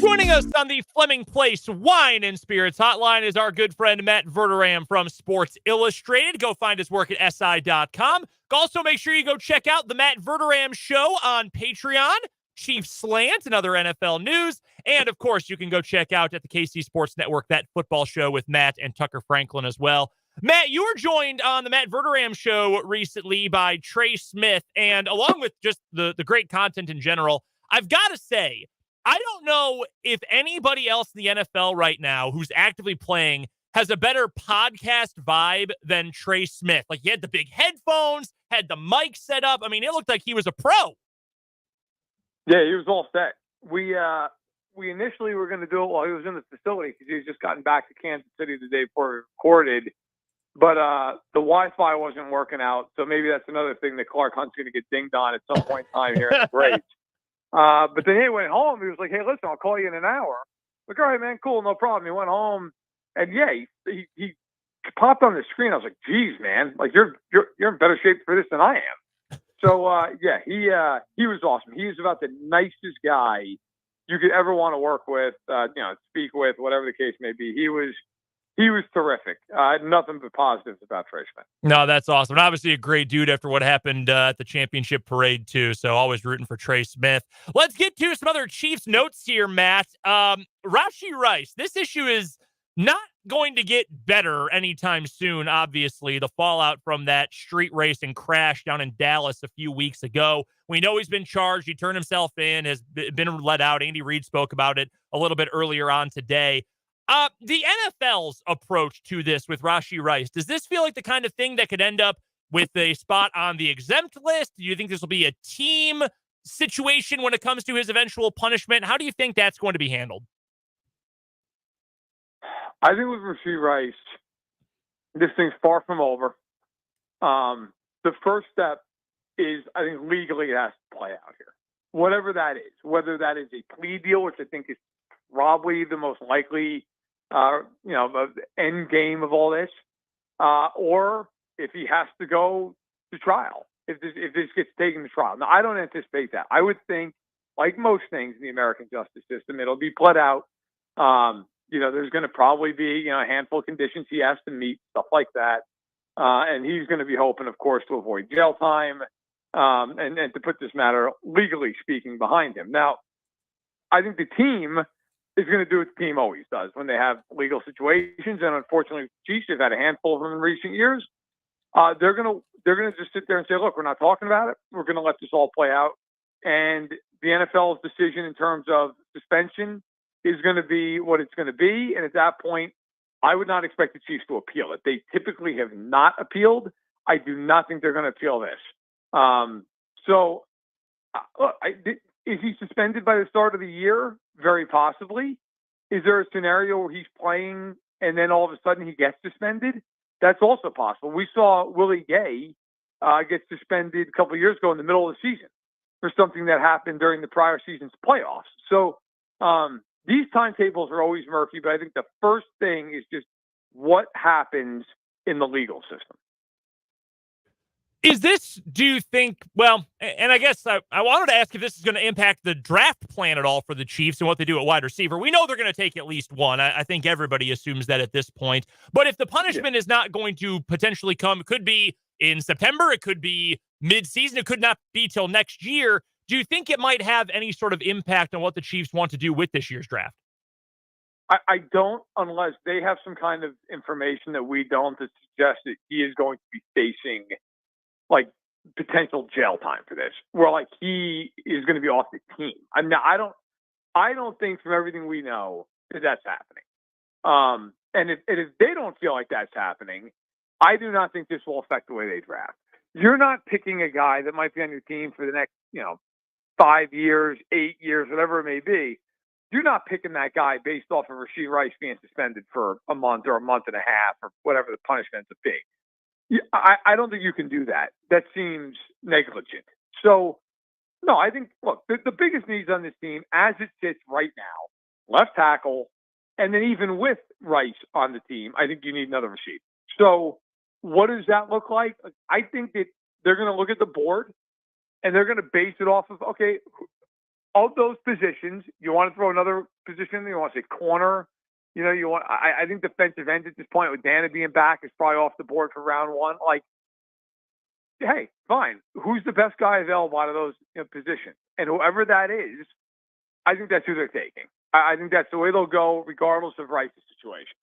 Joining us on the Fleming Place Wine and Spirits Hotline is our good friend Matt Verderame from Sports Illustrated. Go find his work at si.com. Also, make sure you go check out the Matt Verderame Show on Patreon. Chiefs Slant and other NFL news. And, of course, you can go check out at the KC Sports Network that football show with Matt and Tucker Franklin as well. Matt, you were joined on the Matt Verderame show recently by Trey Smith, and along with just the great content in general, I've got to say, I don't know if anybody else in the NFL right now who's actively playing has a better podcast vibe than Trey Smith. Like, he had the big headphones, had the mic set up. I mean, it looked like he was a pro. Yeah, he was all set. We initially were going to do it while he was in the facility because he was just gotten back to Kansas City the day before we recorded. But the Wi-Fi wasn't working out, so maybe that's another thing that Clark Hunt's going to get dinged on at some point in time here in the break. But then he went home. He was like, "Hey, listen, I'll call you in an hour." Like, all right, man, cool, no problem. He went home, and yeah, he popped on the screen. I was like, "Geez, man, like you're in better shape for this than I am." So yeah, he was awesome. He was about the nicest guy you could ever want to work with, speak with, whatever the case may be. He was terrific. I had nothing but positives about Trey Smith. No, that's awesome. And obviously a great dude after what happened at the championship parade, too. So always rooting for Trey Smith. Let's get to some other Chiefs notes here, Matt. Rashee Rice, this issue is not going to get better anytime soon, obviously. The fallout from that street race and crash down in Dallas a few weeks ago. We know he's been charged. He turned himself in, has been let out. Andy Reid spoke about it a little bit earlier on today. The NFL's approach to this with Rashee Rice, does this feel like the kind of thing that could end up with a spot on the exempt list? Do you think this will be a team situation when it comes to his eventual punishment? How do you think that's going to be handled? I think with Rashee Rice, this thing's far from over. The first step is, I think, legally it has to play out here. Whatever that is, whether that is a plea deal, which I think is probably the most likely end game of all this, or if he has to go to trial, if this gets taken to trial. Now, I don't anticipate that. I would think, like most things in the American justice system, it'll be pled out. There's going to probably be, a handful of conditions he has to meet, stuff like that. And he's going to be hoping, of course, to avoid jail time and to put this matter, legally speaking, behind him. Now, I think the team is going to do what the team always does when they have legal situations. And unfortunately, the Chiefs have had a handful of them in recent years. They're going to just sit there and say, look, we're not talking about it. We're going to let this all play out. And the NFL's decision in terms of suspension is going to be what it's going to be. And at that point, I would not expect the Chiefs to appeal it. They typically have not appealed. I do not think they're going to appeal this. Is he suspended by the start of the year? Very possibly. Is there a scenario where he's playing and then all of a sudden he gets suspended? That's also possible. We saw Willie Gay get suspended a couple of years ago in the middle of the season for something that happened during the prior season's playoffs. So these timetables are always murky, but I think the first thing is just what happens in the legal system. Is this, do you think, well, and I guess I wanted to ask if this is going to impact the draft plan at all for the Chiefs and what they do at wide receiver. We know they're going to take at least one. I think everybody assumes that at this point. But if the punishment is not going to potentially come, it could be in September, it could be mid-season, it could not be till next year. Do you think it might have any sort of impact on what the Chiefs want to do with this year's draft? I don't, unless they have some kind of information that we don't that suggests that he is going to be facing like potential jail time for this, where like he is going to be off the team. I mean, I don't think from everything we know that that's happening. And if they don't feel like that's happening, I do not think this will affect the way they draft. You're not picking a guy that might be on your team for the next, 5 years, 8 years, whatever it may be. You're not picking that guy based off of Rashee Rice being suspended for a month or a month and a half or whatever the punishment would be. I don't think you can do that. That seems negligent. So, no, I think, look, the biggest needs on this team, as it sits right now, left tackle, and then even with Rice on the team, I think you need another receiver. So what does that look like? I think that they're going to look at the board, and they're going to base it off of, okay, of those positions, you want to throw another position, you want to say corner, I think defensive end at this point with Dana being back is probably off the board for round one. Like, hey, fine. Who's the best guy available out of those positions? And whoever that is, I think that's who they're taking. I think that's the way they'll go, regardless of Rice's situation.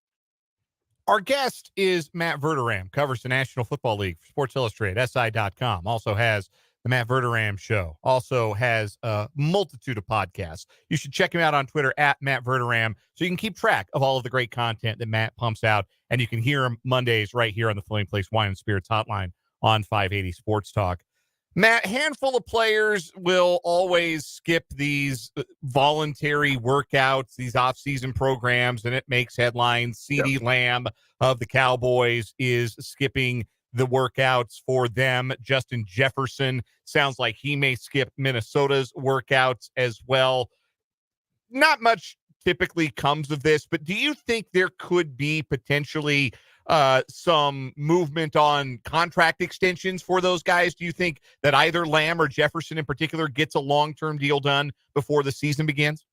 Our guest is Matt Verderame, covers the National Football League for Sports Illustrated, SI.com. Also has the Matt Verderame Show. Also has a multitude of podcasts. You should check him out on Twitter at Matt Verderame so you can keep track of all of the great content that Matt pumps out. And you can hear him Mondays right here on the Flaming Place Wine and Spirits Hotline on 580 Sports Talk. Matt, handful of players will always skip these voluntary workouts, these off-season programs, and it makes headlines. CeeDee Lamb of the Cowboys is skipping the workouts for them. Justin Jefferson sounds like he may skip Minnesota's workouts as well. Not much typically comes of this, but do you think there could be potentially some movement on contract extensions for those guys? Do you think that either Lamb or Jefferson in particular gets a long-term deal done before the season begins?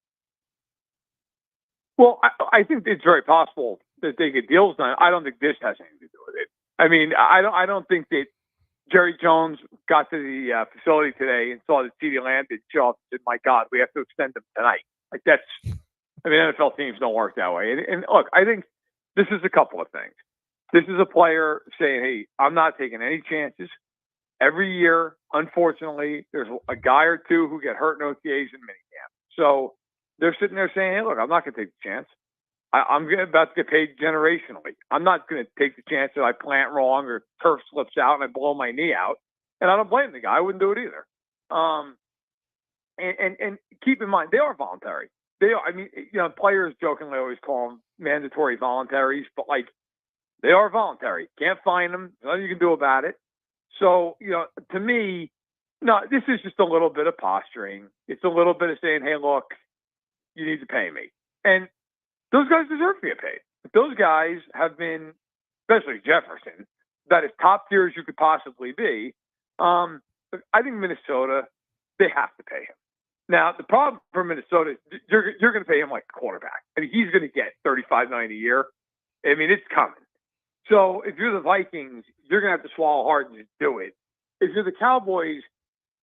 Well, I think it's very possible that they get deals done. I don't think this has anything to do with it. I mean, I don't think that Jerry Jones got to the facility today and saw that CeeDee Lamb did show up and said, my God, we have to extend him tonight. Like that's, I mean, NFL teams don't work that way. And look, I think this is a couple of things. This is a player saying, hey, I'm not taking any chances. Every year, unfortunately, there's a guy or two who get hurt in OTAs and minicamp. So they're sitting there saying, hey, look, I'm not going to take the chance. I'm about to get paid generationally. I'm not going to take the chance that I plant wrong or turf slips out and I blow my knee out. And I don't blame the guy. I wouldn't do it either. And keep in mind, they are voluntary. They are, I mean, you know, players jokingly always call them mandatory voluntaries, but like they are voluntary. Can't fine them. Nothing you can do about it. So, you know, to me, no, this is just a little bit of posturing. It's a little bit of saying, hey, look, you need to pay me. And those guys deserve to get paid. Those guys have been, especially Jefferson, that is top tier as you could possibly be. I think Minnesota, they have to pay him. Now, the problem for Minnesota is you're going to pay him like a quarterback. I mean, he's going to get $35 million a year. I mean, it's coming. So if you're the Vikings, you're going to have to swallow hard and just do it. If you're the Cowboys,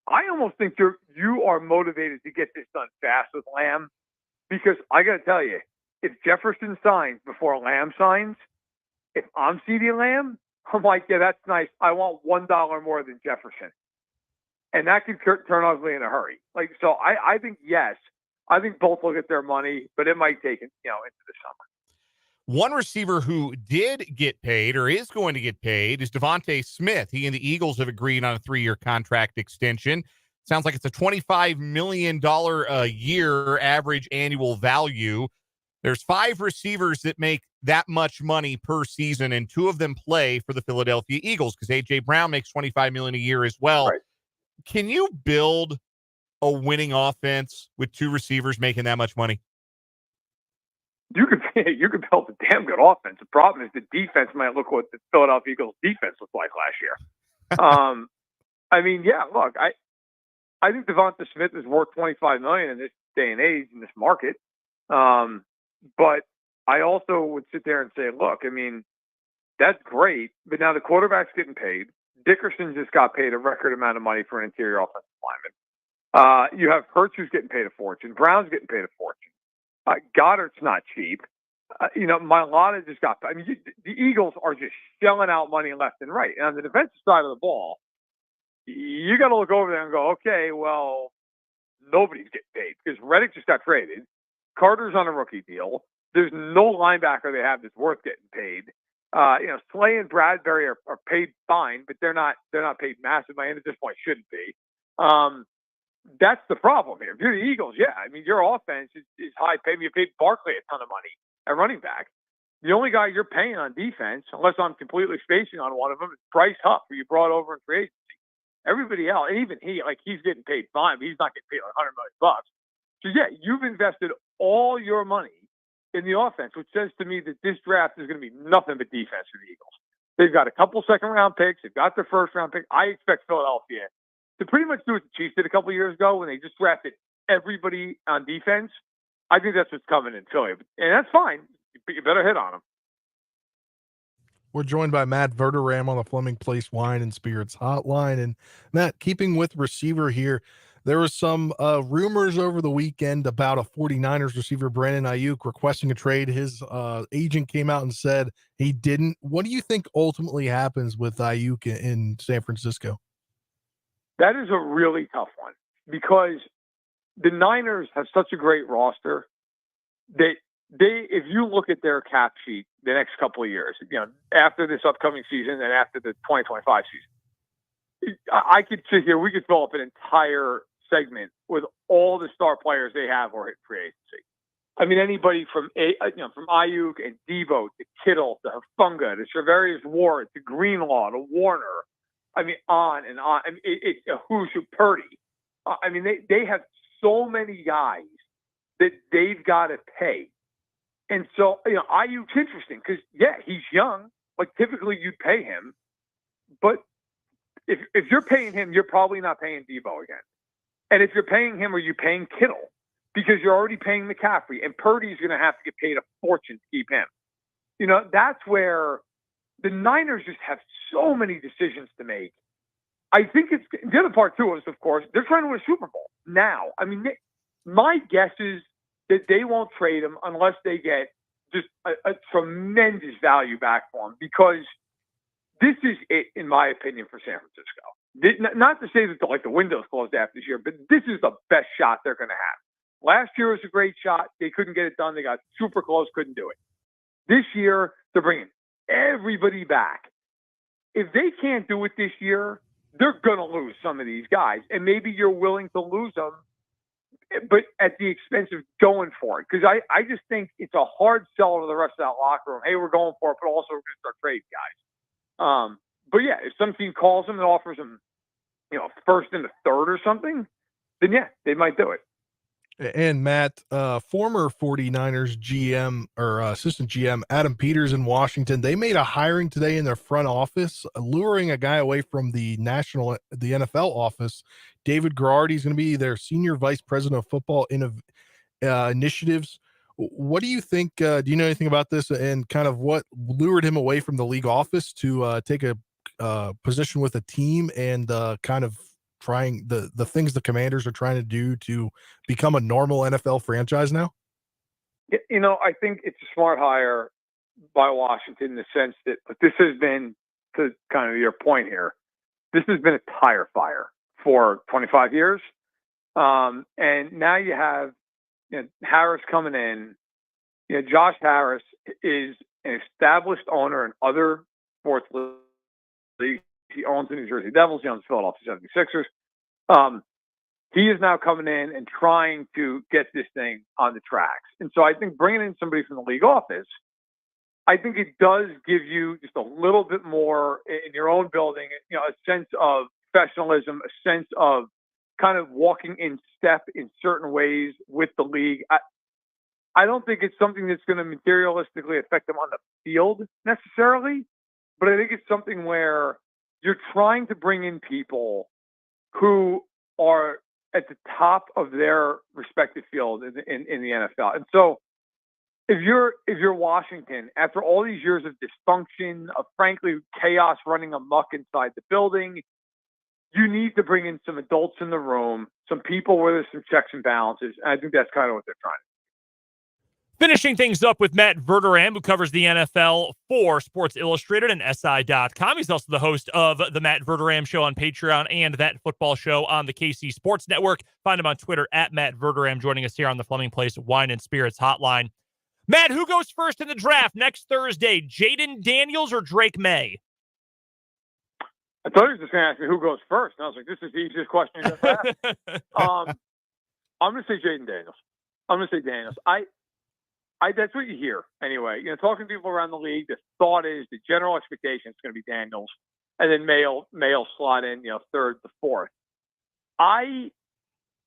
I almost think you are motivated to get this done fast with Lamb, because I got to tell you, if Jefferson signs before Lamb signs, if I'm CeeDee Lamb, I'm like, yeah, that's nice. I want $1 more than Jefferson. And that could turn ugly in a hurry. Like, so I think, yes, I think both will get their money, but it might take it, you know, into the summer. One receiver who did get paid or is going to get paid is Devontae Smith. He and the Eagles have agreed on a 3-year contract extension. Sounds like it's a $25 million a year average annual value. There's 5 receivers that make that much money per season, and 2 of them play for the Philadelphia Eagles because A.J. Brown makes $25 million a year as well. Right. Can you build a winning offense with 2 receivers making that much money? You could build a damn good offense. The problem is the defense might look what the Philadelphia Eagles defense looked like last year. I mean, yeah, look, I think Devonta Smith is worth $25 million in this day and age in this market. But I also would sit there and say, look, I mean, that's great, but now the quarterback's getting paid. Dickerson just got paid a record amount of money for an interior offensive lineman. You have Hurts who's getting paid a fortune. Brown's getting paid a fortune. Goddard's not cheap. You know, Mailata just got. I mean, the Eagles are just shelling out money left and right. And on the defensive side of the ball, you got to look over there and go, okay, well, nobody's getting paid because Reddick just got traded. Carter's on a rookie deal. There's no linebacker they have that's worth getting paid. You know, Slay and Bradbury are paid fine, but they're not paid massive money, and at this point shouldn't be. That's the problem here. If you're the Eagles, yeah, I mean, your offense is high paid. You paid Barkley a ton of money at running back. The only guy you're paying on defense, unless I'm completely spacing on one of them, is Bryce Huff, who you brought over in free agency. Everybody else, and even he's getting paid fine, but he's not getting paid like $100 million. So yeah, you've invested all your money in the offense, which says to me that this draft is going to be nothing but defense for the Eagles. They've got a couple second-round picks. They've got their first-round pick. I expect Philadelphia to pretty much do what the Chiefs did a couple of years ago when they just drafted everybody on defense. I think that's what's coming in Philly. And that's fine, but you better hit on them. We're joined by Matt Verderame on the Fleming Place Wine and Spirits Hotline. And Matt, keeping with receiver here, There was some rumors over the weekend about a 49ers receiver, Brandon Ayuk, requesting a trade. His agent came out and said he didn't. What do you think ultimately happens with Ayuk in San Francisco? That is a really tough one because the Niners have such a great roster that if you look at their cap sheet the next couple of years, after this upcoming season and after the 2025 season, I could sit here, we could fill up an entire segment with all the star players they have or hit free agency. I mean, anybody from Ayuk and Devo to Kittle to Hufanga to Charvarius Ward to Greenlaw to Warner. I mean, on and on. I mean, it's a who's who. Purdy. I mean, they have so many guys that they've got to pay. And so, Ayuk's interesting because, yeah, he's young. Like, typically you'd pay him. But if you're paying him, you're probably not paying Devo again. And if you're paying him, are you paying Kittle? Because you're already paying McCaffrey. And Purdy's going to have to get paid a fortune to keep him. That's where the Niners just have so many decisions to make. I think it's the other part too is, of course, they're trying to win a Super Bowl now. I mean, my guess is that they won't trade him unless they get just a tremendous value back for him, because this is it, in my opinion, for San Francisco. Not to say that the window's closed after this year, but this is the best shot they're going to have. Last year was a great shot. They couldn't get it done. They got super close, couldn't do it. This year, they're bringing everybody back. If they can't do it this year, they're going to lose some of these guys. And maybe you're willing to lose them, but at the expense of going for it. Because I just think it's a hard sell to the rest of that locker room. Hey, we're going for it, but also we're going to start trading guys. But yeah, if some team calls them and offers them, first and a third or something, then yeah, they might do it. And Matt, former 49ers GM or assistant GM Adam Peters in Washington, they made a hiring today in their front office, luring a guy away from the NFL office. David Garrardi is going to be their senior vice president of football initiatives. What do you think? Do you know anything about this and kind of what lured him away from the league office to take a position with a team and kind of trying the things the Commanders are trying to do to become a normal NFL franchise now? I think it's a smart hire by Washington in the sense that this has been, to kind of your point here, this has been a tire fire for 25 years. And now you have Harris coming in. Josh Harris is an established owner in other sports leagues. He owns the New Jersey Devils. He owns the Philadelphia 76ers. He is now coming in and trying to get this thing on the tracks. And so I think bringing in somebody from the league office, I think it does give you just a little bit more in your own building, a sense of professionalism, a sense of kind of walking in step in certain ways with the league. I don't think it's something that's going to materialistically affect them on the field necessarily, but I think it's something where you're trying to bring in people who are at the top of their respective field in the NFL. And so if you're Washington, after all these years of dysfunction, of frankly chaos running amok inside the building, you need to bring in some adults in the room, some people where there's some checks and balances. And I think that's kind of what they're trying to do. Finishing things up with Matt Verderame, who covers the NFL for Sports Illustrated and SI.com. He's also the host of the Matt Verderame Show on Patreon and That Football Show on the KC Sports Network. Find him on Twitter at Matt Verderame, joining us here on the Fleming Place Wine and Spirits Hotline. Matt, who goes first in the draft next Thursday, Jaden Daniels or Drake May? I thought you were just going to ask me who goes first. And I was like, this is the easiest question you ever asked. I'm going to say Jaden Daniels. I'm going to say Daniels. That's what you hear anyway. Talking to people around the league, the thought is the general expectation is going to be Daniels, and then May slot in, third to fourth. I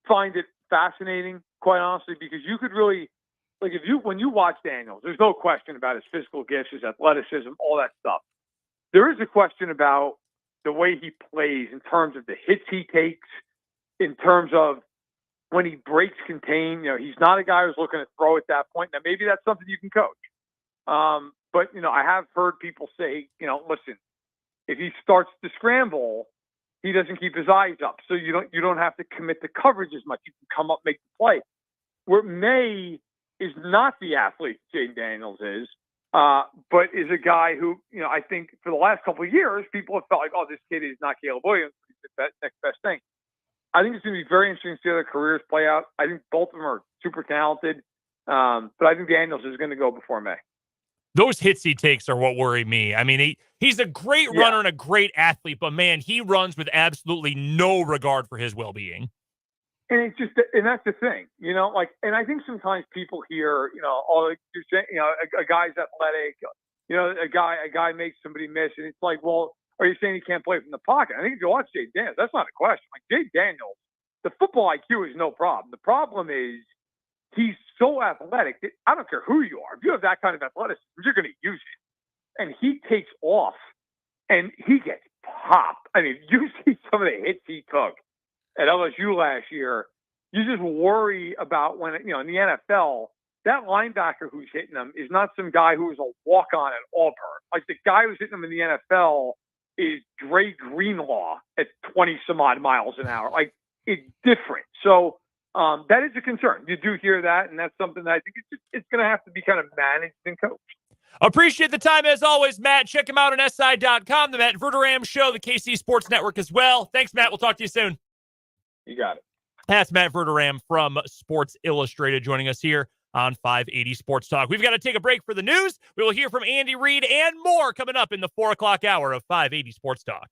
find it fascinating, quite honestly, because you could really, when you watch Daniels, there's no question about his physical gifts, his athleticism, all that stuff. There is a question about the way he plays in terms of the hits he takes, in terms of when he breaks contain. He's not a guy who's looking to throw at that point. Now, maybe that's something you can coach. But I have heard people say, listen, if he starts to scramble, he doesn't keep his eyes up. So you don't have to commit to coverage as much. You can come up, make the play. Where May is not the athlete Jaden Daniels is, but is a guy who, I think for the last couple of years, people have felt like, oh, this kid is not Caleb Williams. He's the next best thing. I think it's going to be very interesting to see how their careers play out. I think both of them are super talented, but I think Daniels is going to go before May. Those hits he takes are what worry me. I mean, he's a great runner and a great athlete, but man, he runs with absolutely no regard for his well-being. And it's just, and that's the thing, and I think sometimes people hear, you're saying, a guy's athletic, a guy makes somebody miss, and it's like, well, are you saying he can't play from the pocket? I think if you watch Jaden Daniels, that's not a question. Like Jaden Daniels, the football IQ is no problem. The problem is he's so athletic that I don't care who you are. If you have that kind of athleticism, you're going to use it. And he takes off, and he gets popped. I mean, you see some of the hits he took at LSU last year. You just worry about when, in the NFL, that linebacker who's hitting him is not some guy who was a walk-on at Auburn. Like the guy who's hitting him in the NFL is Dre Greenlaw at 20-some-odd miles an hour. Like, it's different. So that is a concern. You do hear that, and that's something that I think it's going to have to be kind of managed and coached. Appreciate the time as always, Matt. Check him out on SI.com, the Matt Verderame Show, the KC Sports Network as well. Thanks, Matt. We'll talk to you soon. You got it. That's Matt Verderame from Sports Illustrated joining us here on 580 Sports Talk. We've got to take a break for the news. We will hear from Andy Reid and more coming up in the 4 o'clock hour of 580 Sports Talk.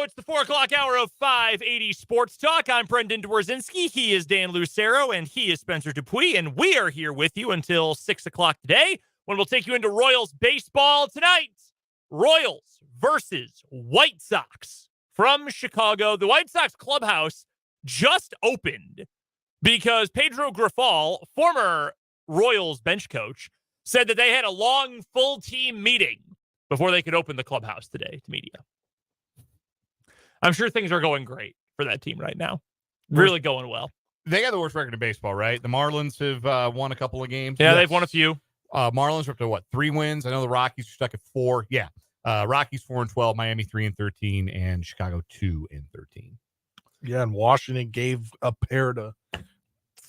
It's the 4 o'clock hour of 580 Sports Talk. I'm Brendan Dworzinski. He is Dan Lucero, and he is Spencer Dupuis. And we are here with you until 6 o'clock today when we'll take you into Royals baseball tonight. Royals versus White Sox from Chicago. The White Sox clubhouse just opened because Pedro Grifol, former Royals bench coach, said that they had a long, full team meeting before they could open the clubhouse today to media. I'm sure things are going great for that team right now. Really going well. They got the worst record in baseball, right? The Marlins have won a couple of games. Yeah, they've won a few. Marlins are up to 3 wins? I know the Rockies are stuck at 4. Yeah. Rockies 4-12, Miami 3-13, and Chicago 2-13. Yeah, and Washington gave a pair to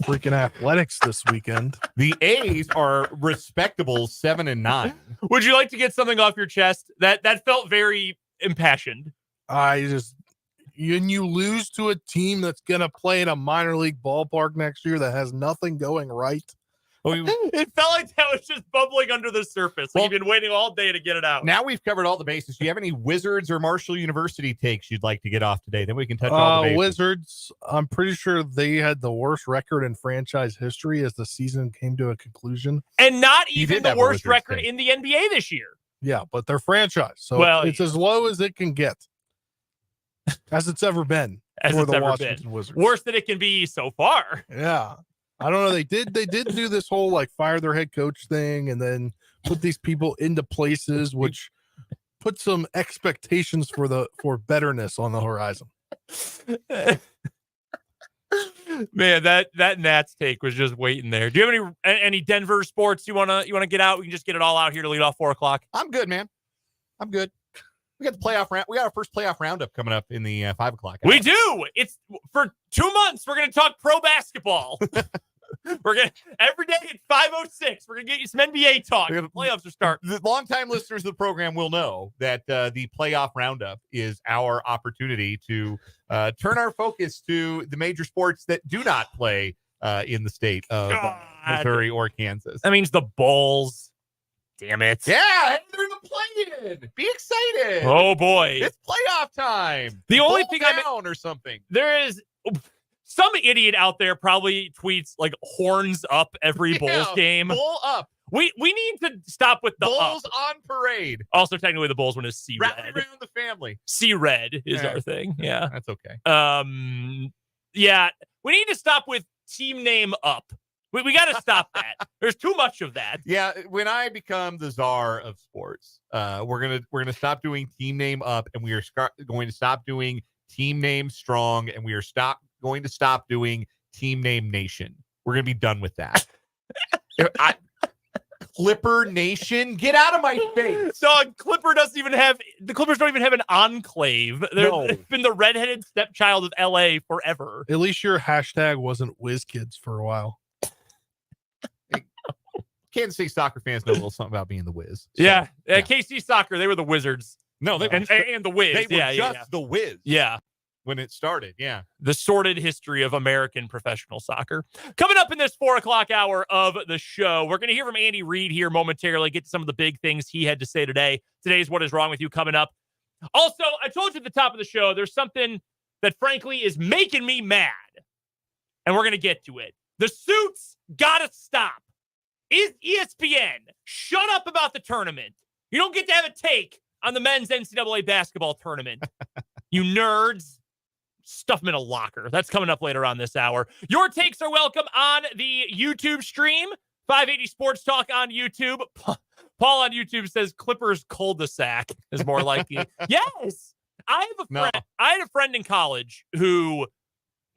freaking Athletics this weekend. The A's are respectable 7-9. Would you like to get something off your chest? That felt very impassioned. You lose to a team that's going to play in a minor league ballpark next year that has nothing going right. It felt like that was just bubbling under the surface. Like you've been waiting all day to get it out. Now we've covered all the bases. Do you have any Wizards or Marshall University takes you'd like to get off today? Then we can touch all the bases. Wizards, I'm pretty sure they had the worst record in franchise history as the season came to a conclusion. And not even the worst record in the NBA this year. Yeah, but they're franchise. So it's as low as it can get. As it's ever been for the Washington Wizards. Worse than it can be so far. Yeah. I don't know. They did do this whole fire their head coach thing and then put these people into places, which put some expectations for betterness on the horizon. Man, that Nats take was just waiting there. Do you have any Denver sports you wanna get out? We can just get it all out here to lead off 4 o'clock. I'm good, man. I'm good. We got the playoff round. We got our first playoff roundup coming up in the 5 o'clock hour. We do. It's for 2 months. We're going to talk pro basketball. We're going to every day at 5:06. We're going to get you some NBA talk. The playoffs are starting. The longtime listeners of the program will know that the playoff roundup is our opportunity to turn our focus to the major sports that do not play in the state of Missouri or Kansas. That means the Bulls. Damn it. Yeah, they're in the play-in. Be excited. Oh, boy. It's playoff time. The only thing down or something. There is some idiot out there probably tweets horns up every Bulls game. Bull up. We need to stop with the Bulls up. on parade. Also, technically, the Bulls one is C-Red. Rally around the family. C-Red is our thing. Yeah. That's okay. Yeah. We need to stop with team name up. We got to stop that. There's too much of that. Yeah, when I become the czar of sports, we're gonna stop doing team name up, and we are going to stop doing team name strong, and we are going to stop doing team name nation. We're gonna be done with that. Clipper Nation, get out of my face. Dog, the Clippers don't even have an enclave. They've been the redheaded stepchild of LA forever. At least your hashtag wasn't Whiz Kids for a while. Kansas City soccer fans know a little something about being the Wiz. So, yeah. KC Soccer, they were the Wizards. No, they and the Wiz. They were just the Wiz. Yeah. When it started, yeah. The sordid history of American professional soccer. Coming up in this 4 o'clock hour of the show, we're going to hear from Andy Reid here momentarily, get to some of the big things he had to say today. Today's What Is Wrong With You coming up. Also, I told you at the top of the show, there's something that frankly is making me mad. And we're going to get to it. The suits got to stop. Is ESPN, shut up about the tournament. You don't get to have a take on the men's NCAA basketball tournament. You nerds. Stuff them in a locker. That's coming up later on this hour. Your takes are welcome on the YouTube stream. 580 Sports Talk on YouTube. Paul on YouTube says Clippers cul-de-sac is more likely. Yes. I had a friend in college who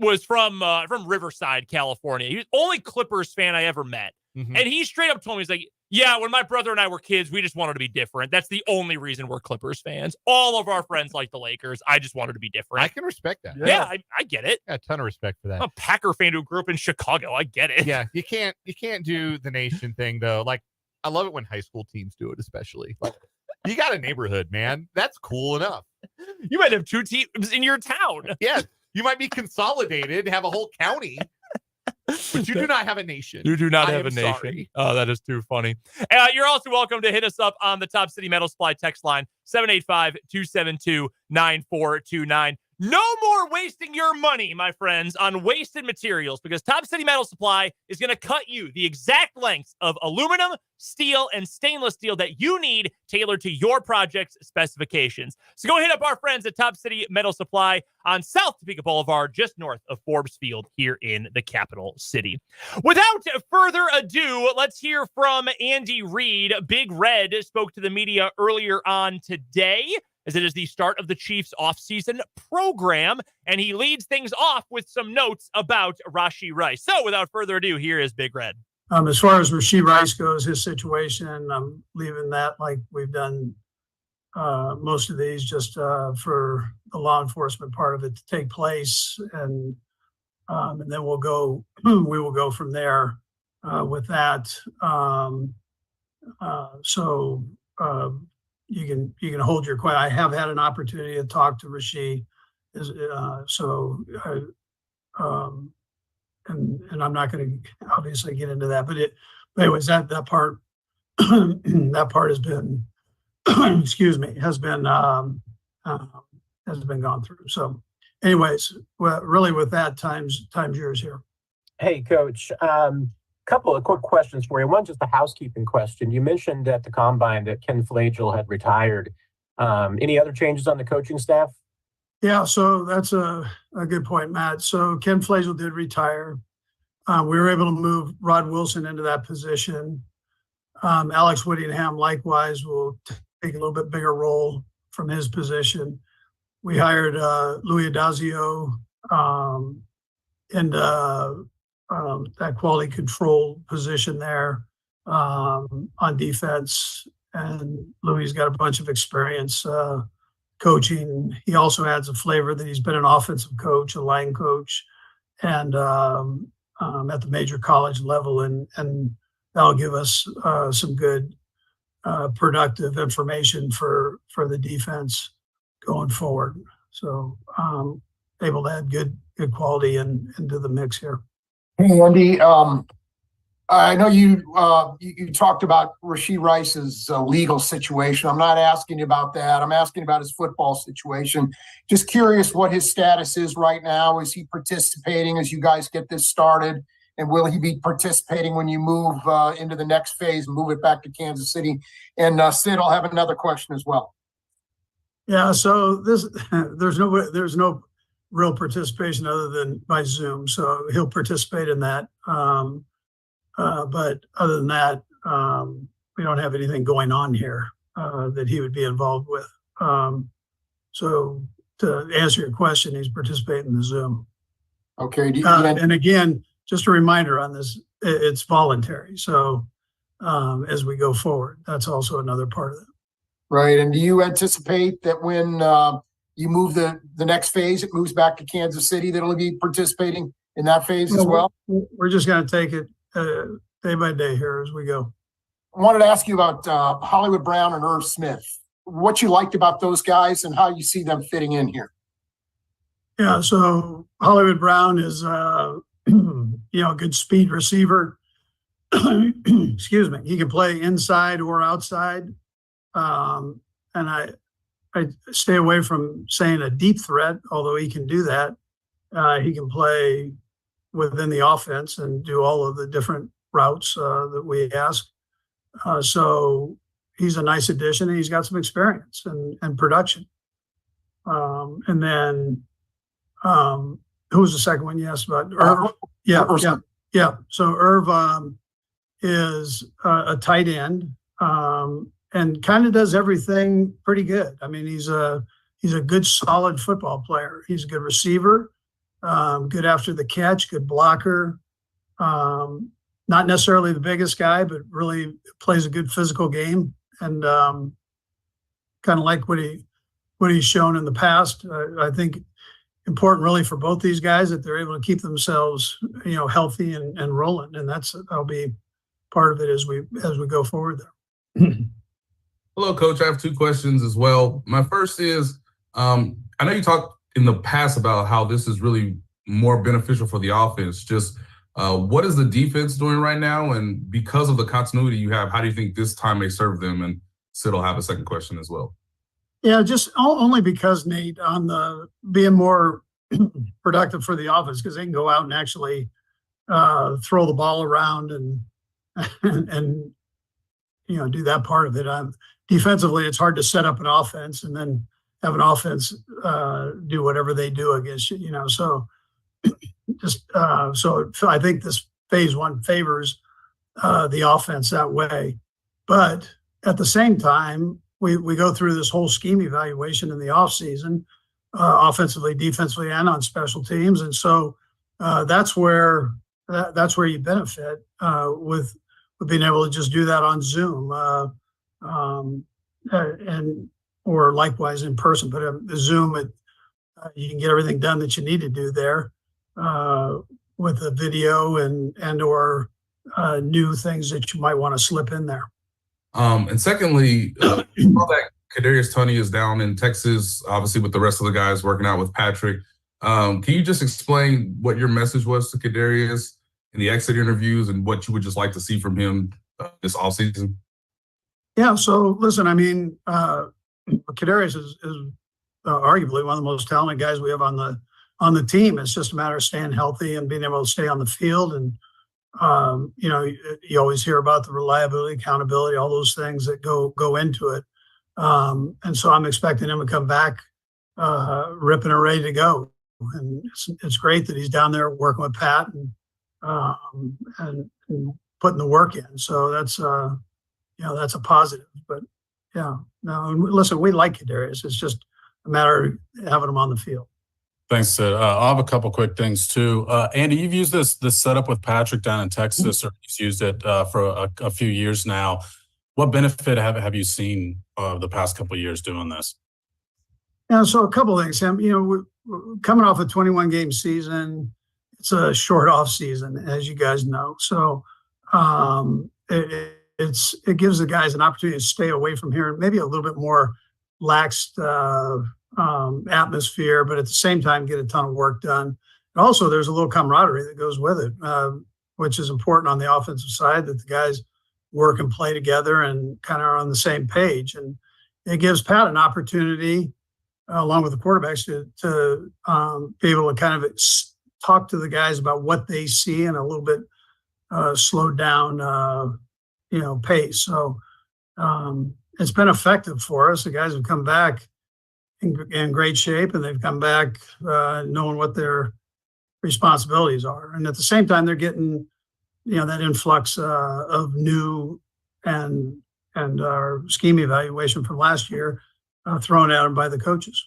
was from Riverside, California. He was the only Clippers fan I ever met. Mm-hmm. And he straight up told me, he's like, yeah, when my brother and I were kids, we just wanted to be different. That's the only reason we're Clippers fans. All of our friends like the Lakers. I just wanted to be different. I can respect that. Yeah, I get it. A ton of respect for that. I'm a Packer fan who grew up in Chicago. I get it. Yeah, you can't do the nation thing, though. Like, I love it when high school teams do it, especially. Like, you got a neighborhood, man. That's cool enough. You might have 2 teams in your town. Yeah, you might be consolidated, have a whole county. But you do not have a nation. You do not I have a am nation. sorry. Oh, that is too funny. You're also welcome to hit us up on the Top City Metal Supply text line, 785-272-9429. No more wasting your money, my friends, on wasted materials, because Top City Metal Supply is going to cut you the exact lengths of aluminum, steel, and stainless steel that you need tailored to your project's specifications. So go hit up our friends at Top City Metal Supply on South Topeka Boulevard, just north of Forbes Field here in the capital city. Without further ado, let's hear from Andy Reid. Big Red spoke to the media earlier on today, as it is the start of the Chiefs offseason program, and he leads things off with some notes about Rashee Rice. So without further ado, here is Big Red. As far as Rashee Rice goes, his situation, I'm leaving that like we've done most of these, just for the law enforcement part of it to take place, and then we will go from there with that. You can hold your question. I have had an opportunity to talk to Rashee, and I'm not going to obviously get into that. But anyways, that part that part has been excuse me has been gone through. So, anyways, well, really with that, time's yours here. Hey, Coach. Couple of quick questions for you. One, just a housekeeping question. You mentioned at the Combine that Ken Flagel had retired. Any other changes on the coaching staff? Yeah, so that's a good point, Matt. So Ken Flagel did retire. We were able to move Rod Wilson into that position. Alex Whittingham, likewise, will take a little bit bigger role from his position. We hired Louis Adazio and that quality control position there on defense. And Louis got a bunch of experience coaching. He also adds a flavor that he's been an offensive coach, a line coach, and at the major college level. And that'll give us some good productive information for the defense going forward. So able to add good quality into the mix here. Hey, Andy, I know you talked about Rashee Rice's legal situation. I'm not asking you about that. I'm asking about his football situation. Just curious what his status is right now. Is he participating as you guys get this started? And will he be participating when you move into the next phase, move it back to Kansas City? And Sid, I'll have another question as well. Yeah, so there's no real participation other than by Zoom. So he'll participate in that. But other than that, we don't have anything going on here that he would be involved with. So to answer your question, he's participating in the Zoom. Okay. And again, just a reminder on this, it's voluntary. So as we go forward, that's also another part of it. Right. And do you anticipate that when you move the next phase, it moves back to Kansas City, that'll be participating in that phase as well? We're just going to take it day by day here as we go. I wanted to ask you about Hollywood Brown and Irv Smith. What you liked about those guys and how you see them fitting in here? Yeah, so Hollywood Brown is a good speed receiver. Excuse me. He can play inside or outside. And I stay away from saying a deep threat, although he can do that. He can play within the offense and do all of the different routes that we ask. So he's a nice addition, and he's got some experience and production. And then who was the second one you asked about? Irv. Yeah. So Irv is a tight end and kind of does everything pretty good. I mean, he's a good, solid football player. He's a good receiver, good after the catch, good blocker. Not necessarily the biggest guy, but really plays a good physical game, and kind of like what he's shown in the past. I think important really for both these guys that they're able to keep themselves, healthy and rolling, and that'll be part of it as we go forward there. Hello, Coach. I have two questions as well. My first is, I know you talked in the past about how this is really more beneficial for the offense, just What is the defense doing right now? And because of the continuity you have, how do you think this time may serve them? And Sid will have a second question as well. Yeah, just only because, Nate, on the being more productive for the offense, because they can go out and actually throw the ball around and do that part of it. Defensively, it's hard to set up an offense and then have an offense do whatever they do against you. So so I think this phase one favors the offense that way. But at the same time, we go through this whole scheme evaluation in the offseason, offensively, defensively, and on special teams. And so that's where you benefit with being able to just do that on Zoom or likewise in person. But Zoom, you can get everything done that you need to do there with the video and or new things that you might want to slip in there. And secondly, that Kadarius Toney is down in Texas, obviously with the rest of the guys working out with Patrick. Can you just explain what your message was to Kadarius in the exit interviews and what you would just like to see from him this offseason? Yeah, so listen, I mean, Kadarius is arguably one of the most talented guys we have on the team. It's just a matter of staying healthy and being able to stay on the field. And you always hear about the reliability, accountability, all those things that go into it. And so I'm expecting him to come back ripping and ready to go. And it's great that he's down there working with Pat and putting the work in. So that's that's a positive. But yeah, no. Listen, we like Kadarius. It's just a matter of having him on the field. Thanks, Sid. I have a couple quick things too. Andy, you've used this setup with Patrick down in Texas, or you've used it for a few years now. What benefit have you seen the past couple of years doing this? Yeah, so a couple of things, Sam. We're coming off a 21-game season. It's a short off season, as you guys know. So it gives the guys an opportunity to stay away from here and maybe a little bit more laxed atmosphere, but at the same time get a ton of work done. And also, there's a little camaraderie that goes with it, which is important on the offensive side, that the guys work and play together and kind of are on the same page. And it gives Pat an opportunity, along with the quarterbacks, to be able to kind of talk to the guys about what they see in a little bit slowed down, pace. So it's been effective for us. The guys have come back in great shape, and they've come back knowing what their responsibilities are. And at the same time, they're getting, that influx of new and our scheme evaluation from last year thrown at them by the coaches.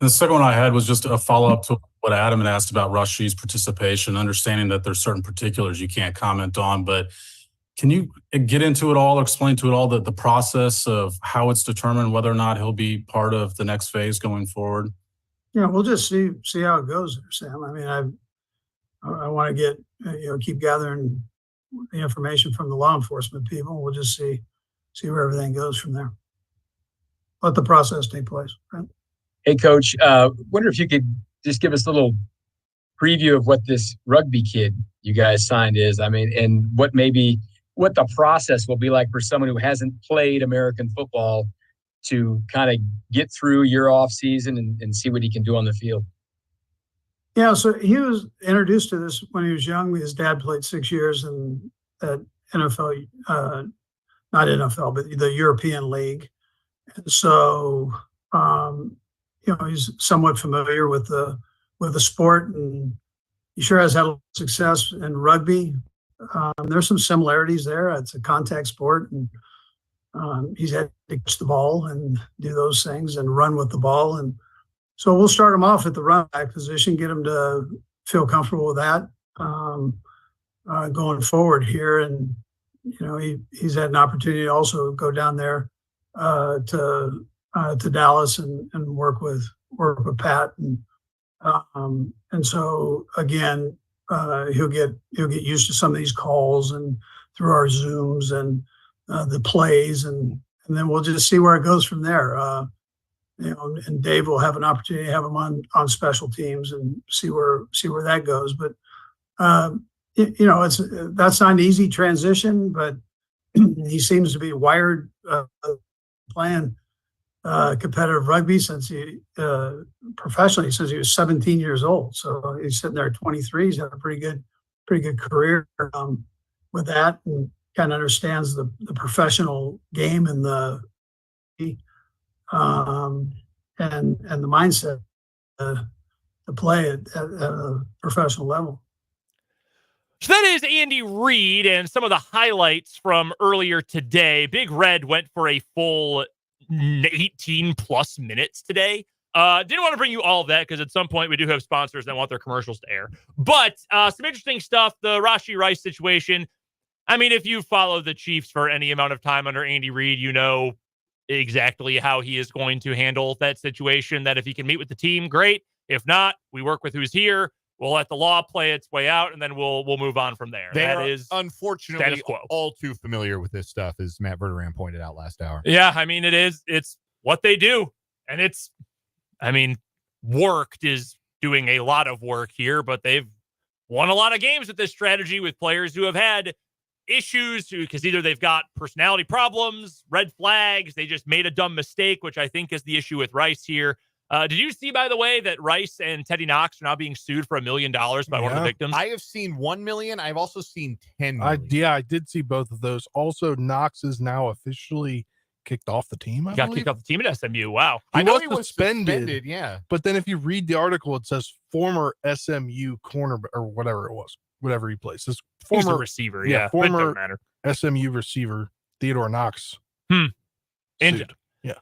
The second one I had was just a follow-up to what Adam had asked about Rasheed's participation, understanding that there's certain particulars you can't comment on, but can you get into it all, explain to it all the process of how it's determined whether or not he'll be part of the next phase going forward? Yeah, we'll just see how it goes there, Sam. I mean, I want to get, keep gathering the information from the law enforcement people. We'll just see where everything goes from there. Let the process take place. Right? Hey, Coach, wonder if you could just give us a little preview of what this rugby kid you guys signed is. I mean, and what the process will be like for someone who hasn't played American football to kind of get through your off season and see what he can do on the field. Yeah, so he was introduced to this when he was young. His dad played 6 years in that NFL, not NFL, but the European League. And so, he's somewhat familiar with the sport, and he sure has had a lot of success in rugby. There's some similarities there. It's a contact sport, and he's had to catch the ball and do those things and run with the ball. And so we'll start him off at the run back position, get him to feel comfortable with that going forward here. And, he's had an opportunity to also go down there to Dallas and work with Pat. And so, again, he'll get used to some of these calls and through our Zooms and the plays, and then we'll just see where it goes from there. And Dave will have an opportunity to have him on special teams and see where that goes. But That's not an easy transition, but he seems to be wired playing competitive rugby since he professionally since he was 17 years old. So he's sitting there at 23. He's had a pretty good career with that, and kind of understands the professional game and the mindset to play at a professional level. So that is Andy Reid and some of the highlights from earlier today. Big Red went for a full 18 plus minutes today. Didn't want to bring you all of that because at some point we do have sponsors that want their commercials to air. But some interesting stuff. The Rashee Rice situation. I mean, if you follow the Chiefs for any amount of time under Andy Reid, you know exactly how he is going to handle that situation. That if he can meet with the team, great. If not, we work with who's here. We'll let the law play its way out, and then we'll move on from there. That is unfortunately all too familiar with this stuff, as Matt Verderame pointed out last hour. Yeah, I mean, it is. It's what they do. And it's, I mean, Worked is doing a lot of work here, but they've won a lot of games with this strategy with players who have had issues because either they've got personality problems, red flags, they just made a dumb mistake, which I think is the issue with Rice here. Did you see, by the way, that Rice and Teddy Knox are now being sued for $1 million by one of the victims? I have seen 1 million. I've also seen 10 million. I did see both of those. Also, Knox is now officially kicked off the team. He got kicked off the team at SMU. Wow. I know he was suspended. Yeah. But then if you read the article, it says former SMU corner or whatever it was, whatever he plays. His former receiver. Yeah. Former SMU receiver, Theodore Knox. Injured. Yeah.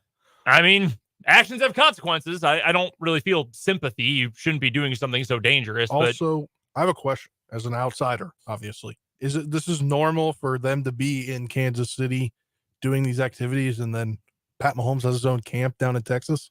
I mean, actions have consequences. I don't really feel sympathy. You shouldn't be doing something so dangerous. Also, I have a question as an outsider, obviously. This is normal for them to be in Kansas City doing these activities, and then Pat Mahomes has his own camp down in Texas?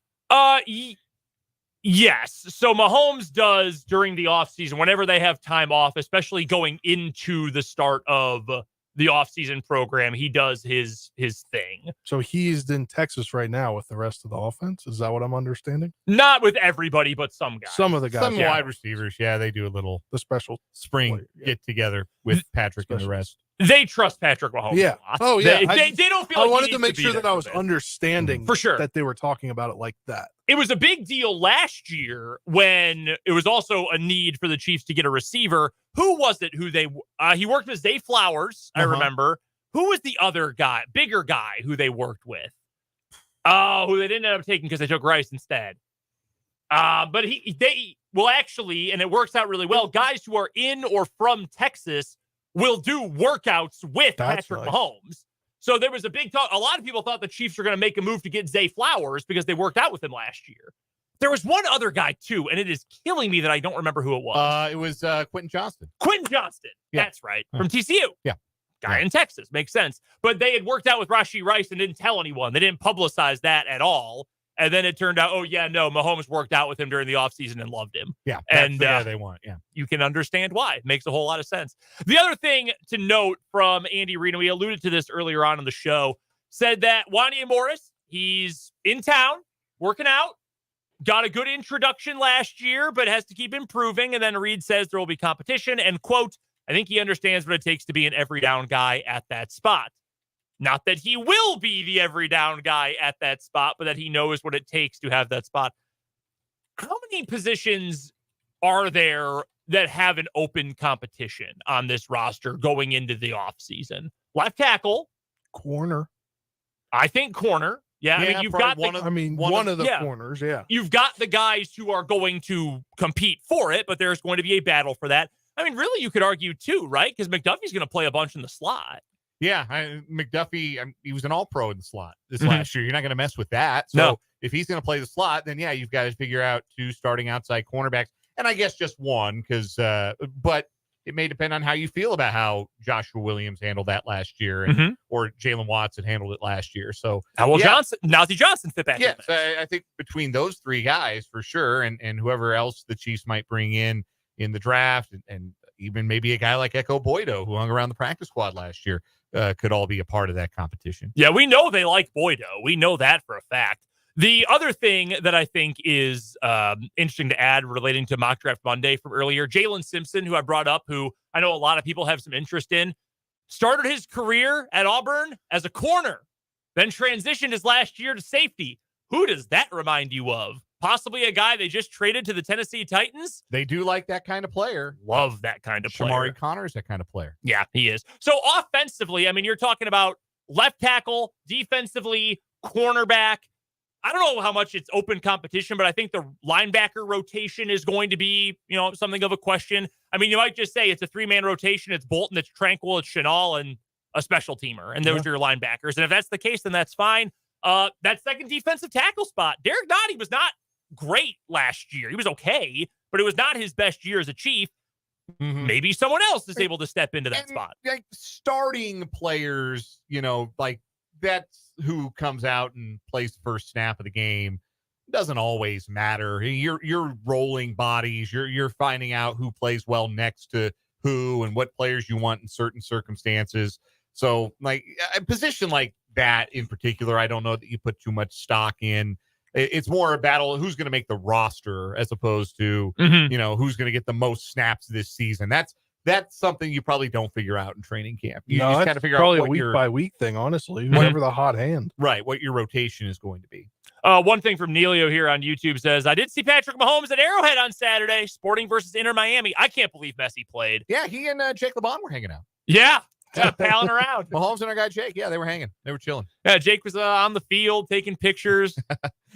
Yes. So Mahomes does during the offseason, whenever they have time off, especially going into the start of the offseason program, he does his thing. So he's in Texas right now with the rest of the offense? Is that what I'm understanding? Not with everybody, but some guys. Some of the guys. Some wide receivers, they do a little the special spring get together with Patrick and the rest. They trust Patrick Mahomes. Yeah. A lot. Oh, yeah. They don't feel like I wanted to make sure that I was understanding for sure that they were talking about it like that. It was a big deal last year when it was also a need for the Chiefs to get a receiver. Who was it who he worked with? Zay Flowers, I remember. Who was the other guy, bigger guy who they worked with? Who they didn't end up taking because they took Rice instead. But they will actually, and it works out really well, guys who are in or from Texas will do workouts with Patrick Mahomes. So there was a big talk. A lot of people thought the Chiefs were going to make a move to get Zay Flowers because they worked out with him last year. There was one other guy, too, and it is killing me that I don't remember who it was. It was Quentin Johnston. Quentin Johnston. Yeah. That's right. From TCU. Yeah. Guy in Texas. Makes sense. But they had worked out with Rashee Rice and didn't tell anyone. They didn't publicize that at all. And then it turned out, Mahomes worked out with him during the offseason and loved him. Yeah, that's the guy they want. Yeah, you can understand why. It makes a whole lot of sense. The other thing to note from Andy Reid, and we alluded to this earlier on in the show, said that Wanya Morris, he's in town, working out, got a good introduction last year, but has to keep improving. And then Reid says there will be competition. And, quote, I think he understands what it takes to be an every down guy at that spot. Not that he will be the every down guy at that spot, but that he knows what it takes to have that spot. How many positions are there that have an open competition on this roster going into the offseason? Left tackle. Corner. I think corner. Yeah, I mean, you've got one of the corners, yeah. You've got the guys who are going to compete for it, but there's going to be a battle for that. I mean, really, you could argue too, right? Because McDuffie's going to play a bunch in the slot. Yeah, McDuffie, he was an all-pro in the slot this last year. You're not going to mess with that. So if he's going to play the slot, then you've got to figure out two starting outside cornerbacks. And I guess just one, because but it may depend on how you feel about how Joshua Williams handled that last year, or Jalen Watts had handled it last year. So how will Nazi Johnson fit back? Yes, I think between those three guys for sure, and whoever else the Chiefs might bring in the draft, and even maybe a guy like Echo Boydo, who hung around the practice squad last year, could all be a part of that competition. Yeah, we know they like Boydo. We know that for a fact. The other thing that I think is interesting to add relating to Mock Draft Monday from earlier, Jalen Simpson, who I brought up, who I know a lot of people have some interest in, started his career at Auburn as a corner, then transitioned his last year to safety. Who does that remind you of? Possibly a guy they just traded to the Tennessee Titans? They do like that kind of player. Love that kind of player. Shamari Connor's that kind of player. Yeah, he is. So offensively, I mean, you're talking about left tackle, defensively, cornerback. I don't know how much it's open competition, but I think the linebacker rotation is going to be, something of a question. I mean, you might just say it's a 3-man rotation. It's Bolton, it's Tranquil, it's Chenal, and a special teamer. And those are your linebackers. And if that's the case, then that's fine. That second defensive tackle spot, Derek Nottie was not great last year. He was okay, but it was not his best year as a Chief. Mm-hmm. Maybe someone else is able to step into that spot. Like starting players, like that's who comes out and plays the first snap of the game. Doesn't always matter. You're rolling bodies. You're finding out who plays well next to who and what players you want in certain circumstances. So, like a position like that in particular, I don't know that you put too much stock in. It's more a battle of who's going to make the roster as opposed to, who's going to get the most snaps this season. That's something you probably don't figure out in training camp. You just got to figure out probably what a week by week thing, honestly. Whatever the hot hand. Right, what your rotation is going to be. One thing from Neilio here on YouTube says, I did see Patrick Mahomes at Arrowhead on Saturday, Sporting versus Inter Miami. I can't believe Messi played. Yeah, he and Jake LeBon were hanging out. Yeah. Palling around. Mahomes and our guy Jake, they were hanging. They were chilling. Yeah, Jake was on the field taking pictures.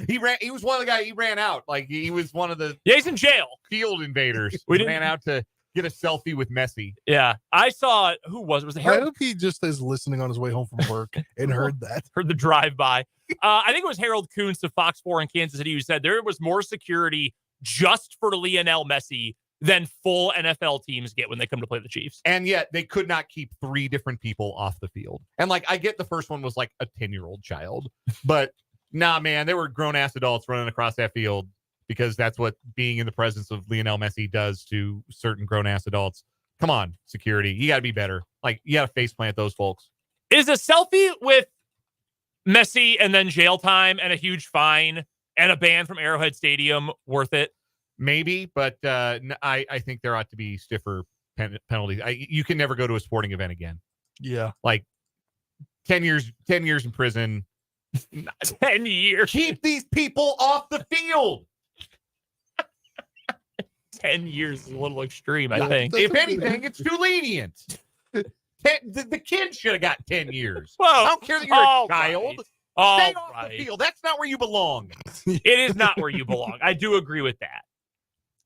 He was one of the guys. He ran out. Like he was one of the. Yeah, he's in jail. Field invaders. We ran out to get a selfie with Messi. Yeah, I saw who was it I hope he just is listening on his way home from work and heard the drive by. I think it was Harold Kuntz of Fox 4 in Kansas City who said there was more security just for Lionel Messi than full NFL teams get when they come to play the Chiefs. And yet they could not keep 3 different people off the field. And like, I get the first one was like a 10-year-old child, but nah, man, there were grown-ass adults running across that field because that's what being in the presence of Lionel Messi does to certain grown-ass adults. Come on, security. You got to be better. Like, you got to face plant those folks. Is a selfie with Messi and then jail time and a huge fine and a ban from Arrowhead Stadium worth it? Maybe, but I think there ought to be stiffer penalties. You can never go to a sporting event again. Yeah. Like 10 years in prison. 10 years. Keep these people off the field. 10 years is a little extreme, I think. If anything, it's too lenient. The kid should have got 10 years. Well, I don't care that you're a child. Right. Stay off the field. That's not where you belong. It is not where you belong. I do agree with that.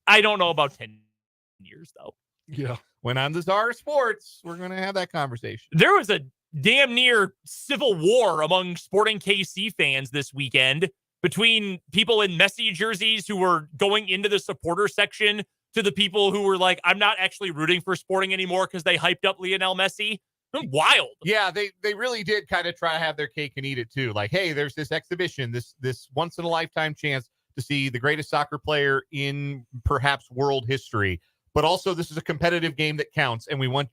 I don't know about 10 years, though. Yeah. When on the Czar of Sports, we're going to have that conversation. There was a damn near civil war among Sporting KC fans this weekend between people in Messi jerseys who were going into the supporter section to the people who were like, I'm not actually rooting for Sporting anymore because they hyped up Lionel Messi. Wild. Yeah, they really did kind of try to have their cake and eat it too. Like, hey, there's this exhibition, this once in a lifetime chance to see the greatest soccer player in perhaps world history. But also this is a competitive game that counts, and we want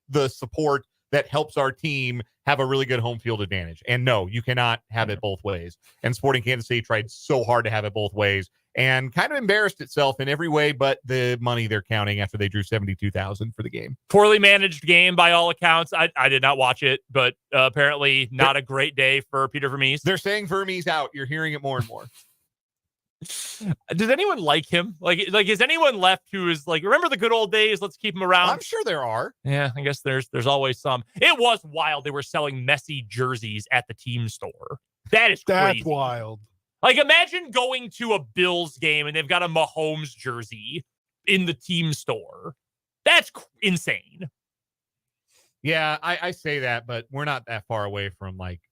the support that helps our team have a really good home field advantage. And no, you cannot have it both ways. And Sporting Kansas City tried so hard to have it both ways and kind of embarrassed itself in every way but the money they're counting after they drew 72,000 for the game. Poorly managed game by all accounts. I did not watch it, but apparently not a great day for Peter Vermees. They're saying Vermees out. You're hearing it more and more. Does anyone like him? Like is anyone left who is like, remember the good old days? Let's keep him around. I'm sure there are. Yeah, I guess there's always some. It was wild. They were selling Messi jerseys at the team store. That is crazy. That's wild. Like, imagine going to a Bills game and they've got a Mahomes jersey in the team store. That's insane. Yeah, I say that, but we're not that far away from like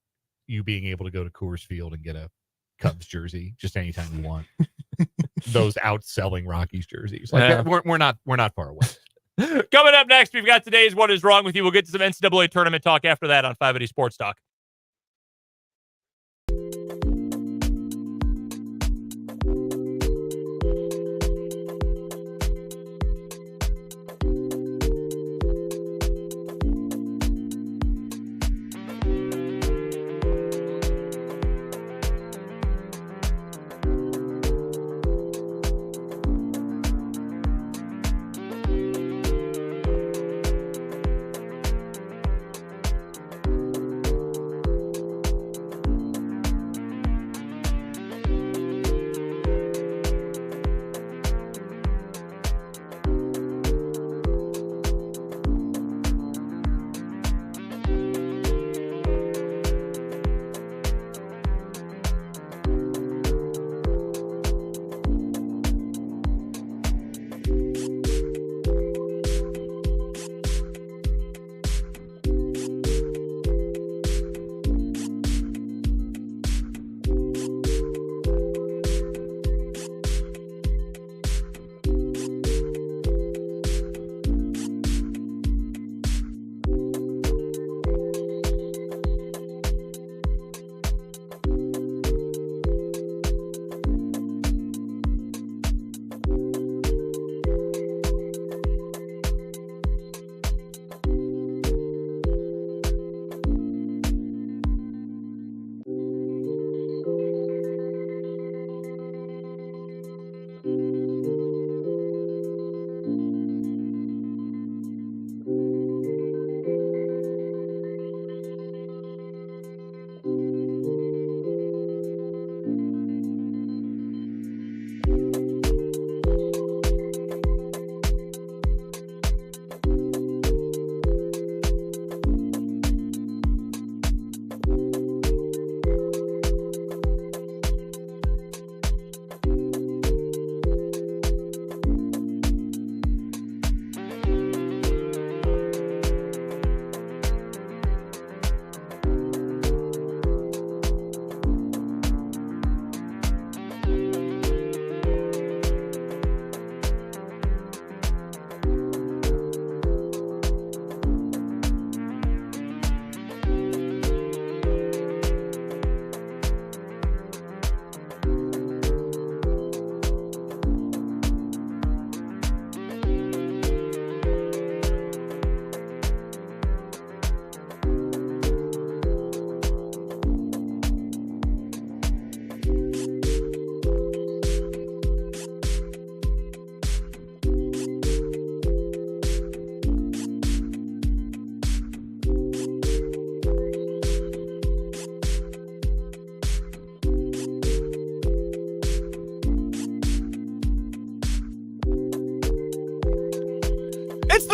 you being able to go to Coors Field and get a Cubs jersey just anytime you want. Those outselling Rockies jerseys. Like we're not far away. Coming up next, we've got today's What Is Wrong With You. We'll get to some NCAA tournament talk after that on 580 Sports Talk.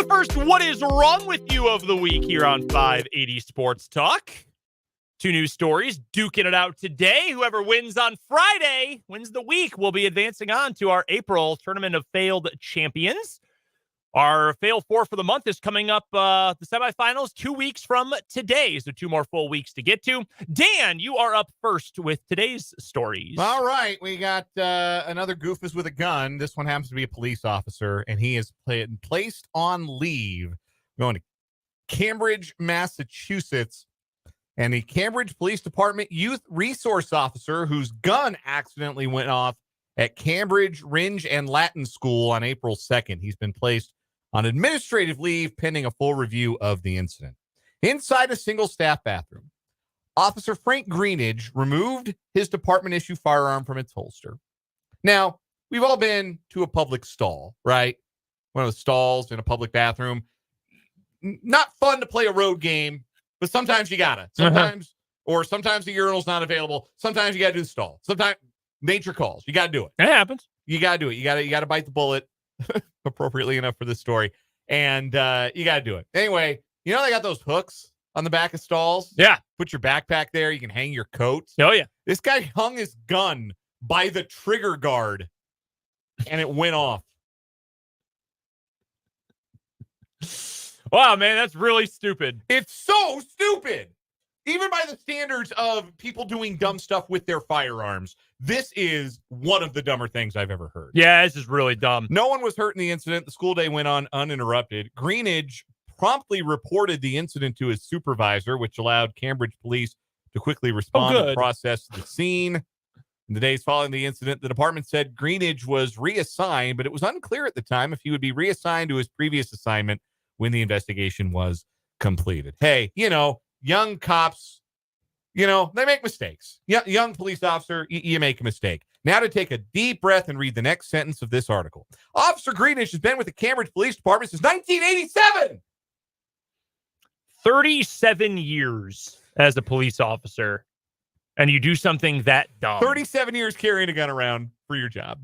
the first What Is Wrong With You of the week here on 580 Sports Talk. 2 news stories duking it out today. Whoever wins on Friday wins the week. We'll be advancing on to our April Tournament of Failed Champions. Our Fail 4 for the month is coming up, the semifinals 2 weeks from today. So 2 more full weeks to get to. Dan, you are up first with today's stories. All right. We got another goofus with a gun. This one happens to be a police officer, and he is placed on leave going to Cambridge, Massachusetts. And the Cambridge Police Department youth resource officer whose gun accidentally went off at Cambridge Ringe and Latin School on April 2nd. He's been placed on administrative leave pending a full review of the incident. Inside a single staff bathroom, Officer Frank Greenidge removed his department-issue firearm from its holster. Now, we've all been to a public stall, right? One of the stalls in a public bathroom. Not fun to play a road game, but sometimes you gotta. Sometimes the urinal's not available. Sometimes you gotta do the stall. Sometimes nature calls. You gotta do it. It happens. You gotta do it. You gotta bite the bullet appropriately enough for this story. And you gotta do it. Anyway, they got those hooks on the back of stalls. Yeah. Put your backpack there. You can hang your coat. Oh, yeah. This guy hung his gun by the trigger guard and it went off. Wow, man, that's really stupid. It's so stupid. Even by the standards of people doing dumb stuff with their firearms, this is one of the dumber things I've ever heard. Yeah, this is really dumb. No one was hurt in the incident. The school day went on uninterrupted. Greenidge promptly reported the incident to his supervisor, which allowed Cambridge police to quickly respond and process the scene. In the days following the incident, the department said Greenidge was reassigned, but it was unclear at the time if he would be reassigned to his previous assignment when the investigation was completed. Hey, young cops, they make mistakes. Young police officer, you make a mistake. Now to take a deep breath and read the next sentence of this article. Officer Greenidge has been with the Cambridge Police Department since 1987. 37 years as a police officer, and you do something that dumb. 37 years carrying a gun around for your job.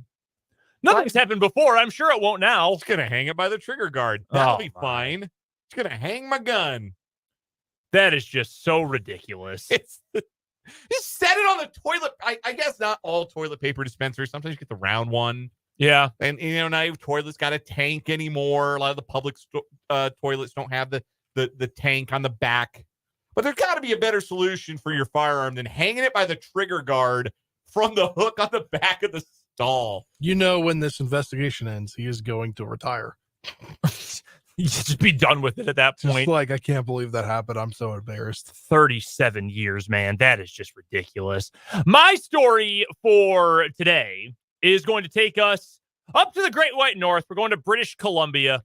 Nothing's happened before. I'm sure it won't now. It's going to hang it by the trigger guard. That'll be fine. It's going to hang my gun. That is just so ridiculous. Just set it on the toilet. I guess not all toilet paper dispensers. Sometimes you get the round one. Yeah. And, now your toilet's got a tank anymore. A lot of the public toilets don't have the tank on the back. But there's got to be a better solution for your firearm than hanging it by the trigger guard from the hook on the back of the stall. When this investigation ends, he is going to retire. You just be done with it at that point. I can't believe that happened. I'm so embarrassed. 37 years, man. That is just ridiculous. My story for today is going to take us up to the Great White North. We're going to British Columbia,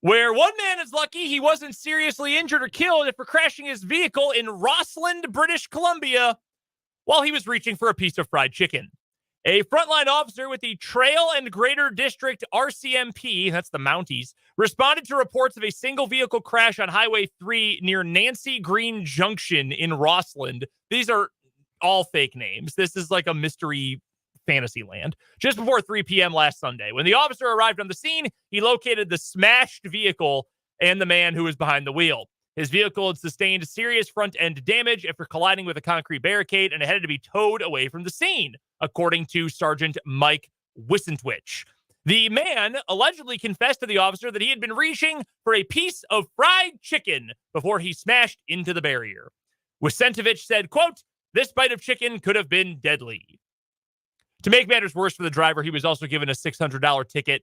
where one man is lucky he wasn't seriously injured or killed after crashing his vehicle in Rossland, British Columbia, while he was reaching for a piece of fried chicken. A frontline officer with the Trail and Greater District RCMP, that's the Mounties, responded to reports of a single vehicle crash on Highway 3 near Nancy Green Junction in Rossland. These are all fake names. This is like a mystery fantasy land. Just before 3 p.m. last Sunday, when the officer arrived on the scene, he located the smashed vehicle and the man who was behind the wheel. His vehicle had sustained serious front-end damage after colliding with a concrete barricade, and it had to be towed away from the scene, according to Sergeant Mike Wissentwich. The man allegedly confessed to the officer that he had been reaching for a piece of fried chicken before he smashed into the barrier. Wissentwich said, quote, "This bite of chicken could have been deadly." To make matters worse for the driver, he was also given a $600 ticket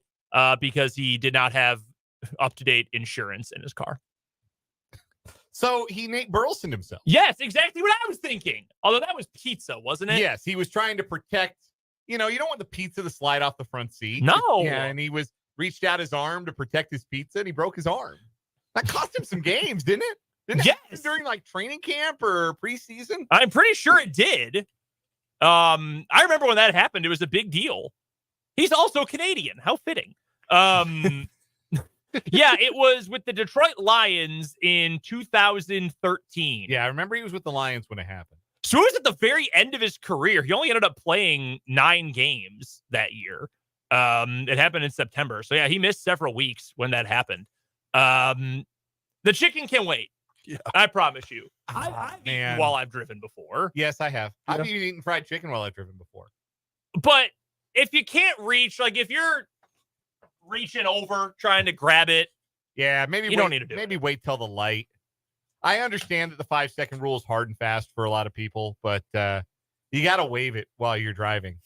because he did not have up-to-date insurance in his car. So he Nate Burleson himself. Yes, exactly what I was thinking. Although that was pizza, wasn't it? Yes, he was trying to protect, you don't want the pizza to slide off the front seat. No. Yeah, and he reached out his arm to protect his pizza, and he broke his arm. That cost him some games, didn't it? Didn't it happen during training camp or preseason? I'm pretty sure it did. I remember when that happened. It was a big deal. He's also Canadian. How fitting. Yeah, it was with the Detroit Lions in 2013. Yeah, I remember he was with the Lions when it happened. So it was at the very end of his career. He only ended up playing 9 games that year. It happened in September. So yeah, he missed several weeks when that happened. The chicken can wait. Yeah. I promise you. I've eaten while I've driven before. Yes, I have. Yeah. I've even eaten fried chicken while I've driven before. But if you can't reach, like if you're reaching over trying to grab it, yeah, maybe you don't need to do maybe it. wait till the light. I understand that the 5-second rule is hard and fast for a lot of people, but you got to wave it while you're driving.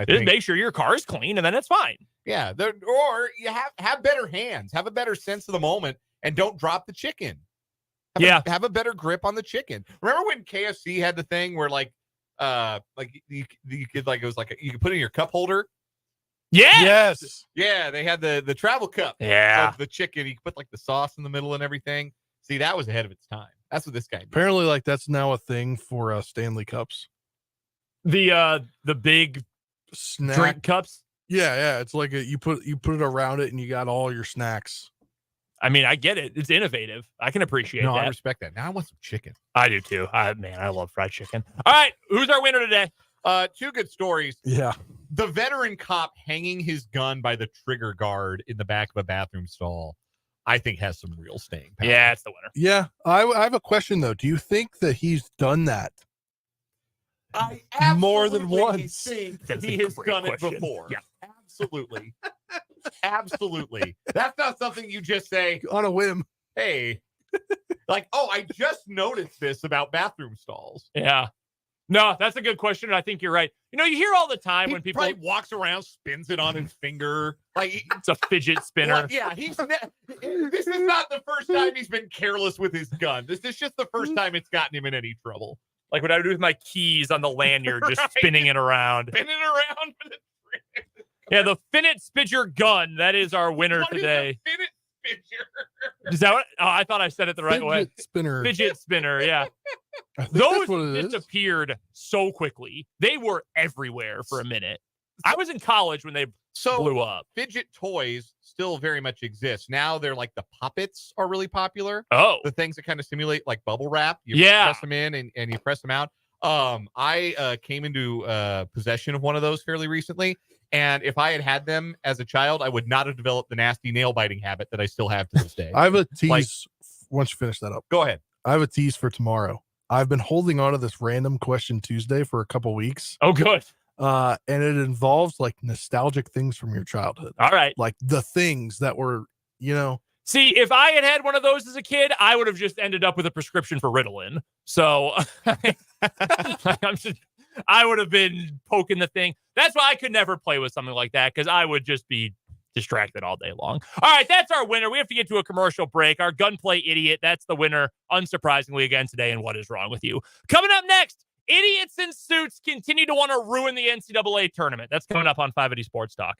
Just make sure your car is clean, and then it's fine. Yeah, or you have better hands, have a better sense of the moment, and don't drop the chicken. Have a better grip on the chicken. Remember when KFC had the thing where you could like it was like you could put it in your cup holder. Yes. Yeah, they had the travel cup. Yeah. Of the chicken. You could put like the sauce in the middle and everything. See, that was ahead of its time. That's what this guy did. Apparently, like that's now a thing for Stanley Cups. The big Snack drink cups. Yeah. It's like you put it around it, and you got all your snacks. I mean, I get it. It's innovative. I can appreciate that. I respect that. Now I want some chicken. I do too. I love fried chicken. All right, who's our winner today? 2 good stories. Yeah. The veteran cop hanging his gun by the trigger guard in the back of a bathroom stall, I think has some real staying power. Yeah, it's the winner. Yeah. I have a question though. Do you think that he's done that? I more than absolutely once think That's he a has great done question. it before. Yeah. Absolutely. Absolutely. That's not something you just say On a whim. hey, like, oh, I just noticed this about bathroom stalls. Yeah. No, that's a good question. And I think you're right. You know, you hear all the time He when people probably walks around, spins it on his finger. Like, it's a fidget spinner. well, yeah, this is not the first time he's been careless with his gun. This is just the first time it's gotten him in any trouble. Like what I would do with my keys on the lanyard, just Right. spinning it around. Spinning around with it. Yeah, the Finnet Spidger gun. That is our winner What is today. a Finnet Spidger? Is that what? Oh, I thought I said it the right way. Fidget spinner. Fidget spinner. Yeah. I think Those that's what it is. disappeared so quickly. They were everywhere for a minute. I was in college when they blew up. Fidget toys still very much exist. Now they're like the puppets are really popular. Oh, The things that kind of simulate like bubble wrap. You Yeah. press them in and you press them out. I came into possession of one of those fairly recently. And if I had them as a child, I would not have developed the nasty nail biting habit that I still have to this day. I have a tease. Once you finish that up, Go ahead. I have a tease for tomorrow. I've been holding on to this random question Tuesday for a couple weeks. oh, good. And it involves like nostalgic things from your childhood, All right. like the things that were, See, if I had had one of those as a kid, I would have just ended up with a prescription for Ritalin. So I would have been poking the thing. That's why I could never play with something like that, because I would just be distracted all day long. All right, that's our winner. We have to get to a commercial break. Our gunplay idiot, that's the winner, unsurprisingly, again today. And what is wrong with you? Coming up next, idiots in suits continue to want to ruin the NCAA tournament. That's coming up on 580 Sports Talk.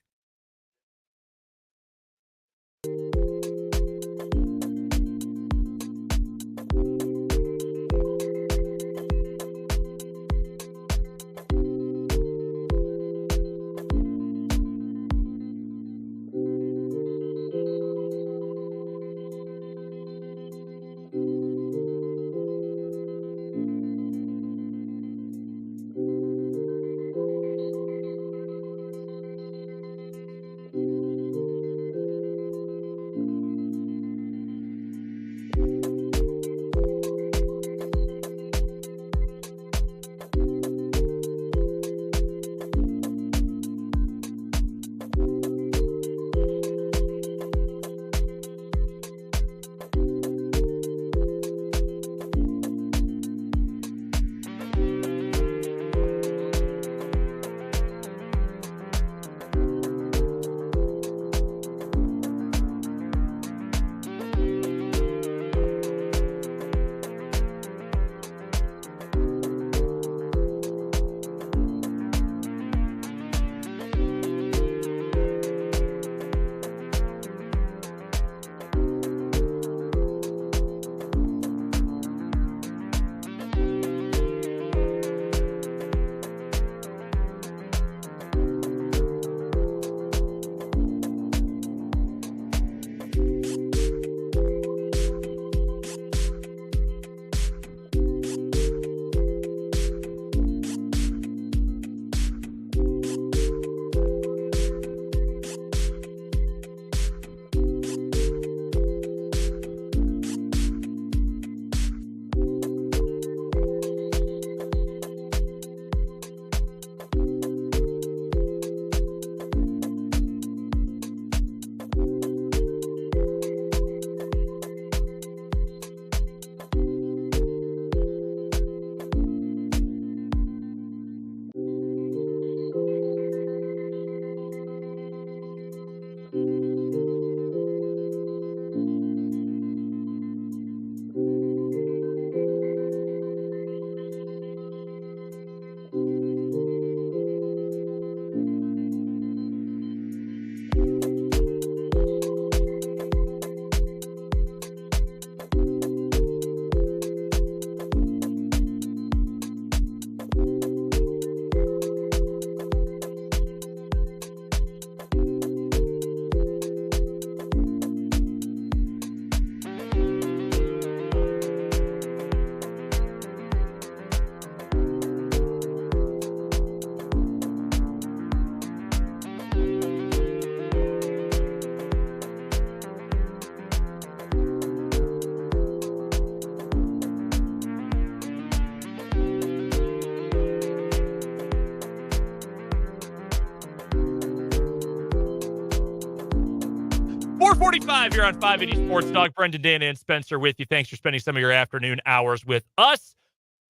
6:45 here on 580 Sports Talk. Brendan, Dan, and Spencer with you. Thanks for spending some of your afternoon hours with us.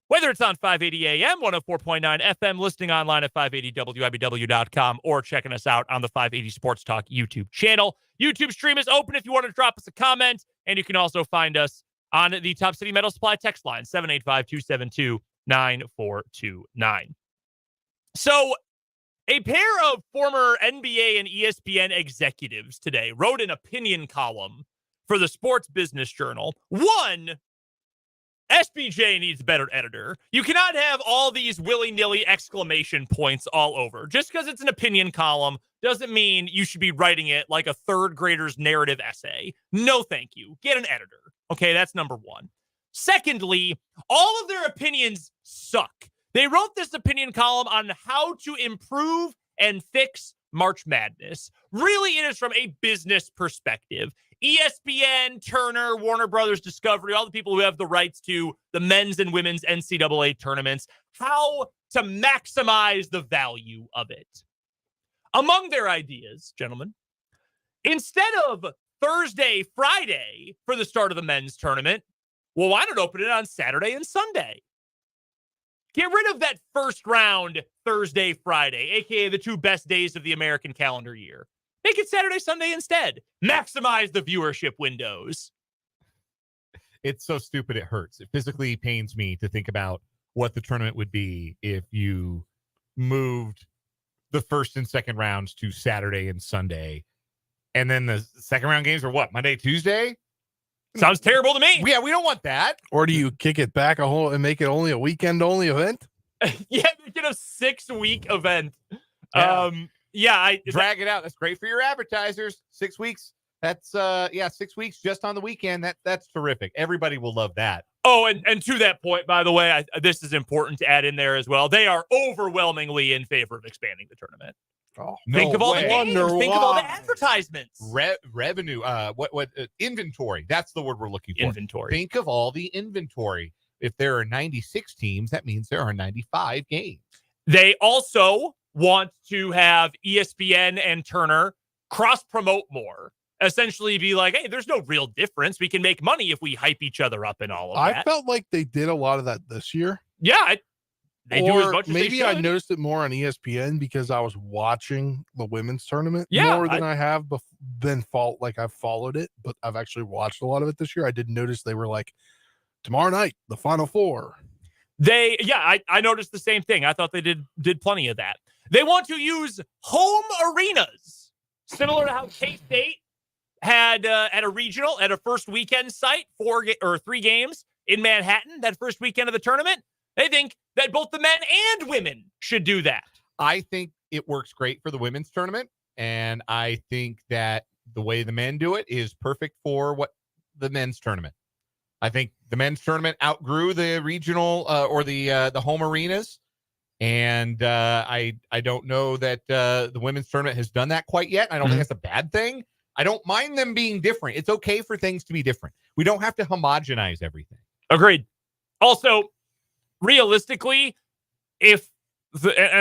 Whether it's on 580 AM, 104.9 FM, listening online at 580WIBW.com, or checking us out on the 580 Sports Talk YouTube channel. YouTube stream is open if you want to drop us a comment, and you can also find us on the Top City Metal Supply text line, 785-272-9429. So, a pair of former NBA and ESPN executives today wrote an opinion column for the Sports Business Journal. One, SBJ needs a better editor. You cannot have all these willy-nilly exclamation points all over. Just because it's an opinion column doesn't mean you should be writing it like a third grader's narrative essay. No, thank you. Get an editor. Okay, that's number one. Secondly, all of their opinions suck. They wrote this opinion column on how to improve and fix March Madness. Really, it is from a business perspective. ESPN, Turner, Warner Brothers Discovery, all the people who have the rights to the men's and women's NCAA tournaments, how to maximize the value of it. Among their ideas, gentlemen, instead of Thursday, Friday for the start of the men's tournament, well, why not open it on Saturday and Sunday? Get rid of that first round Thursday, Friday, aka the two best days of the American calendar year. Make it Saturday, Sunday instead. Maximize the viewership windows. It's so stupid it hurts. It physically pains me to think about what the tournament would be if you moved the first and second rounds to Saturday and Sunday. And then the second round games are what? Monday, Tuesday? Sounds terrible to me. Yeah, we don't want that. Or do you kick it back a whole and make it only a weekend only event? Yeah, make it a 6-week event. Yeah. Drag it out. That's great for your advertisers. 6 weeks. That's 6 weeks just on the weekend. That's terrific. Everybody will love that. Oh, and to that point, by the way, this is important to add in there as well. They are overwhelmingly in favor of expanding the tournament. Oh, think of all the games. Think of all the advertisements. Revenue. Inventory. That's the word we're looking for. Inventory. Think of all the inventory. If there are 96 teams, that means there are 95 games. They also want to have ESPN and Turner cross-promote more. Essentially be like, hey, there's no real difference. We can make money if we hype each other up and all of that. I felt like they did a lot of that this year. Yeah, they do as much as maybe they I should. noticed it more on ESPN because I was watching the women's tournament Yeah, more than I have I've followed it, but I've actually watched a lot of it this year. I did notice they were like, tomorrow night, the Final Four. I noticed the same thing. I thought they did plenty of that. They want to use home arenas, similar to how K-State had at a first weekend site, 3 games in Manhattan, that first weekend of the tournament. They think that both the men and women should do that. I think it works great for the women's tournament, and I think that the way the men do it is perfect for what the men's tournament. I think the men's tournament outgrew the regional or the home arenas, and I don't know that the women's tournament has done that quite yet. I don't think that's a bad thing. I don't mind them being different. It's okay for things to be different. We don't have to homogenize everything. Agreed. Also, realistically, and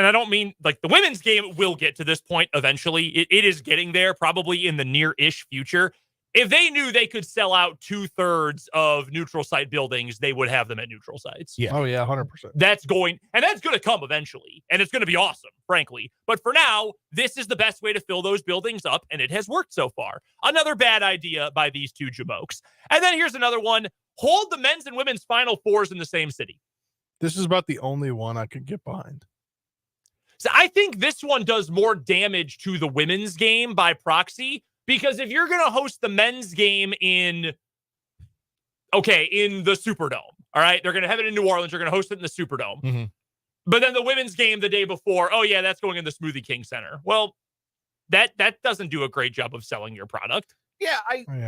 I don't mean like the women's game will get to this point eventually. It is getting there probably in the near-ish future. If they knew they could sell out 2/3 of neutral site buildings, they would have them at neutral sites. Yeah. Oh, yeah, 100%. That's going to come eventually, and it's going to be awesome, frankly. But for now, this is the best way to fill those buildings up, and it has worked so far. Another bad idea by these two jamokes. And then here's another one. Hold the men's and women's Final Fours in the same city. This is about the only one I could get behind. So I think this one does more damage to the women's game by proxy, because if you're going to host the men's game in the Superdome, all right, they're going to have it in New Orleans, they're going to host it in the Superdome. Mm-hmm. But then the women's game the day before, oh yeah, that's going in the Smoothie King Center. Well, that doesn't do a great job of selling your product. Yeah,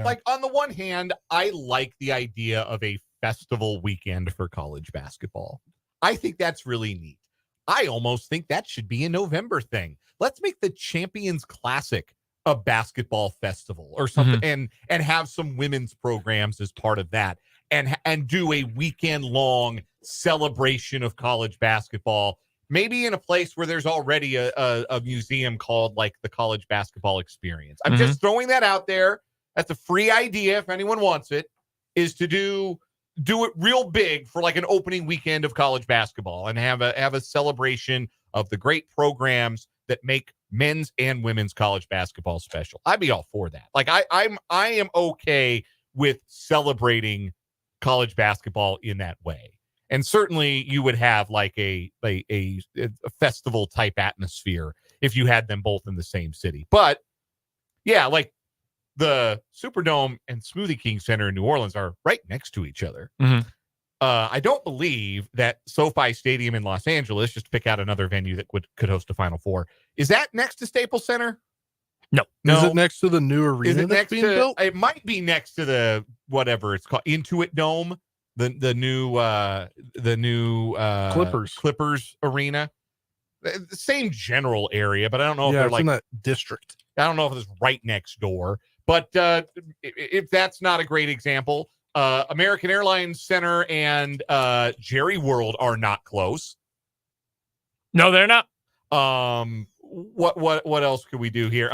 like on the one hand, I like the idea of a festival weekend for college basketball. I think that's really neat. I almost think that should be a November thing. Let's make the Champions Classic a basketball festival or something, and have some women's programs as part of that, and do a weekend long celebration of college basketball, maybe in a place where there's already a museum called like the College Basketball Experience. I'm just throwing that out there. That's a free idea if anyone wants it, is to do it real big for like an opening weekend of college basketball and have a celebration of the great programs that make men's and women's college basketball special. I'd be all for that. Like I am okay with celebrating college basketball in that way. And certainly you would have like a festival type atmosphere if you had them both in the same city. But yeah, like the Superdome and Smoothie King Center in New Orleans are right next to each other. Mhm. I don't believe that SoFi Stadium in Los Angeles, just to pick out another venue that could host a Final Four, is that next to Staples Center? No. Is it next to the new arena Is it that's next being to? built? It might be next to the whatever it's called, Intuit Dome, the new Clippers arena. The same general area, but I don't know if Yeah, they're it's like in that district. I don't know if it's right next door. But if that's not a great example, American Airlines Center and Jerry World are not close. No, they're not. What else could we do here?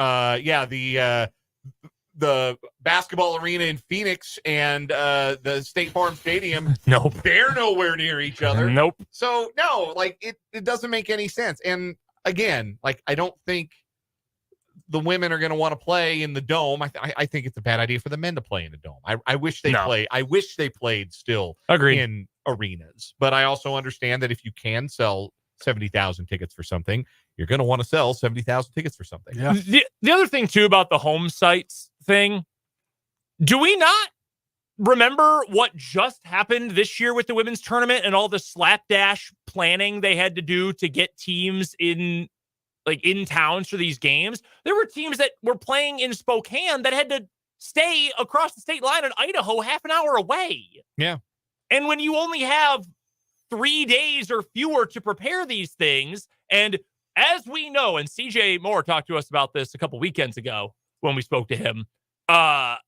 The basketball arena in Phoenix and the State Farm Stadium. Nope. They're nowhere near each other. Nope. So no, like it doesn't make any sense. And again, like I don't think the women are going to want to play in the dome. I think it's a bad idea for the men to play in the dome. I wish they play. I wish they played still in arenas. But I also understand that if you can sell 70,000 tickets for something, you're going to want to sell 70,000 tickets for something. Yeah. The other thing too about the home sites thing, do we not remember what just happened this year with the women's tournament and all the slapdash planning they had to do to get teams in towns for these games? There were teams that were playing in Spokane that had to stay across the state line in Idaho half an hour away. Yeah. And when you only have 3 days or fewer to prepare these things, and as we know, and CJ Moore talked to us about this a couple weekends ago when we spoke to him, the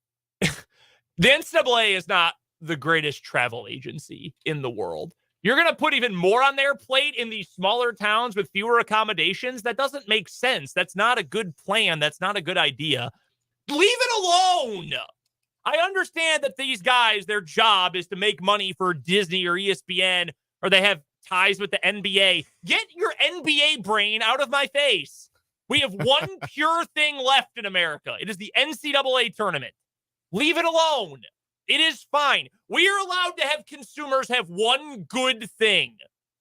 NCAA is not the greatest travel agency in the world. You're going to put even more on their plate in these smaller towns with fewer accommodations. That doesn't make sense. That's not a good plan. That's not a good idea. Leave it alone. I understand that these guys, their job is to make money for Disney or ESPN, or they have ties with the NBA. Get your NBA brain out of my face. We have one pure thing left in America. It is the NCAA tournament. Leave it alone. It is fine. We are allowed to have consumers have one good thing.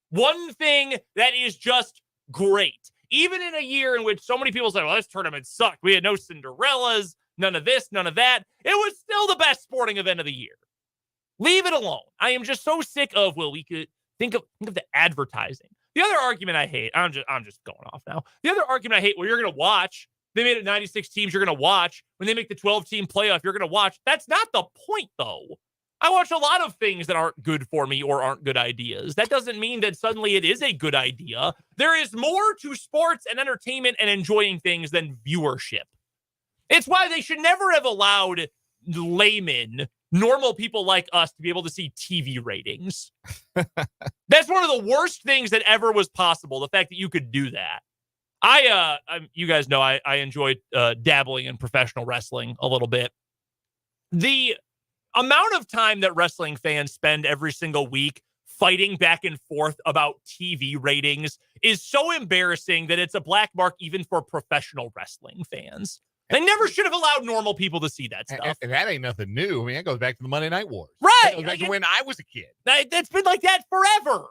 One thing that is just great. Even in a year in which so many people say, well, this tournament sucked. We had no Cinderellas, none of this, none of that. It was still the best sporting event of the year. Leave it alone. I am just so sick of, well, we could think of the advertising. The other argument I hate, I'm just going off now. The other argument I hate, well, you're going to watch. They made it 96 teams, you're going to watch. When they make the 12-team playoff, you're going to watch. That's not the point, though. I watch a lot of things that aren't good for me or aren't good ideas. That doesn't mean that suddenly it is a good idea. There is more to sports and entertainment and enjoying things than viewership. It's why they should never have allowed laymen, normal people like us, to be able to see TV ratings. That's one of the worst things that ever was possible, the fact that you could do that. You guys know I enjoyed dabbling in professional wrestling a little bit. The amount of time that wrestling fans spend every single week fighting back and forth about TV ratings is so embarrassing that it's a black mark even for professional wrestling fans. They never should have allowed normal people to see that stuff. And that ain't nothing new. I mean, that goes back to the Monday Night Wars. Right. That goes back to when I was a kid. That's been like that forever.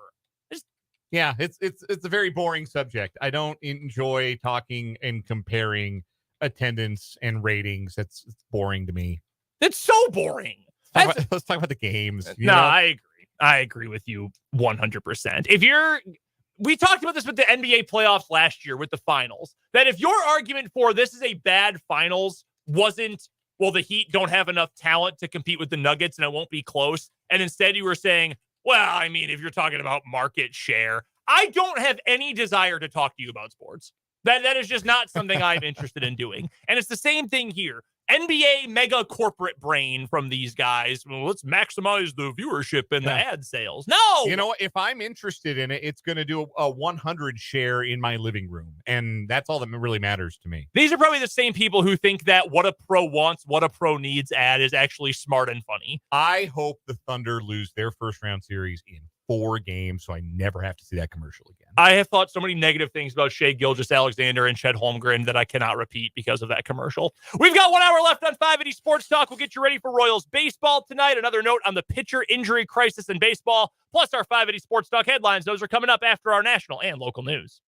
Yeah, it's a very boring subject. I don't enjoy talking and comparing attendance and ratings. It's boring to me. It's so boring. Let's talk about the games. No, I agree. I agree with you 100%. We talked about this with the NBA playoffs last year with the finals, that if your argument for this is a bad finals wasn't, well, the Heat don't have enough talent to compete with the Nuggets and it won't be close, and instead you were saying, well, I mean, if you're talking about market share, I don't have any desire to talk to you about sports. That is just not something I'm interested in doing. And it's the same thing here. NBA mega corporate brain from these guys. Well, let's maximize the viewership and the ad sales. No, You know what? If I'm interested in it, it's going to do a 100 share in my living room. And that's all that really matters to me. these are probably the same people who think that what a pro wants, what a pro needs ad is actually smart and funny. I hope the Thunder lose their first round series in 4 games so I never have to see that commercial again. I have thought so many negative things about Shea Gilgeous-Alexander and Chet Holmgren that I cannot repeat because of that commercial. We've got 1 hour left on 580 Sports Talk. We'll get you ready for Royals baseball tonight. Another note on the pitcher injury crisis in baseball, plus our 580 Sports Talk headlines. Those are coming up after our national and local news.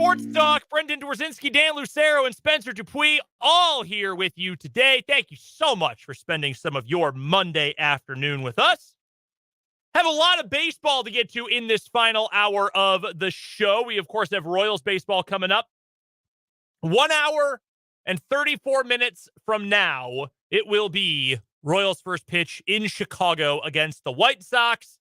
Sports Talk. Brendan Dworzinski, Dan Lucero, and Spencer Dupuis all here with you today. Thank you so much for spending some of your Monday afternoon with us. Have a lot of baseball to get to in this final hour of the show. We, of course, have Royals baseball coming up. 1 hour and 34 minutes from now, it will be Royals' first pitch in Chicago against the White Sox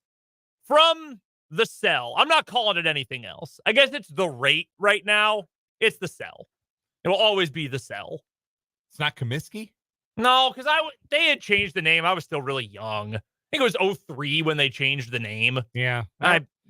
from the Cell. I'm not calling it anything else. I guess it's the Rate right now. It's the Cell. It will always be the Cell. It's not Comiskey? No, because they had changed the name. I was still really young. I think it was 03 when they changed the name. Yeah.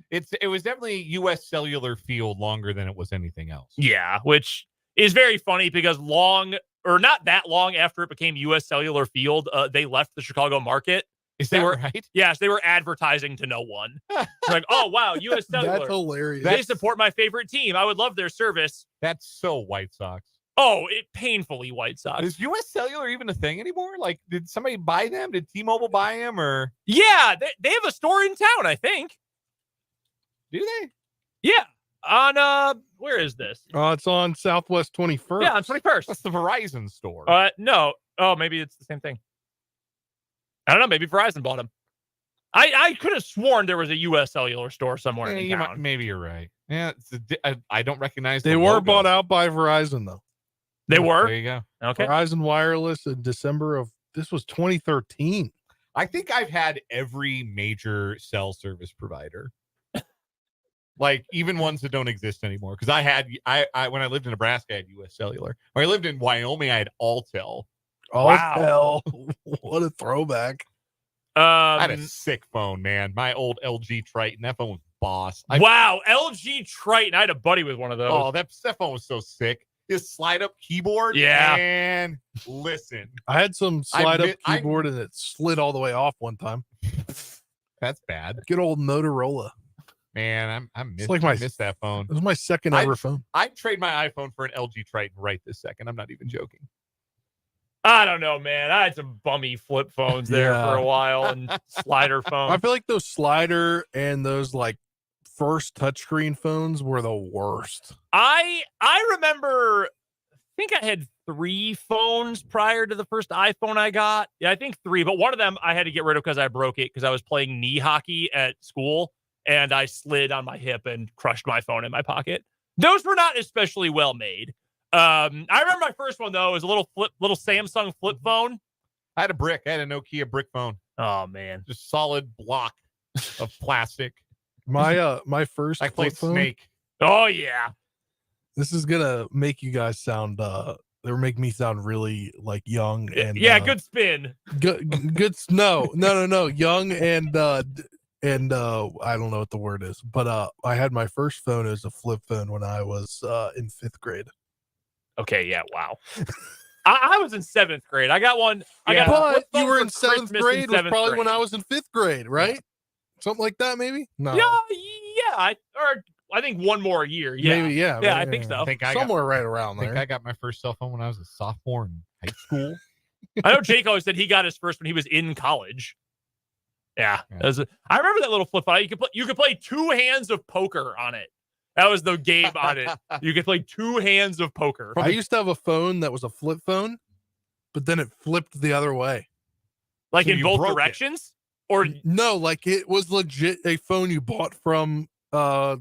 It was definitely U.S. Cellular Field longer than it was anything else. Yeah, which is very funny because not that long after it became U.S. Cellular Field, they left the Chicago market. Is that right? Yes, they were advertising to no one. Like, oh, wow, U.S. Cellular. That's hilarious. They support my favorite team. I would love their service. That's so White Sox. Oh, painfully White Sox. Is U.S. Cellular even a thing anymore? Like, did somebody buy them? Did T-Mobile buy them? Or yeah, they have a store in town, I think. Do they? Yeah. On, where is this? It's on Southwest 21st. Yeah, on 21st. That's the Verizon store. No. Oh, maybe it's the same thing. I don't know. Maybe Verizon bought them. I could have sworn there was a U.S. Cellular store somewhere in town. Maybe you're right. Yeah, I don't recognize. They were bought out by Verizon, though. They were? There you go. Okay. Verizon Wireless in December of, this was 2013. I think I've had every major cell service provider. Like even ones that don't exist anymore. Because I when I lived in Nebraska, I had U.S. Cellular. When I lived in Wyoming, I had Alltel. Wow. What a throwback. I had a sick phone, man. My old LG Triton. That phone was boss. Wow, LG Triton. I had a buddy with one of those. Oh, that phone was so sick. His slide up keyboard. Yeah. And listen. I had some slide up keyboard and it slid all the way off one time. That's bad. Good old Motorola. Man, I miss that phone. It was my second ever phone. I'd trade my iPhone for an LG Triton right this second. I'm not even joking. I don't know, man. I had some bummy flip phones there for a while and slider phones. I feel like those slider and those like first touchscreen phones were the worst. I remember, I think I had 3 phones prior to the first iPhone I got. Yeah, I think 3, but one of them I had to get rid of because I broke it because I was playing knee hockey at school and I slid on my hip and crushed my phone in my pocket. Those were not especially well made. I remember my first one though was a little Samsung flip phone. I had a brick. I had a Nokia brick phone. Oh man, just solid block of plastic. My first. I played Snake. Oh yeah. This is gonna make you guys sound. Or make me sound really like young and. Yeah, good spin. Good. No. Young and I don't know what the word is, but I had my first phone as a flip phone when I was in 5th grade. Okay, yeah, wow. I was in 7th grade. I got one. But you were in 7th grade. Was probably when I was in 5th grade, right? Something like that, maybe. No. Yeah. I think one more year. Yeah, maybe. Yeah, I think so. Somewhere right around there. I think I got my first cell phone when I was a sophomore in high school. I know Jake always said he got his first when he was in college. Yeah. I remember that little flip phone. You could play 2 hands of poker on it. That was the game on it. You could play 2 hands of poker. I used to have a phone that was a flip phone, but then it flipped the other way. Like in both directions? Or no, like it was legit a phone you bought from my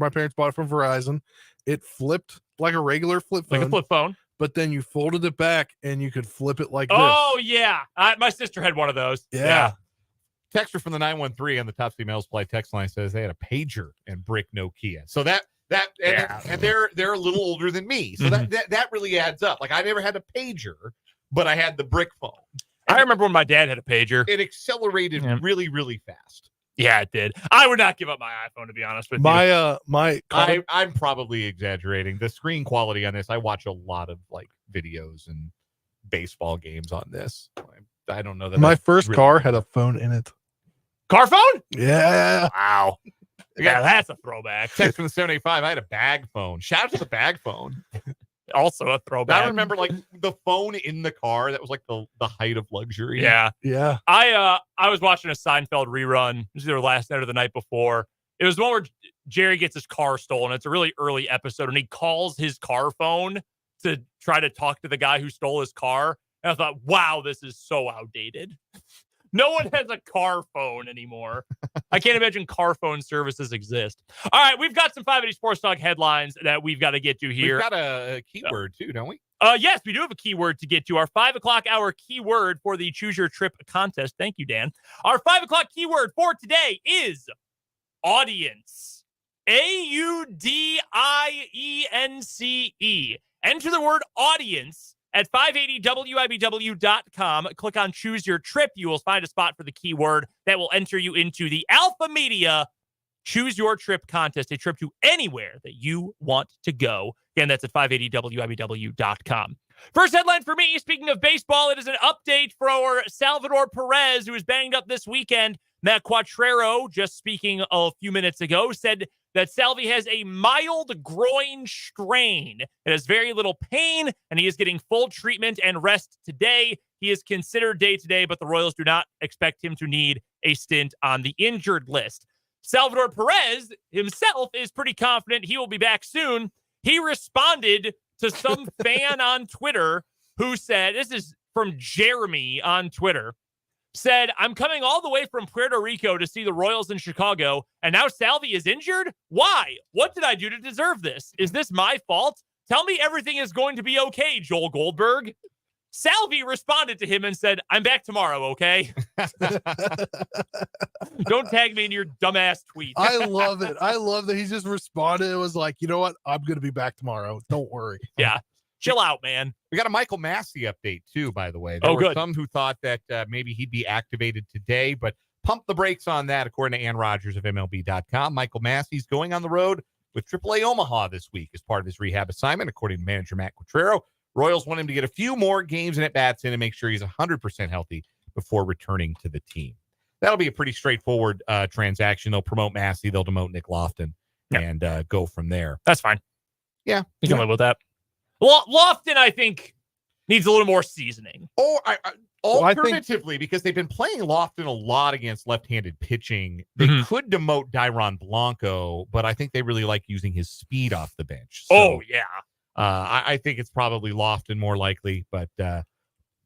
parents bought it from Verizon. It flipped like a regular flip phone. Like a flip phone. But then you folded it back and you could flip it like this. Oh yeah. My sister had one of those. Yeah. Texter from the 913 on the Top Females Play text line says they had a pager and brick Nokia. So and they're a little older than me. So that really adds up. Like I never had a pager, but I had the brick phone. I remember when my dad had a pager. It accelerated really, really fast. Yeah, it did. I would not give up my iPhone, to be honest with you. I'm probably exaggerating. The screen quality on this, I watch a lot of like videos and baseball games on this. I don't know that my first car had a phone in it. Car phone? Yeah. Wow. Yeah, that's a throwback. Text from the 785. I had a bag phone. Shout out to the bag phone. Also a throwback. I remember like the phone in the car. That was like the height of luxury. Yeah. Yeah. I was watching a Seinfeld rerun. It was either last night or the night before. It was the one where Jerry gets his car stolen. It's a really early episode, and he calls his car phone to try to talk to the guy who stole his car. And I thought, wow, this is so outdated. No one has a car phone anymore. I can't imagine car phone services exist. All right, we've got some 580 Sports Talk headlines that we've got to get to here. We've got a keyword too, don't we? Yes, we do have a keyword to get to. Our 5 o'clock hour keyword for the Choose Your Trip contest. Thank you, Dan. Our 5 o'clock keyword for today is audience. AUDIENCE. Enter the word audience at 580WIBW.com. Click on Choose Your Trip. You will find a spot for the keyword that will enter you into the Alpha Media Choose Your Trip contest, a trip to anywhere that you want to go. Again, that's at 580WIBW.com. First headline for me, speaking of baseball, it is an update for Salvador Perez, who was banged up this weekend. Matt Quattrero, just speaking a few minutes ago, said that Salvi has a mild groin strain. It has very little pain, and he is getting full treatment and rest today. He is considered day-to-day, but the Royals do not expect him to need a stint on the injured list. Salvador Perez himself is pretty confident he will be back soon. He responded to some fan on Twitter who said, this is from Jeremy on Twitter, said, I'm coming all the way from Puerto Rico to see the Royals in Chicago, and now Salvi is injured? Why? What did I do to deserve this? Is this my fault? Tell me everything is going to be okay, Joel Goldberg. Salvi responded to him and said, I'm back tomorrow, okay? Don't tag me in your dumbass tweet. I love it. I love that he just responded. It was like, you know what? I'm going to be back tomorrow. Don't worry. Yeah. Chill out, man. We got a Michael Massey update, too, by the way. There were good. some who thought that maybe he'd be activated today, but pump the brakes on that, according to Ann Rodgers of MLB.com. Michael Massey's going on the road with AAA Omaha this week as part of his rehab assignment, according to manager Matt Quattrero. Royals want him to get a few more games and at-bats in and make sure he's 100% healthy before returning to the team. That'll be a pretty straightforward transaction. They'll promote Massey. They'll demote Nick Lofton and go from there. That's fine. Yeah. You can live with that. Lofton, I think, needs a little more seasoning. Or alternatively, because they've been playing Lofton a lot against left-handed pitching, they could demote Dairon Blanco, but I think they really like using his speed off the bench. So, yeah. I think it's probably Lofton more likely, but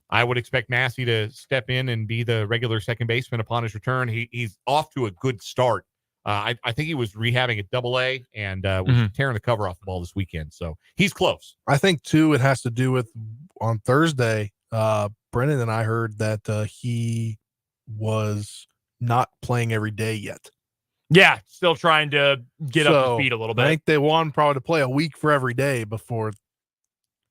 I would expect Massey to step in and be the regular second baseman upon his return. He's off to a good start. I think he was rehabbing at AA and was tearing the cover off the ball this weekend. So he's close. I think, too, it has to do with on Thursday, Brennan and I heard that he was not playing every day yet. Yeah, still trying to get up to speed a little bit. I think they want probably to play a week for every day before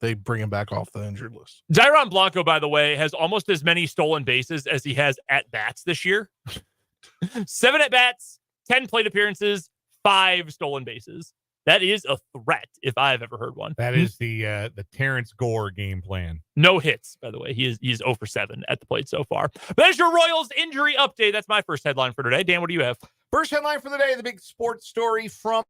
they bring him back off the injured list. Dairon Blanco, by the way, has almost as many stolen bases as he has at-bats this year. 7 at-bats, 10 plate appearances, 5 stolen bases. That is a threat if I've ever heard one. That is the Terrence Gore game plan. No hits, by the way. He is 0 for 7 at the plate so far. But there's your Royals injury update. That's my first headline for today. Dan, what do you have? First headline for the day, the big sports story from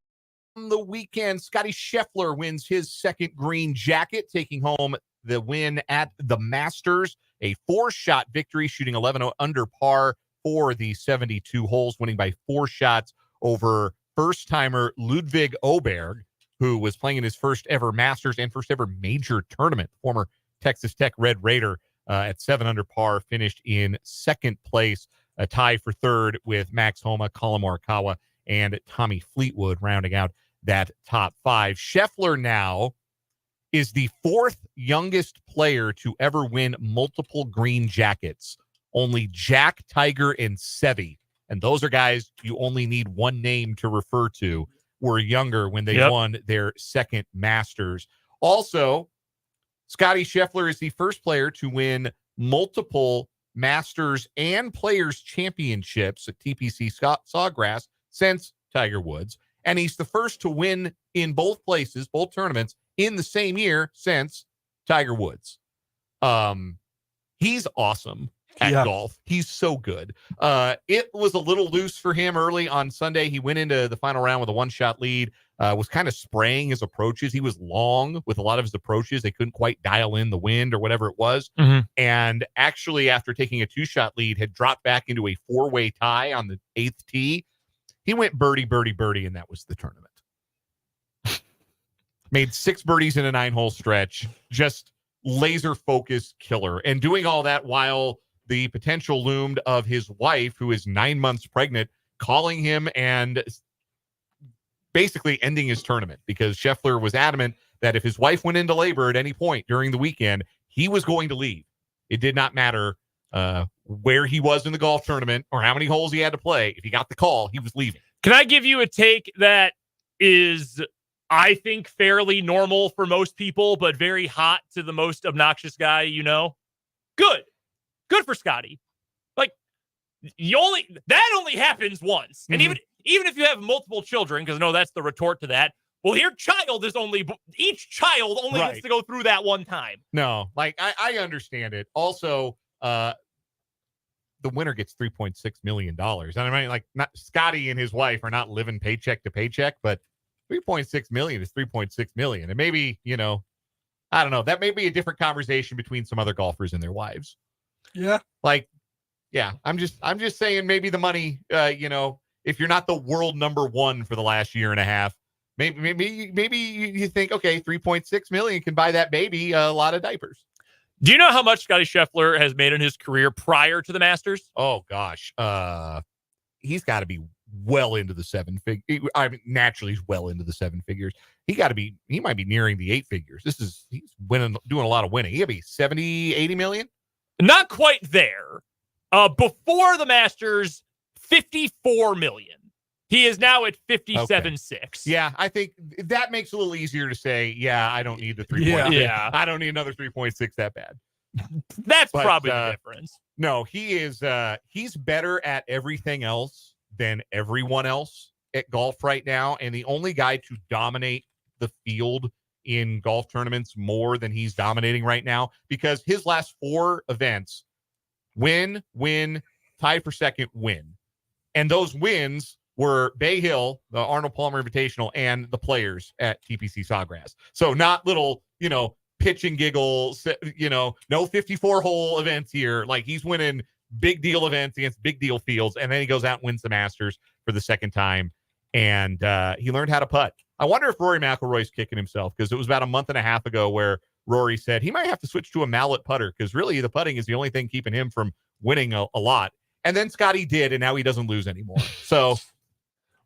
the weekend. Scotty Scheffler wins his second green jacket, taking home the win at the Masters. A 4-shot victory, shooting 11 under par for the 72 holes, winning by 4 shots over first-timer Ludwig Oberg, who was playing in his first ever Masters and first ever major tournament. Former Texas Tech Red Raider at 7 under par, finished in second place, a tie for third with Max Homa, Colin Morikawa, and Tommy Fleetwood rounding out that top 5. Scheffler now is the 4th youngest player to ever win multiple green jackets. Only Jack, Tiger, and Seve, and those are guys you only need one name to refer to, were younger when they won their second Masters. Also, Scotty Scheffler is the first player to win multiple Masters and Players Championships at TPC Sawgrass since Tiger Woods. And he's the first to win in both places, both tournaments, in the same year since Tiger Woods. He's awesome at golf. He's so good. It was a little loose for him early on Sunday. He went into the final round with a 1-shot lead, was kind of spraying his approaches. He was long with a lot of his approaches. They couldn't quite dial in the wind or whatever it was. And actually, after taking a 2-shot lead, had dropped back into a 4-way tie on the 8th tee. He went birdie, birdie, birdie, and that was the tournament. Made 6 birdies in a 9-hole stretch. Just laser focused killer. And doing all that while the potential loomed of his wife, who is 9 months pregnant, calling him and basically ending his tournament, because Scheffler was adamant that if his wife went into labor at any point during the weekend, he was going to leave. It did not matter where he was in the golf tournament or how many holes he had to play. If he got the call, he was leaving. Can I give you a take that is, I think, fairly normal for most people, but very hot to the most obnoxious guy you know? Good for Scotty. Like, that only happens once. And even if you have multiple children, because I know that's the retort to that, well, each child only gets to go through that one time. No, like I understand it. Also, the winner gets $3.6 million. And I mean, like, not Scotty and his wife are not living paycheck to paycheck, but 3.6 million is 3.6 million. And maybe, I don't know, that may be a different conversation between some other golfers and their wives. Yeah. Like, yeah, I'm just saying maybe the money, if you're not the world number 1 for the last year and a half, maybe you think, okay, 3.6 million can buy that baby a lot of diapers. Do you know how much Scotty Scheffler has made in his career prior to the Masters? Oh gosh. He's got to be well into the 7 figures. I mean, naturally he's well into the 7 figures. He might be nearing the 8 figures. He's doing a lot of winning. He got to be 70, 80 million. Not quite there. Before the Masters, 54 million. He is now at 57.6. Yeah, I think that makes it a little easier to say, yeah, I don't need the 3.6. Yeah. I don't need another 3.6 that bad. That's probably the difference. No, he's better at everything else than everyone else at golf right now. And the only guy to dominate the field in golf tournaments more than he's dominating right now, because his last 4 events, win, tie for second, win. And those wins were Bay Hill, the Arnold Palmer Invitational, and the Players at TPC Sawgrass. So not little, pitch and giggle, no 54-hole events here. Like, he's winning big deal events against big deal fields, and then he goes out and wins the Masters for the second time. And he learned how to putt. I wonder if Rory McIlroy's kicking himself, because it was about a month and a half ago where Rory said he might have to switch to a mallet putter, because really the putting is the only thing keeping him from winning a lot. And then Scotty did, and now he doesn't lose anymore. So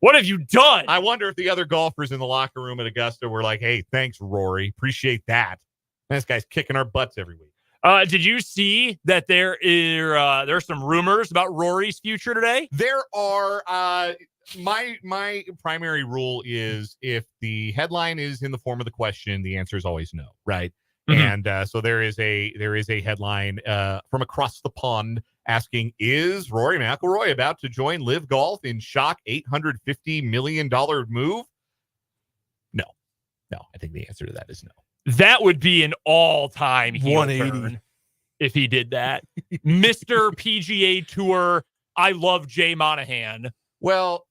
what have you done? I wonder if the other golfers in the locker room at Augusta were like, hey, thanks, Rory. Appreciate that. And this guy's kicking our butts every week. Did you see that there are some rumors about Rory's future today? There are. My primary rule is, if the headline is in the form of the question, the answer is always no, right? Mm-hmm. And so there is a headline from across the pond asking, is Rory McIlroy about to join Live Golf in shock $850 million move? No, I think the answer to that is no. That would be an all-time heel 180 turn if he did that. Mr. PGA Tour, I love Jay Monahan. Well,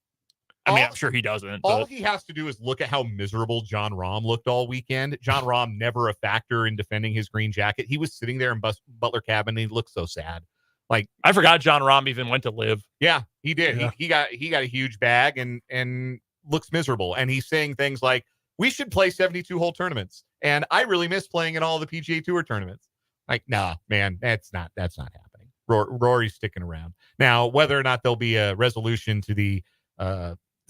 I mean, I'm sure he doesn't. All he has to do is look at how miserable John Rahm looked all weekend. John Rahm, never a factor in defending his green jacket. He was sitting there in Butler Cabin, and he looked so sad. Like, I forgot John Rahm even went to Live. Yeah, he did. Yeah. He got a huge bag and looks miserable. And he's saying things like, we should play 72-hole tournaments. And I really miss playing in all the PGA Tour tournaments. Like, nah, man, that's not happening. Rory's sticking around. Now, whether or not there'll be a resolution to the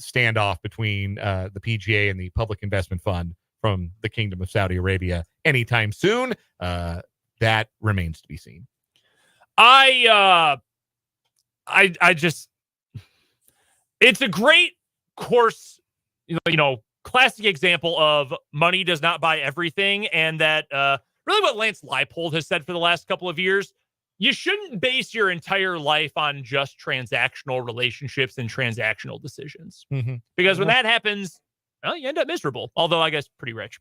standoff between the PGA and the Public Investment Fund from the Kingdom of Saudi Arabia anytime soon, that remains to be seen. I just, it's a great course, classic example of money does not buy everything. And that really what Lance Leipold has said for the last couple of years, you shouldn't base your entire life on just transactional relationships and transactional decisions. Mm-hmm. Because when that happens, well, you end up miserable, although I guess pretty rich.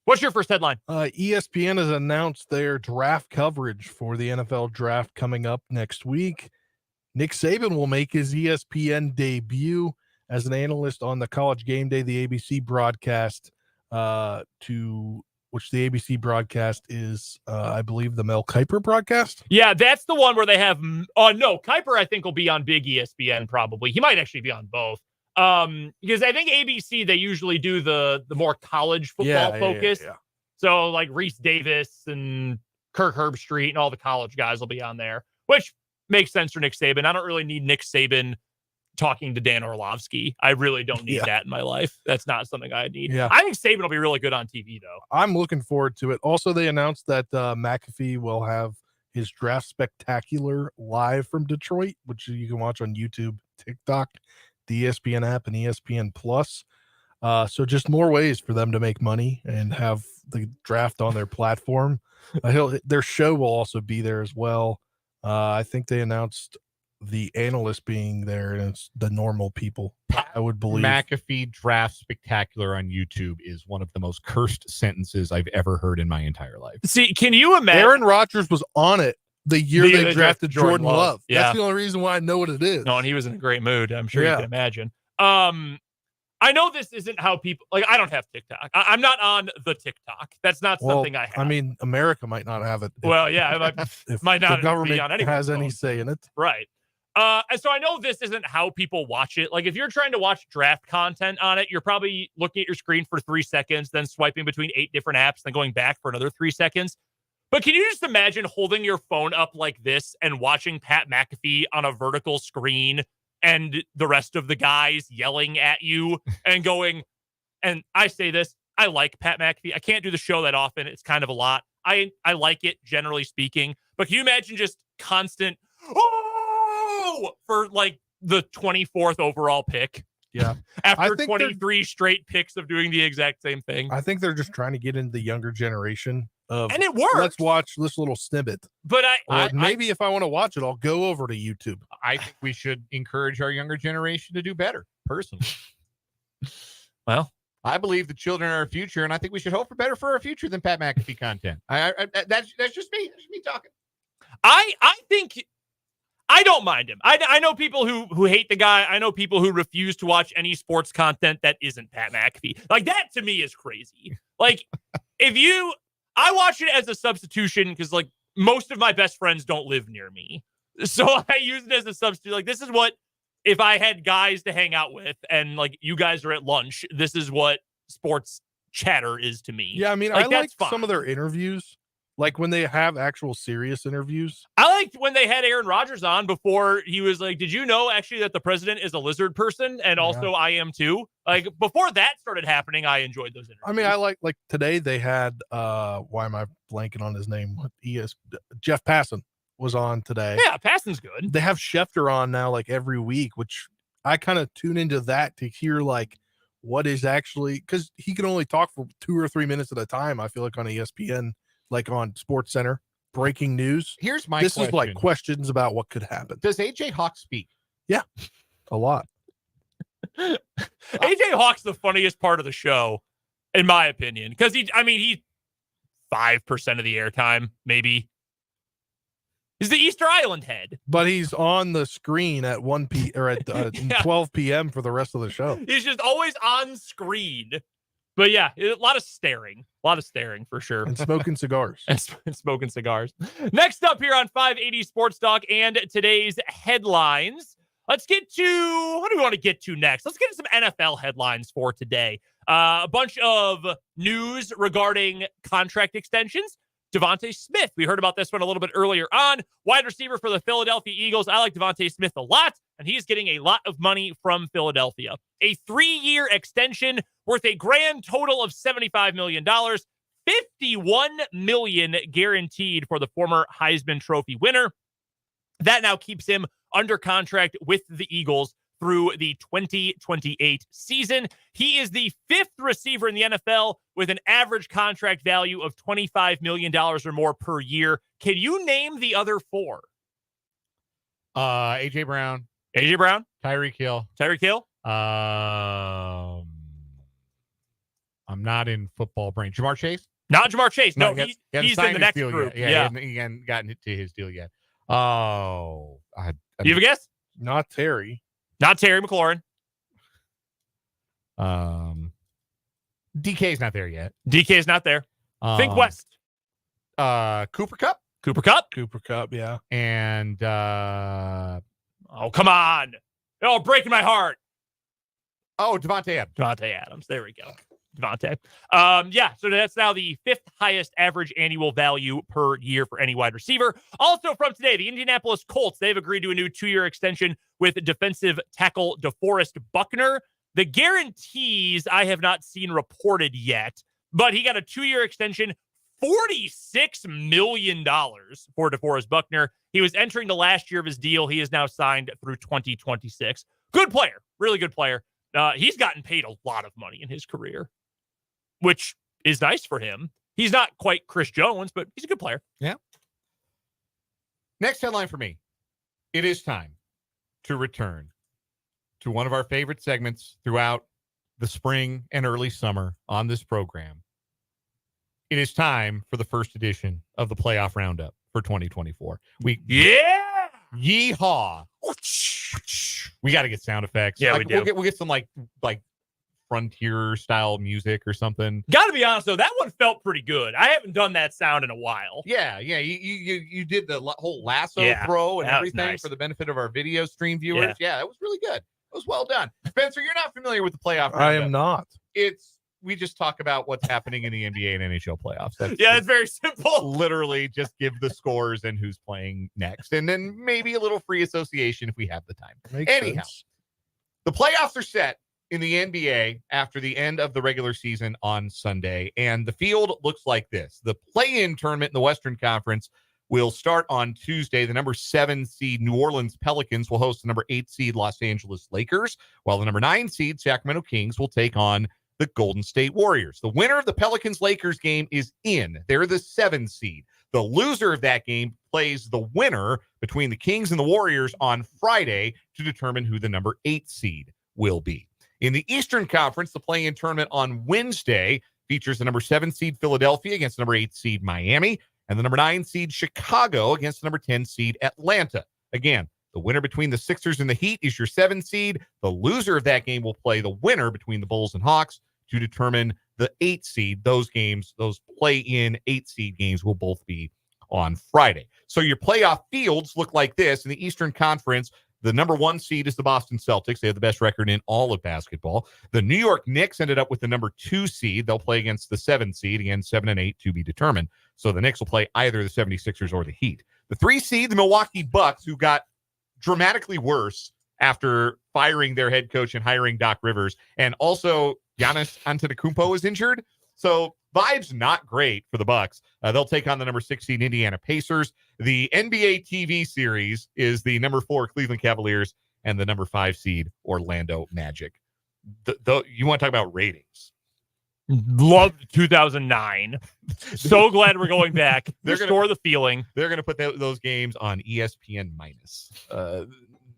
What's your first headline? ESPN has announced their draft coverage for the NFL draft coming up next week. Nick Saban will make his ESPN debut as an analyst on the College Game Day, the ABC broadcast, which the ABC broadcast is, I believe, the Mel Kiper broadcast. Yeah, that's the one where they have. No, Kiper, I think, will be on Big ESPN probably. He might actually be on both. Because I think ABC, they usually do the more college football focus. Yeah. So like Reese Davis and Kirk Herbstreit and all the college guys will be on there, which makes sense for Nick Saban. I don't really need Nick Saban talking to Dan Orlovsky. I really don't need that in my life. That's not something I need. Yeah. I think Saban will be really good on TV, though. I'm looking forward to it. Also, they announced that McAfee will have his draft spectacular live from Detroit, which you can watch on YouTube, TikTok, the ESPN app, and ESPN Plus. So just more ways for them to make money and have the draft on their platform. Their show will also be there as well. I think they announced the analyst being there, and it's the normal people, I would believe. McAfee draft spectacular on YouTube is one of the most cursed sentences I've ever heard in my entire life. See, can you imagine? Aaron Rodgers was on it the year they drafted Jordan Love. Yeah. That's the only reason why I know what it is. No, and he was in a great mood. I'm sure you can imagine. I know this isn't how people like. I don't have TikTok. I'm not on the TikTok. That's not something I have. I mean, America might not have it. If might not the government be on anyone's has any phone. say in it, right? And so I know this isn't how people watch it. Like if you're trying to watch draft content on it, you're probably looking at your screen for 3 seconds, then swiping between 8 different apps, then going back for another 3 seconds. But can you just imagine holding your phone up like this and watching Pat McAfee on a vertical screen and the rest of the guys yelling at you and going, and I say this, I like Pat McAfee. I can't do the show that often. It's kind of a lot. I like it, generally speaking. But can you imagine just constant, for like the 24th overall pick? Yeah. After 23 straight picks of doing the exact same thing. I think they're just trying to get into the younger generation of, and it works. Let's watch this little snippet. But maybe if I want to watch it, I'll go over to YouTube. I think we should encourage our younger generation to do better, personally. Well, I believe the children are our future, and I think we should hope for better for our future than Pat McAfee content. That's just me. That's me talking. I think I don't mind him. I know people who hate the guy. I know people who refuse to watch any sports content that isn't Pat McAfee. Like that to me is crazy. Like I watch it as a substitution because like most of my best friends don't live near me. So I use it as a substitute. Like this is what, if I had guys to hang out with and like you guys are at lunch, this is what sports chatter is to me. Yeah, I mean, I like some of their interviews. Like when they have actual serious interviews. I liked when they had Aaron Rodgers on before he was like, did you know actually that the president is a lizard person? And also I am too. Like before that started happening, I enjoyed those interviews. I mean, I like today they had, why am I blanking on his name? Jeff Passan was on today. Yeah, Passan's good. They have Schefter on now like every week, which I kind of tune into that to hear like what is actually, because he can only talk for 2 or 3 minutes at a time, I feel like on ESPN. Like on Sports Center, breaking news. Here's my question. This is like questions about what could happen. Does AJ Hawk speak? Yeah, a lot. AJ Hawk's the funniest part of the show, in my opinion, because he's 5% of the airtime, maybe. He's the Easter Island head. But he's on the screen at 1 p or at 12 p.m. for the rest of the show. He's just always on screen. But yeah, a lot of staring for sure. And smoking cigars. and smoking cigars. Next up here on 580 Sports Talk and today's headlines. Let's get to, what do we want to get to next? Let's get to some NFL headlines for today. A bunch of news regarding contract extensions. Devontae Smith, we heard about this one a little bit earlier on. Wide receiver for the Philadelphia Eagles. I like Devontae Smith a lot, and he's getting a lot of money from Philadelphia. A 3-year extension worth a grand total of $75 million, $51 million guaranteed for the former Heisman Trophy winner. That now keeps him under contract with the Eagles through the 2028 season. He is the 5th receiver in the NFL with an average contract value of $25 million or more per year. Can you name the other 4? AJ Brown, Tyreek Hill. I'm not in football brain. Jamar Chase? Not Jamar Chase. No, he's in the next group. Yeah. He hadn't gotten to his deal yet. Oh, you have a guess? Not Terry. Not Terry McLaurin. DK's not there yet. DK's not there. Think West. Cooper Kupp. Cooper Kupp, yeah. And oh, come on. Oh, breaking my heart. Oh, Devontae Adams. Devontae Adams. There we go. Devontae. Yeah, so that's now the 5th highest average annual value per year for any wide receiver. Also from today, the Indianapolis Colts, they've agreed to a new 2-year extension with defensive tackle DeForest Buckner. The guarantees I have not seen reported yet, but he got a 2-year extension, $46 million for DeForest Buckner. He was entering the last year of his deal. He is now signed through 2026. Good player, really good player. He's gotten paid a lot of money in his career, which is nice for him. He's not quite Chris Jones, but he's a good player. Yeah. Next headline for me. It is time to return to one of our favorite segments throughout the spring and early summer on this program. It is time for the first edition of the playoff roundup for 2024. Yeehaw. We got to get sound effects. Yeah, we do. We'll get some like frontier style music or something. Got to be honest though, that one felt pretty good. I haven't done that sound in a while. Yeah. You did the whole lasso throw and that was everything nice. for the benefit of our video stream viewers. Yeah, that was really good. It was well done. Spencer, you're not familiar with the playoff roundup. I am not. We just talk about what's happening in the NBA and NHL playoffs. It's very simple. Literally just give the scores and who's playing next. And then maybe a little free association if we have the time. Anyhow, the playoffs are set in the NBA after the end of the regular season on Sunday. And the field looks like this. The play-in tournament in the Western Conference will start on Tuesday. The number 7 seed New Orleans Pelicans will host the number 8 seed Los Angeles Lakers, while the number 9 seed Sacramento Kings will take on the Golden State Warriors. The winner of the Pelicans-Lakers game is in. They're the 7 seed. The loser of that game plays the winner between the Kings and the Warriors on Friday to determine who the number 8 seed will be. In the Eastern Conference, the play-in tournament on Wednesday features the number 7 seed Philadelphia against the number 8 seed Miami, and the number 9 seed Chicago against the number 10 seed Atlanta. Again, the winner between the Sixers and the Heat is your 7 seed. The loser of that game will play the winner between the Bulls and Hawks to determine the 8 seed. Those games, those play-in 8 seed games will both be on Friday. So your playoff fields look like this. In the Eastern Conference, the number 1 seed is the Boston Celtics. They have the best record in all of basketball. The New York Knicks ended up with the number 2 seed. They'll play against the 7 seed. Again, 7 and 8 to be determined. So the Knicks will play either the 76ers or the Heat. The 3 seed, the Milwaukee Bucks, who got dramatically worse after firing their head coach and hiring Doc Rivers. And also Giannis Antetokounmpo is injured. So vibes not great for the Bucks. They'll take on the number 6 seed Indiana Pacers. The NBA TV series is the number 4 Cleveland Cavaliers and the number 5 seed Orlando Magic. You want to talk about ratings? Loved 2009. So glad we're going back. Restore the feeling. They're going to put those games on ESPN minus.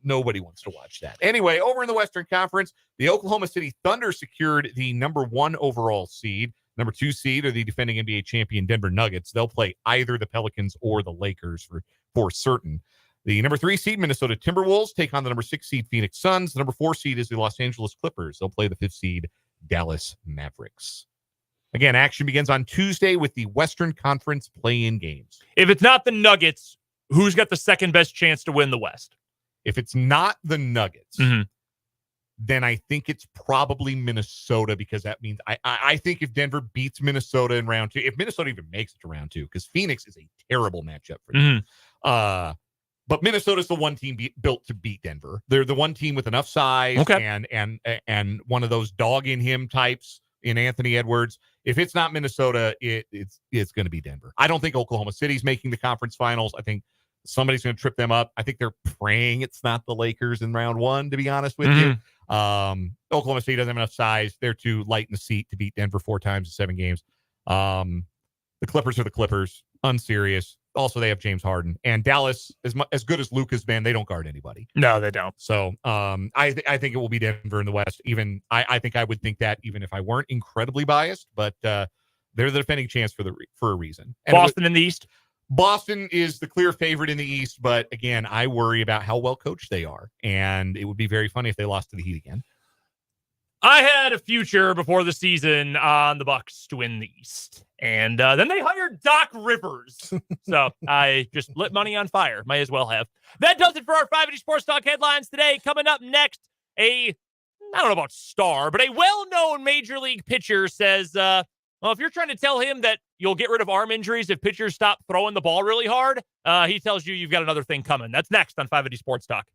Nobody wants to watch that. Anyway, over in the Western Conference, the Oklahoma City Thunder secured the number 1 overall seed. Number 2 seed are the defending NBA champion Denver Nuggets. They'll play either the Pelicans or the Lakers for certain. The number 3 seed Minnesota Timberwolves take on the number 6 seed Phoenix Suns. The number 4 seed is the Los Angeles Clippers. They'll play the 5th seed Dallas Mavericks. Again, action begins on Tuesday with the Western Conference play-in games. If it's not the Nuggets, who's got the second best chance to win the West? If it's not the Nuggets, then I think it's probably Minnesota, because that means I think if Denver beats Minnesota in round 2, if Minnesota even makes it to round 2, because Phoenix is a terrible matchup for them. But Minnesota's the one team built to beat Denver. They're the one team with enough size and one of those dog in him types in Anthony Edwards. If it's not Minnesota, it's going to be Denver. I don't think Oklahoma City's making the conference finals. I think somebody's going to trip them up. I think they're praying it's not the Lakers in round 1, to be honest with you. Oklahoma City doesn't have enough size. They're too light in the seat to beat Denver 4 times in 7 games. The Clippers are the Clippers. Unserious. Also, they have James Harden. And Dallas, as good as Luka's been, they don't guard anybody. No, they don't. So I think it will be Denver in the West. Even I think I would think that even if I weren't incredibly biased, but they're the defending champs for a reason. And Boston in the East? Boston is the clear favorite in the East, but again, I worry about how well coached they are, and it would be very funny if they lost to the Heat again. I had a future before the season on the Bucks to win the East, and then they hired Doc Rivers, so I just lit money on fire. Might as well have. That does it for our 580 Sports Talk headlines today. Coming up next, a I don't know about star, but a well-known major league pitcher says, well, if you're trying to tell him that you'll get rid of arm injuries if pitchers stop throwing the ball really hard, he tells you you've got another thing coming. That's next on 580 Sports Talk.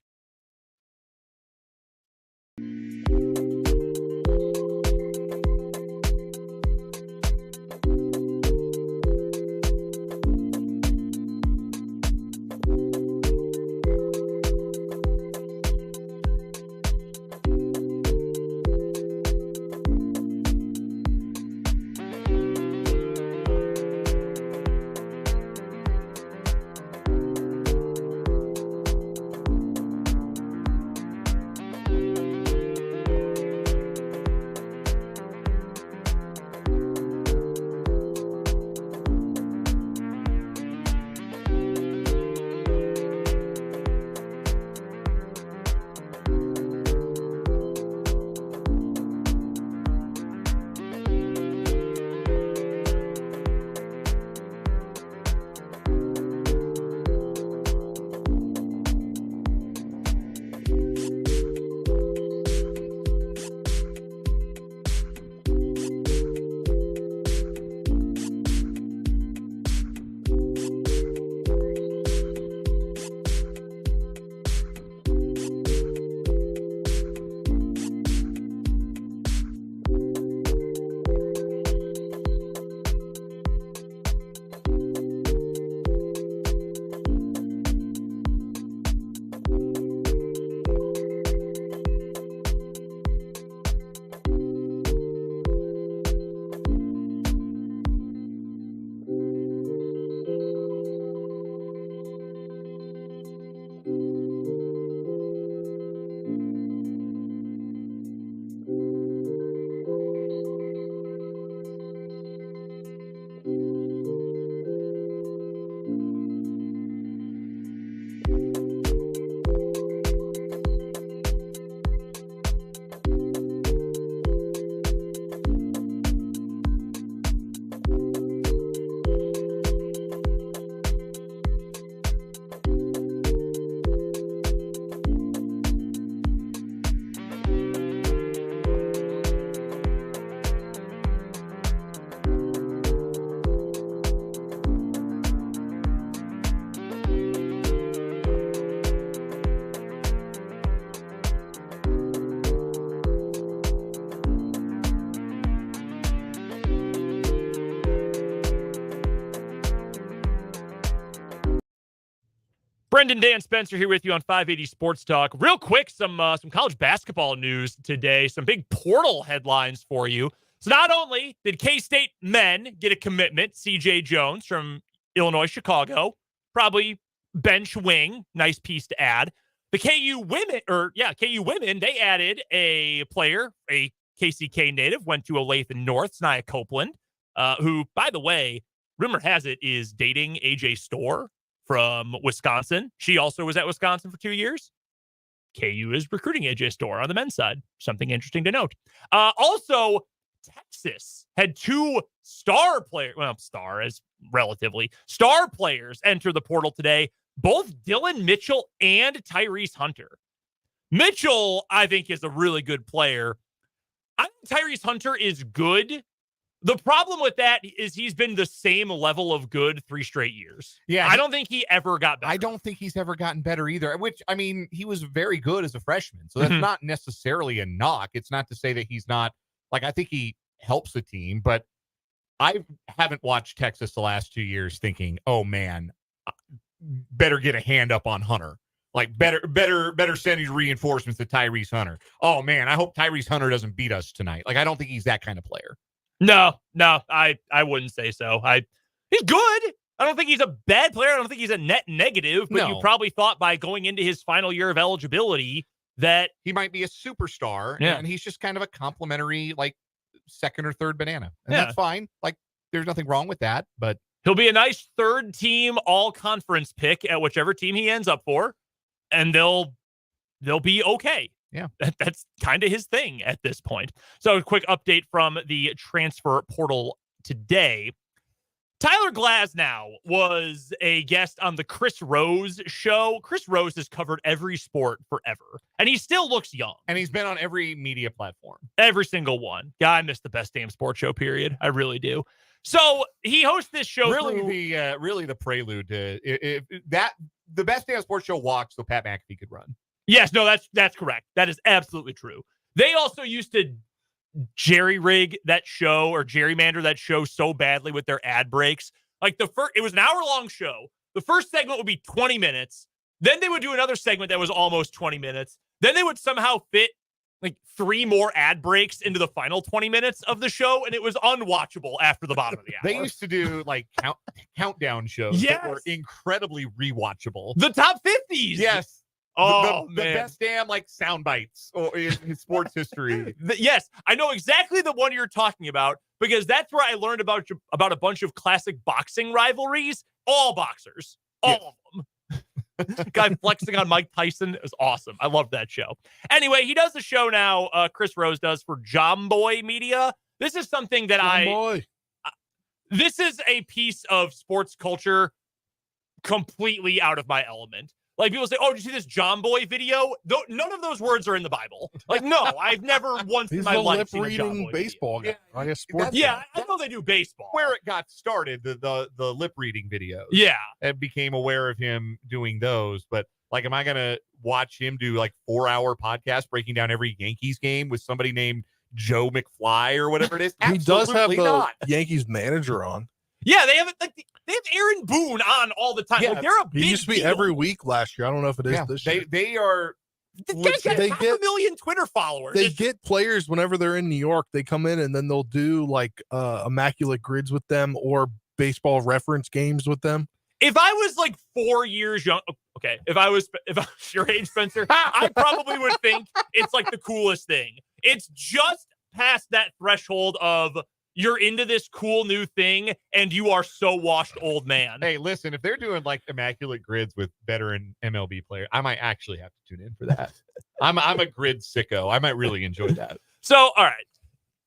Brendan, Dan Spencer here with you on 580 Sports Talk. Real quick, some college basketball news today. Some big portal headlines for you. So not only did K-State men get a commitment, CJ Jones from Illinois, Chicago, probably bench wing, nice piece to add. The KU women, they added a player, a KCK native, went to Olathe North, Nia Copeland, who, by the way, rumor has it is dating AJ Storr from Wisconsin. She also was at Wisconsin for 2 years. KU is recruiting AJ Storr on the men's side. Something interesting to note. Also, Texas had two star players enter the portal today. Both Dylan Mitchell and Tyrese Hunter. Mitchell, I think, is a really good player. I think Tyrese Hunter is good. The problem with that is he's been the same level of good 3 straight years. Yeah. I don't think he ever got better. I don't think he's ever gotten better either, which, I mean, he was very good as a freshman. So that's not necessarily a knock. It's not to say that he's not, like, I think he helps the team, but I haven't watched Texas the last 2 years thinking, oh man, better get a hand up on Hunter. Like better send these reinforcements to Tyrese Hunter. Oh man, I hope Tyrese Hunter doesn't beat us tonight. Like, I don't think he's that kind of player. No, I wouldn't say so. He's good. I don't think he's a bad player. I don't think he's a net negative, but you probably thought by going into his final year of eligibility that he might be a superstar, and he's just kind of a complimentary, like, second or third banana. And that's fine. Like, there's nothing wrong with that, but he'll be a nice third team all conference pick at whichever team he ends up for, and they'll be okay. Yeah, that's kind of his thing at this point. So a quick update from the transfer portal today. Tyler Glasnow was a guest on the Chris Rose show. Chris Rose has covered every sport forever, and he still looks young. And he's been on every media platform. Every single one. Yeah, I miss the best damn sports show, period. I really do. So he hosts this show. Really the prelude to the best damn sports show walks so Pat McAfee could run. Yes, no, that's correct. That is absolutely true. They also used to jerry rig that show or gerrymander that show so badly with their ad breaks. Like it was an hour-long show. The first segment would be 20 minutes. Then they would do another segment that was almost 20 minutes. Then they would somehow fit like 3 more ad breaks into the final 20 minutes of the show, and it was unwatchable after the bottom of the hour. They used to do like countdown shows that were incredibly rewatchable. The top 50s. Yes. Oh, the best damn like sound bites in sports history. Yes, I know exactly the one you're talking about because that's where I learned about a bunch of classic boxing rivalries. All boxers, all of them. Guy flexing on Mike Tyson is awesome. I love that show. Anyway, he does the show now. Chris Rose does for Jomboy Media. This is something that this is a piece of sports culture completely out of my element. Like people say, "Oh, did you see this John Boy video?" None of those words are in the Bible. Like, no, I've never once in my life seen a John Boy baseball video. guy. I guess sports. Yeah, I know they do baseball. Where it got started, the lip reading videos. Yeah, and became aware of him doing those. But like, am I gonna watch him do like 4-hour podcast breaking down every Yankees game with somebody named Joe McFly or whatever it is? He does have the not. Yankees manager on. Yeah, they have it. They have Aaron Boone on all the time. Yeah, like, they're a big He used to be deal. every week last year. I don't know if it is this year. They are. The guy's got They half get- a million Twitter followers. They get players whenever they're in New York. They come in and then they'll do like immaculate grids with them or baseball reference games with them. If I was like 4 years young, okay, if I was your age, Spencer, I probably would think it's like the coolest thing. It's just past that threshold of you're into this cool new thing and you are so washed old man. Hey, listen, if they're doing like immaculate grids with veteran MLB players, I might actually have to tune in for that. I'm a grid sicko. I might really enjoy that. So, all right.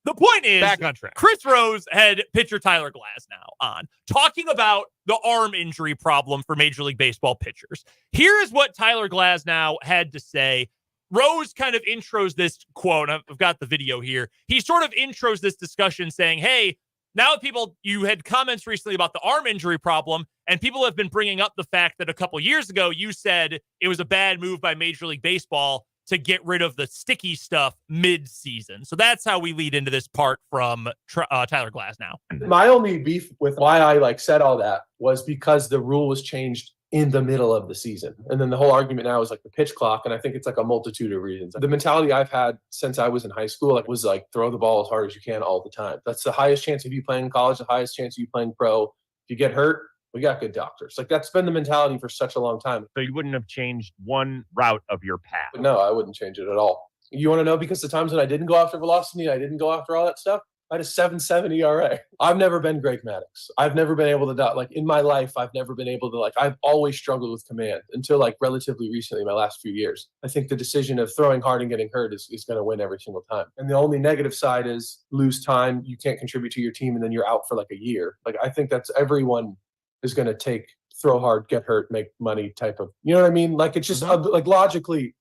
The point is, Back on track. Chris Rose had pitcher Tyler Glasnow on talking about the arm injury problem for Major League Baseball pitchers. Here is what Tyler Glasnow had to say. Rose kind of intros this quote. I've got the video here. He sort of intros this discussion saying, hey, now you had comments recently about the arm injury problem, and people have been bringing up the fact that a couple years ago you said it was a bad move by Major League Baseball to get rid of the sticky stuff mid-season. So that's how we lead into this part from Tyler Glasnow. My only beef with why I said all that was because the rule was changed in the middle of the season. And then the whole argument now is like the pitch clock. And I think it's like a multitude of reasons. The mentality I've had since I was in high school was throw the ball as hard as you can all the time. That's the highest chance of you playing in college, the highest chance of you playing pro. If you get hurt, we got good doctors. That's been the mentality for such a long time. So you wouldn't have changed one route of your path? But no, I wouldn't change it at all. You want to know because the times when I didn't go after velocity, I didn't go after all that stuff, I had a 7.7 ERA. I've never been Greg Maddux. I've never been able to, in my life, I've never been able to, I've always struggled with command until, relatively recently, my last few years. I think the decision of throwing hard and getting hurt is going to win every single time. And the only negative side is lose time. You can't contribute to your team, and then you're out for, a year. I think that's everyone is going to throw hard, get hurt, make money type of, you know what I mean? It's just, logically,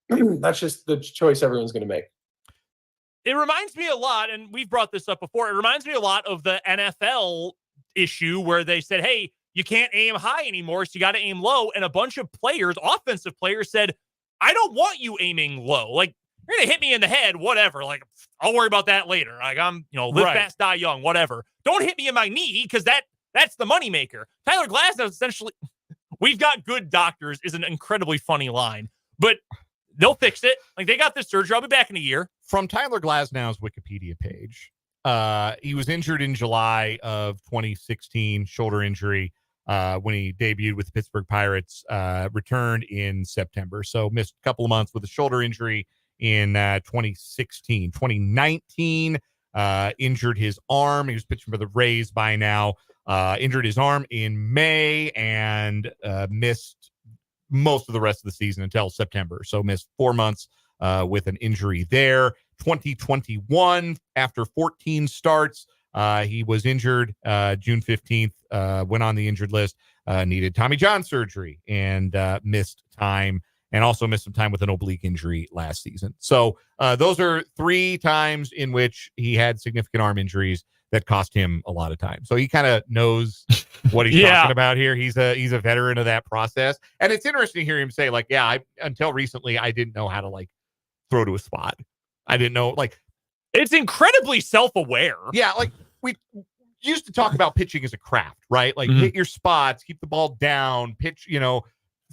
that's just the choice everyone's going to make. It reminds me a lot, and we've brought this up before, it reminds me a lot of the NFL issue where they said, hey, you can't aim high anymore, so you got to aim low. And a bunch of players, offensive players, said, I don't want you aiming low. You're going to hit me in the head, whatever. I'll worry about that later. I'm, live fast, die young, whatever. Don't hit me in my knee because that's the moneymaker. Tyler Glasnow essentially, we've got good doctors is an incredibly funny line, but they'll fix it. They got this surgery. I'll be back in a year. From Tyler Glasnow's Wikipedia page, he was injured in July of 2016, shoulder injury, when he debuted with the Pittsburgh Pirates, returned in September. So missed a couple of months with a shoulder injury in 2016. 2019, injured his arm. He was pitching for the Rays by now. Injured his arm in May and missed most of the rest of the season until September. So missed 4 months with an injury there. 2021, after 14 starts, He was injured June 15th, went on the injured list, needed Tommy John surgery, and missed time, and also missed some time with an oblique injury last season. So those are 3 times in which he had significant arm injuries that cost him a lot of time. So he kind of knows what he's talking about here. He's a veteran of that process. And it's interesting to hear him say, like, yeah, until recently, I didn't know how to, like, throw to a spot. I didn't know, like, it's incredibly self-aware. Yeah, like, we used to talk about pitching as a craft, right? Like, hit your spots, keep the ball down, pitch,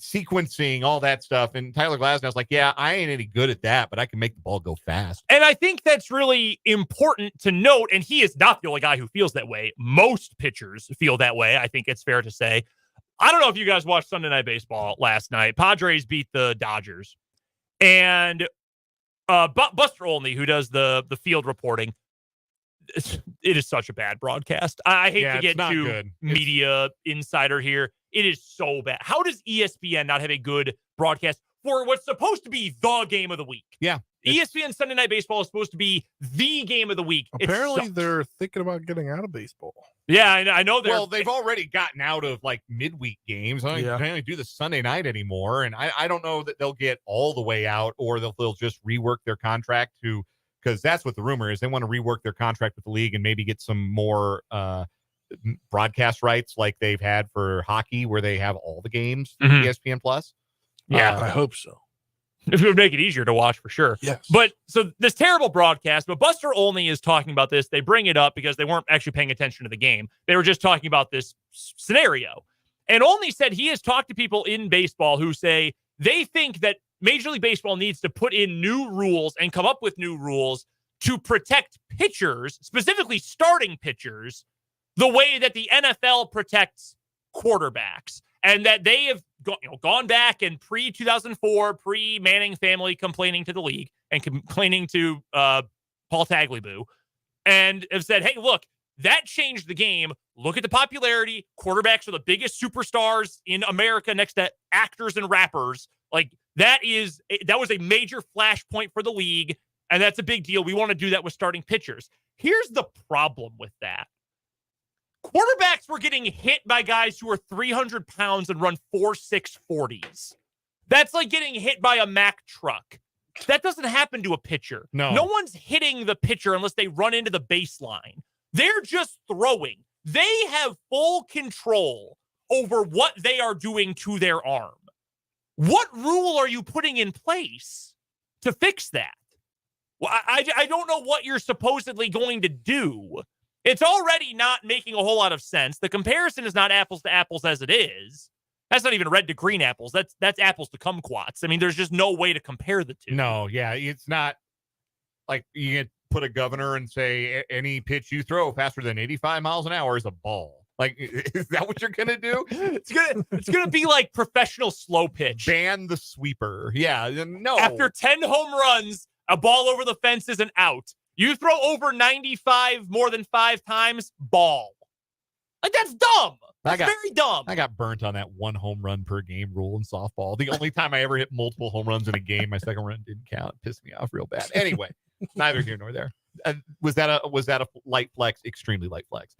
sequencing, all that stuff. And Tyler Glasnow's like, yeah, I ain't any good at that, but I can make the ball go fast. And I think that's really important to note. And he is not the only guy who feels that way. Most pitchers feel that way, I think it's fair to say. I don't know if you guys watched Sunday Night Baseball last night. Padres beat the Dodgers. And Buster Olney, who does the field reporting, it is such a bad broadcast. I hate to get too media insider here. It is so bad. How does ESPN not have a good broadcast for what's supposed to be the game of the week? Yeah. ESPN Sunday Night Baseball is supposed to be the game of the week. Apparently, they're thinking about getting out of baseball. Yeah, I know. Well, they've already gotten out of, like, midweek games. They only do the Sunday night anymore. And I don't know that they'll get all the way out, or they'll just rework their contract because that's what the rumor is. They want to rework their contract with the league and maybe get some more broadcast rights like they've had for hockey, where they have all the games for ESPN Plus. Yeah, I hope so. It would make it easier to watch for sure. Yes. But so this terrible broadcast, but Buster Olney is talking about this. They bring it up because they weren't actually paying attention to the game. They were just talking about this scenario. And Olney said he has talked to people in baseball who say they think that Major League Baseball needs to put in new rules and come up with new rules to protect pitchers, specifically starting pitchers, the way that the NFL protects quarterbacks. And that they have gone back and pre-2004, pre-Manning family complaining to the league and complaining to Paul Tagliabue, and have said, hey, look, that changed the game. Look at the popularity. Quarterbacks are the biggest superstars in America next to actors and rappers. Like, that was a major flashpoint for the league, and that's a big deal. We want to do that with starting pitchers. Here's the problem with that. Quarterbacks were getting hit by guys who are 300 pounds and run 4.6 40s. That's like getting hit by a Mack truck. That doesn't happen to a pitcher. No one's hitting the pitcher unless they run into the baseline. They're just throwing. They have full control over what they are doing to their arm. What rule are you putting in place to fix that? Well, I don't know what you're supposedly going to do. It's already not making a whole lot of sense. The comparison is not apples to apples as it is. That's not even red to green apples. That's apples to kumquats. I mean, there's just no way to compare the two. No, yeah, it's not like you can put a governor and say any pitch you throw faster than 85 miles an hour is a ball. Like, is that what you're gonna do? It's gonna be like professional slow pitch. Ban the sweeper. Yeah, no. After 10 home runs, a ball over the fence is an out. You throw over 95 more than 5 times, ball. Like, that's dumb. That's very dumb. I got burnt on that 1 home run per game rule in softball. The only time I ever hit multiple home runs in a game, my second run didn't count. It pissed me off real bad. Anyway, neither here nor there. Was that a light flex? Extremely light flex.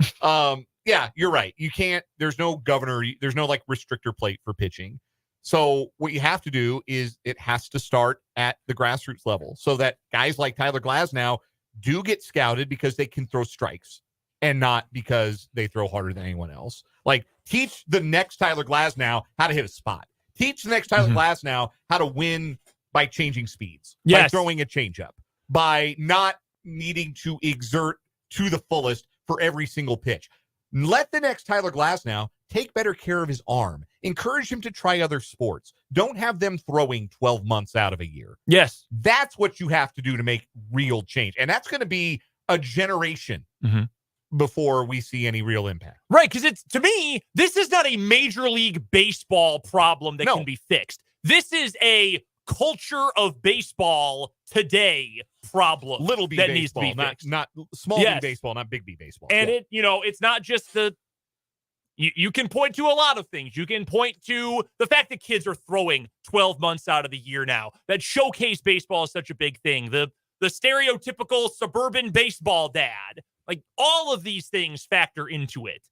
Yeah, you're right. You can't. There's no governor. There's no, like, restrictor plate for pitching. So what you have to do is it has to start at the grassroots level, so that guys like Tyler Glasnow do get scouted because they can throw strikes and not because they throw harder than anyone else. Like, teach the next Tyler Glasnow how to hit a spot. Teach the next Tyler Glasnow how to win by changing speeds, by throwing a changeup, by not needing to exert to the fullest for every single pitch. Let the next Tyler Glasnow take better care of his arm. Encourage him to try other sports. Don't have them throwing 12 months out of a year. Yes. That's what you have to do to make real change. And that's going to be a generation before we see any real impact. Right, because to me, this is not a Major League Baseball problem that can be fixed. This is a culture of baseball today problem. Little B that baseball, needs to be fixed. not small B baseball, not big B baseball. And it's not just you can point to a lot of things. You can point to the fact that kids are throwing 12 months out of the year now. That showcase baseball is such a big thing. The stereotypical suburban baseball dad Like, all of these things factor into it.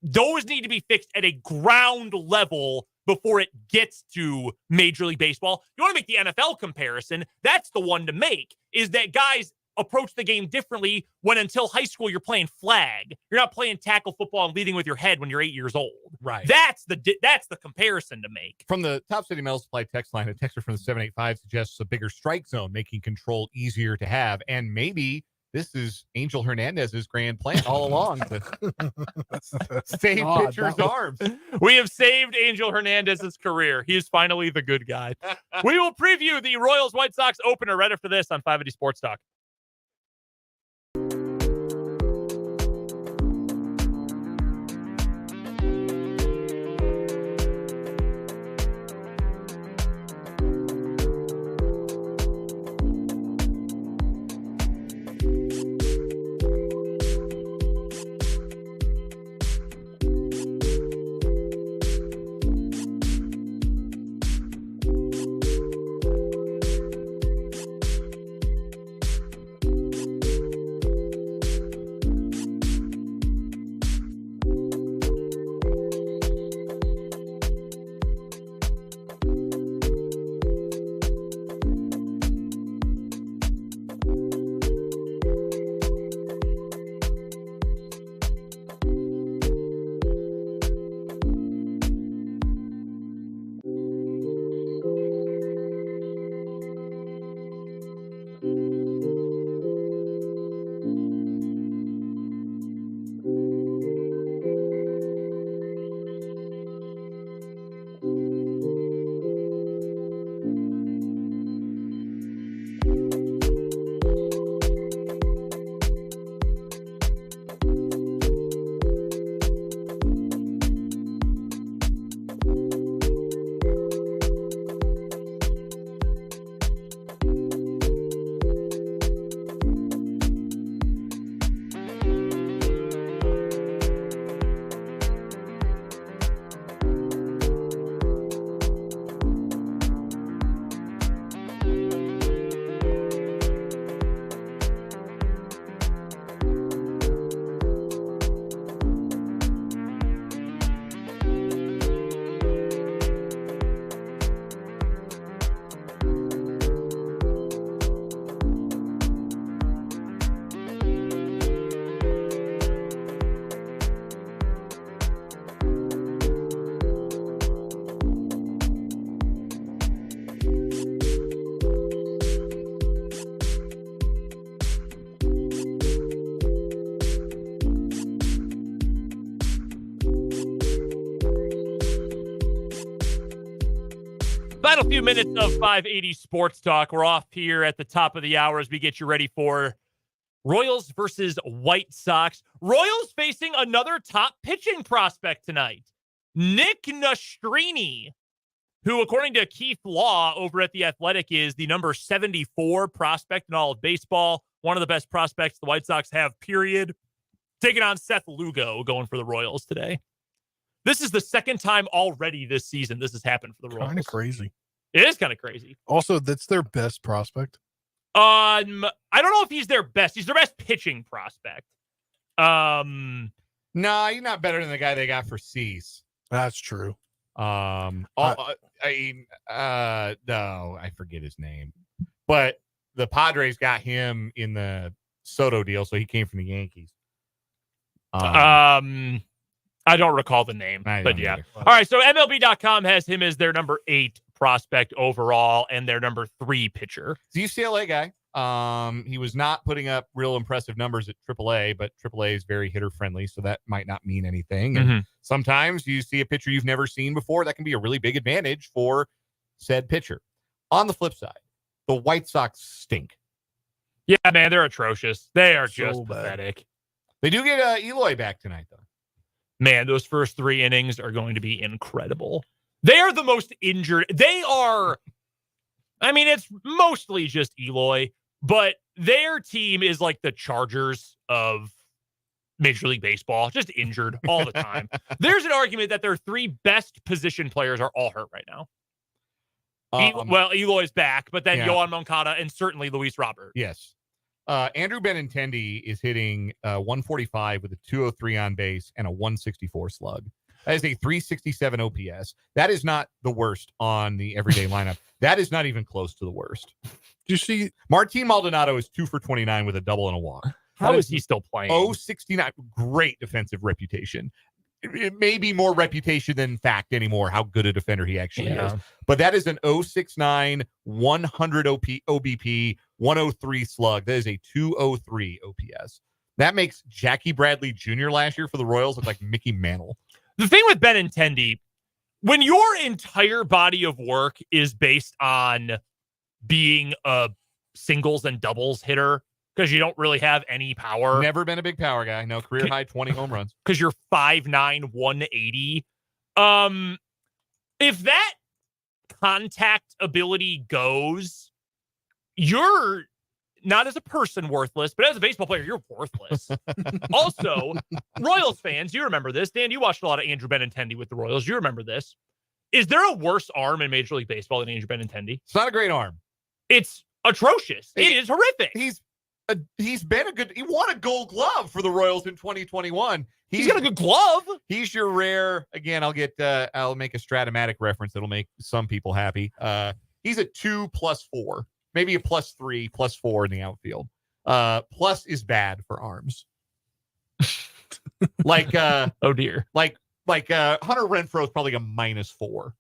Those need to be fixed at a ground level before it gets to Major League Baseball. You want to make the NFL comparison, that's the one to make, is that guys approach the game differently when until high school you're playing flag. You're not playing tackle football and leading with your head when you're 8 years old. Right. That's the comparison to make. From the Top City Metal Supply text line, a texter from the 785 suggests a bigger strike zone, making control easier to have. And maybe this is Angel Hernandez's grand plan all along to save pitchers' arms. We have saved Angel Hernandez's career. He is finally the good guy. We will preview the Royals White Sox opener right after this on 580 Sports Talk. Final few minutes of 580 Sports Talk. We're off here at the top of the hour as we get you ready for Royals versus White Sox. Royals facing another top pitching prospect tonight, Nick Nastrini, who, according to Keith Law over at The Athletic, is the number 74 prospect in all of baseball. One of the best prospects the White Sox have, period. Taking on Seth Lugo, going for the Royals today. This is the second time already this season this has happened for the Royals. Kind of crazy. It is kind of crazy. Also, that's their best prospect. I don't know if he's their best. He's their best pitching prospect. No, he's not better than the guy they got for Cease. That's true. No, I forget his name. But the Padres got him in the Soto deal, so he came from the Yankees. I don't recall the name, but yeah. Either. All right, so MLB.com has him as their number 8 prospect overall and their number 3 pitcher. He's a UCLA guy. He was not putting up real impressive numbers at AAA, but AAA is very hitter friendly, so that might not mean anything. And sometimes you see a pitcher you've never seen before. That can be a really big advantage for said pitcher. On the flip side, the White Sox stink. Yeah, man, they're atrocious. They are So just bad. pathetic. They do get Eloy back tonight, though. Man, those first 3 innings are going to be incredible. They are the most injured. They are, I mean, it's mostly just Eloy, but their team is like the Chargers of Major League Baseball, just injured all the time. There's an argument that their 3 best position players are all hurt right now. Eloy's back, but then Yohan Moncada and certainly Luis Robert. Yes. Andrew Benintendi is hitting 145 with a 203 on base and a 164 slug. That is a 367 OPS. That is not the worst on the everyday lineup. That is not even close to the worst. Do you see Martin Maldonado is 2 for 29 with a double and a walk. How is he still playing? 069. Great defensive reputation. It may be more reputation than fact anymore, how good a defender he actually is. But that is an 069, 100 OBP, 103 slug. That is a 203 OPS. That makes Jackie Bradley Jr. last year for the Royals look like Mickey Mantle. The thing with Benintendi, when your entire body of work is based on being a singles and doubles hitter, because you don't really have any power. Never been a big power guy. No, career high 20 home runs. Because you're 5'9", 180. If that contact ability goes, you're not as a person worthless, but as a baseball player, you're worthless. Also, Royals fans, you remember this. Dan, you watched a lot of Andrew Benintendi with the Royals. You remember this. Is there a worse arm in Major League Baseball than Andrew Benintendi? It's not a great arm. It's atrocious. It is horrific. He's been he won a Gold Glove for the Royals in 2021. He's got a good glove. He's your rare, again, I'll make a Stratomatic reference that'll make some people happy. He's a 2+4, maybe a +3, +4 in the outfield. Plus is bad for arms. Oh dear. Like Hunter Renfroe is probably a -4.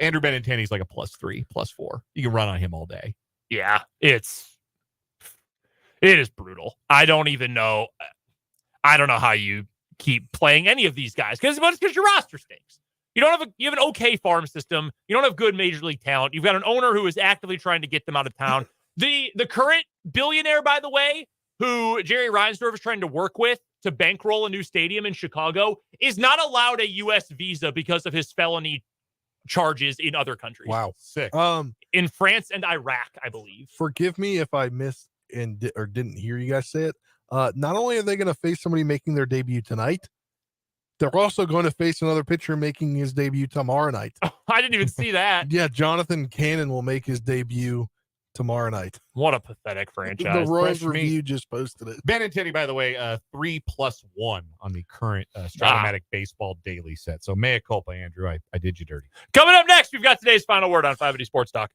Andrew Benintendi's like a +3, +4. You can run on him all day. Yeah, it is brutal. I don't even know. I don't know how you keep playing any of these guys because your roster stinks. You have an okay farm system. You don't have good major league talent. You've got an owner who is actively trying to get them out of town. The current billionaire, by the way, who Jerry Reinsdorf is trying to work with to bankroll a new stadium in Chicago, is not allowed a U.S. visa because of his felony charges in other countries. Wow, sick. In France and Iraq, I believe. Forgive me if I missed or didn't hear you guys say it. Not only are they going to face somebody making their debut tonight, they're also going to face another pitcher making his debut tomorrow night. Oh, I didn't even see that. Yeah, Jonathan Cannon will make his debut tomorrow night. What a pathetic franchise. The Royals Review just posted it. Benintendi, by the way, 3+1 on the current Stratomatic Baseball Daily set. So mea culpa, Andrew. I did you dirty. Coming up next, we've got today's final word on 580 Sports Talk.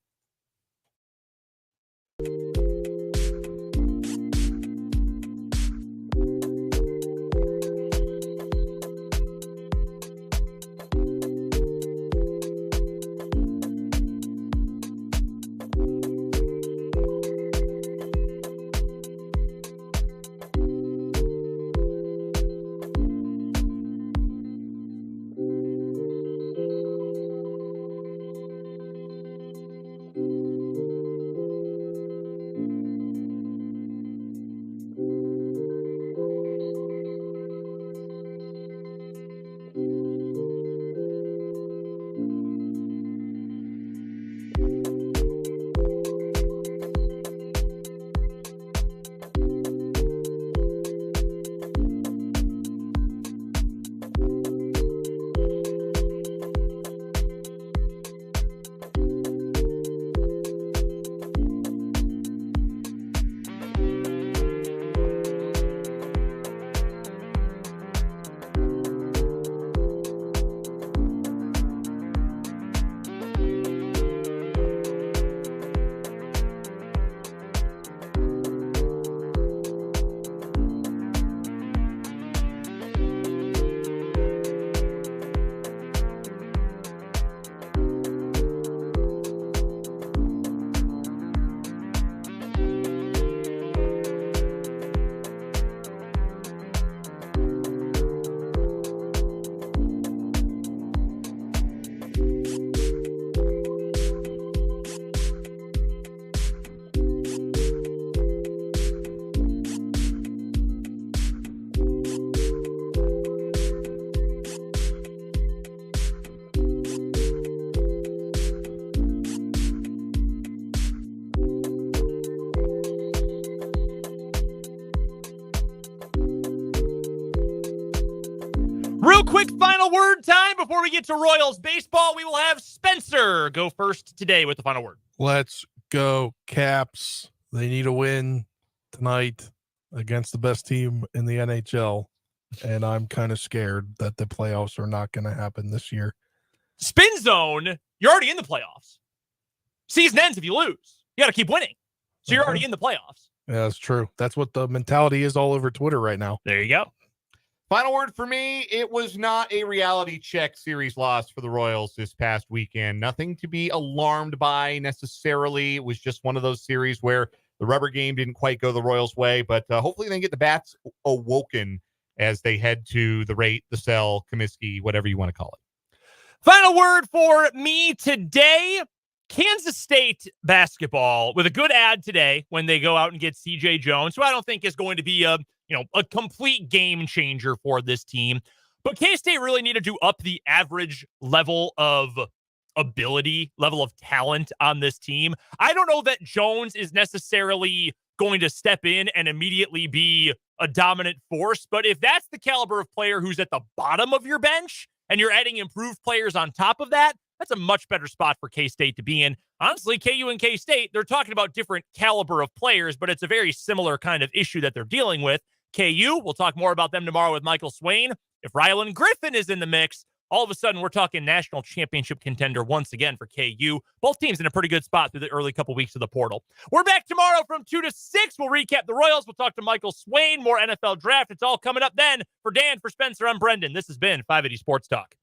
Real quick final word time before we get to Royals baseball. We will have Spencer go first today with the final word. Let's go, Caps. They need a win tonight against the best team in the NHL, and I'm kind of scared that the playoffs are not going to happen this year. Spin zone, you're already in the playoffs. Season ends if you lose. You got to keep winning. So you're already in the playoffs. Yeah, that's true. That's what the mentality is all over Twitter right now. There you go. Final word for me, it was not a reality check series loss for the Royals this past weekend. Nothing to be alarmed by necessarily. It was just one of those series where the rubber game didn't quite go the Royals' way, but hopefully they get the bats awoken as they head to the rate, the sell, Comiskey, whatever you want to call it. Final word for me today. Kansas State basketball with a good ad today when they go out and get CJ Jones, who I don't think is going to be a complete game changer for this team. But K-State really needed to up the average level of ability, level of talent on this team. I don't know that Jones is necessarily going to step in and immediately be a dominant force, but if that's the caliber of player who's at the bottom of your bench and you're adding improved players on top of that, that's a much better spot for K-State to be in. Honestly, KU and K-State, they're talking about different caliber of players, but it's a very similar kind of issue that they're dealing with. KU, we'll talk more about them tomorrow with Michael Swain. If Rylan Griffin is in the mix, all of a sudden we're talking national championship contender once again for KU. Both teams in a pretty good spot through the early couple weeks of the portal. We're back tomorrow from 2 to 6. We'll recap the Royals. We'll talk to Michael Swain, more NFL draft. It's all coming up then. For Dan, for Spencer, I'm Brendan. This has been 580 Sports Talk.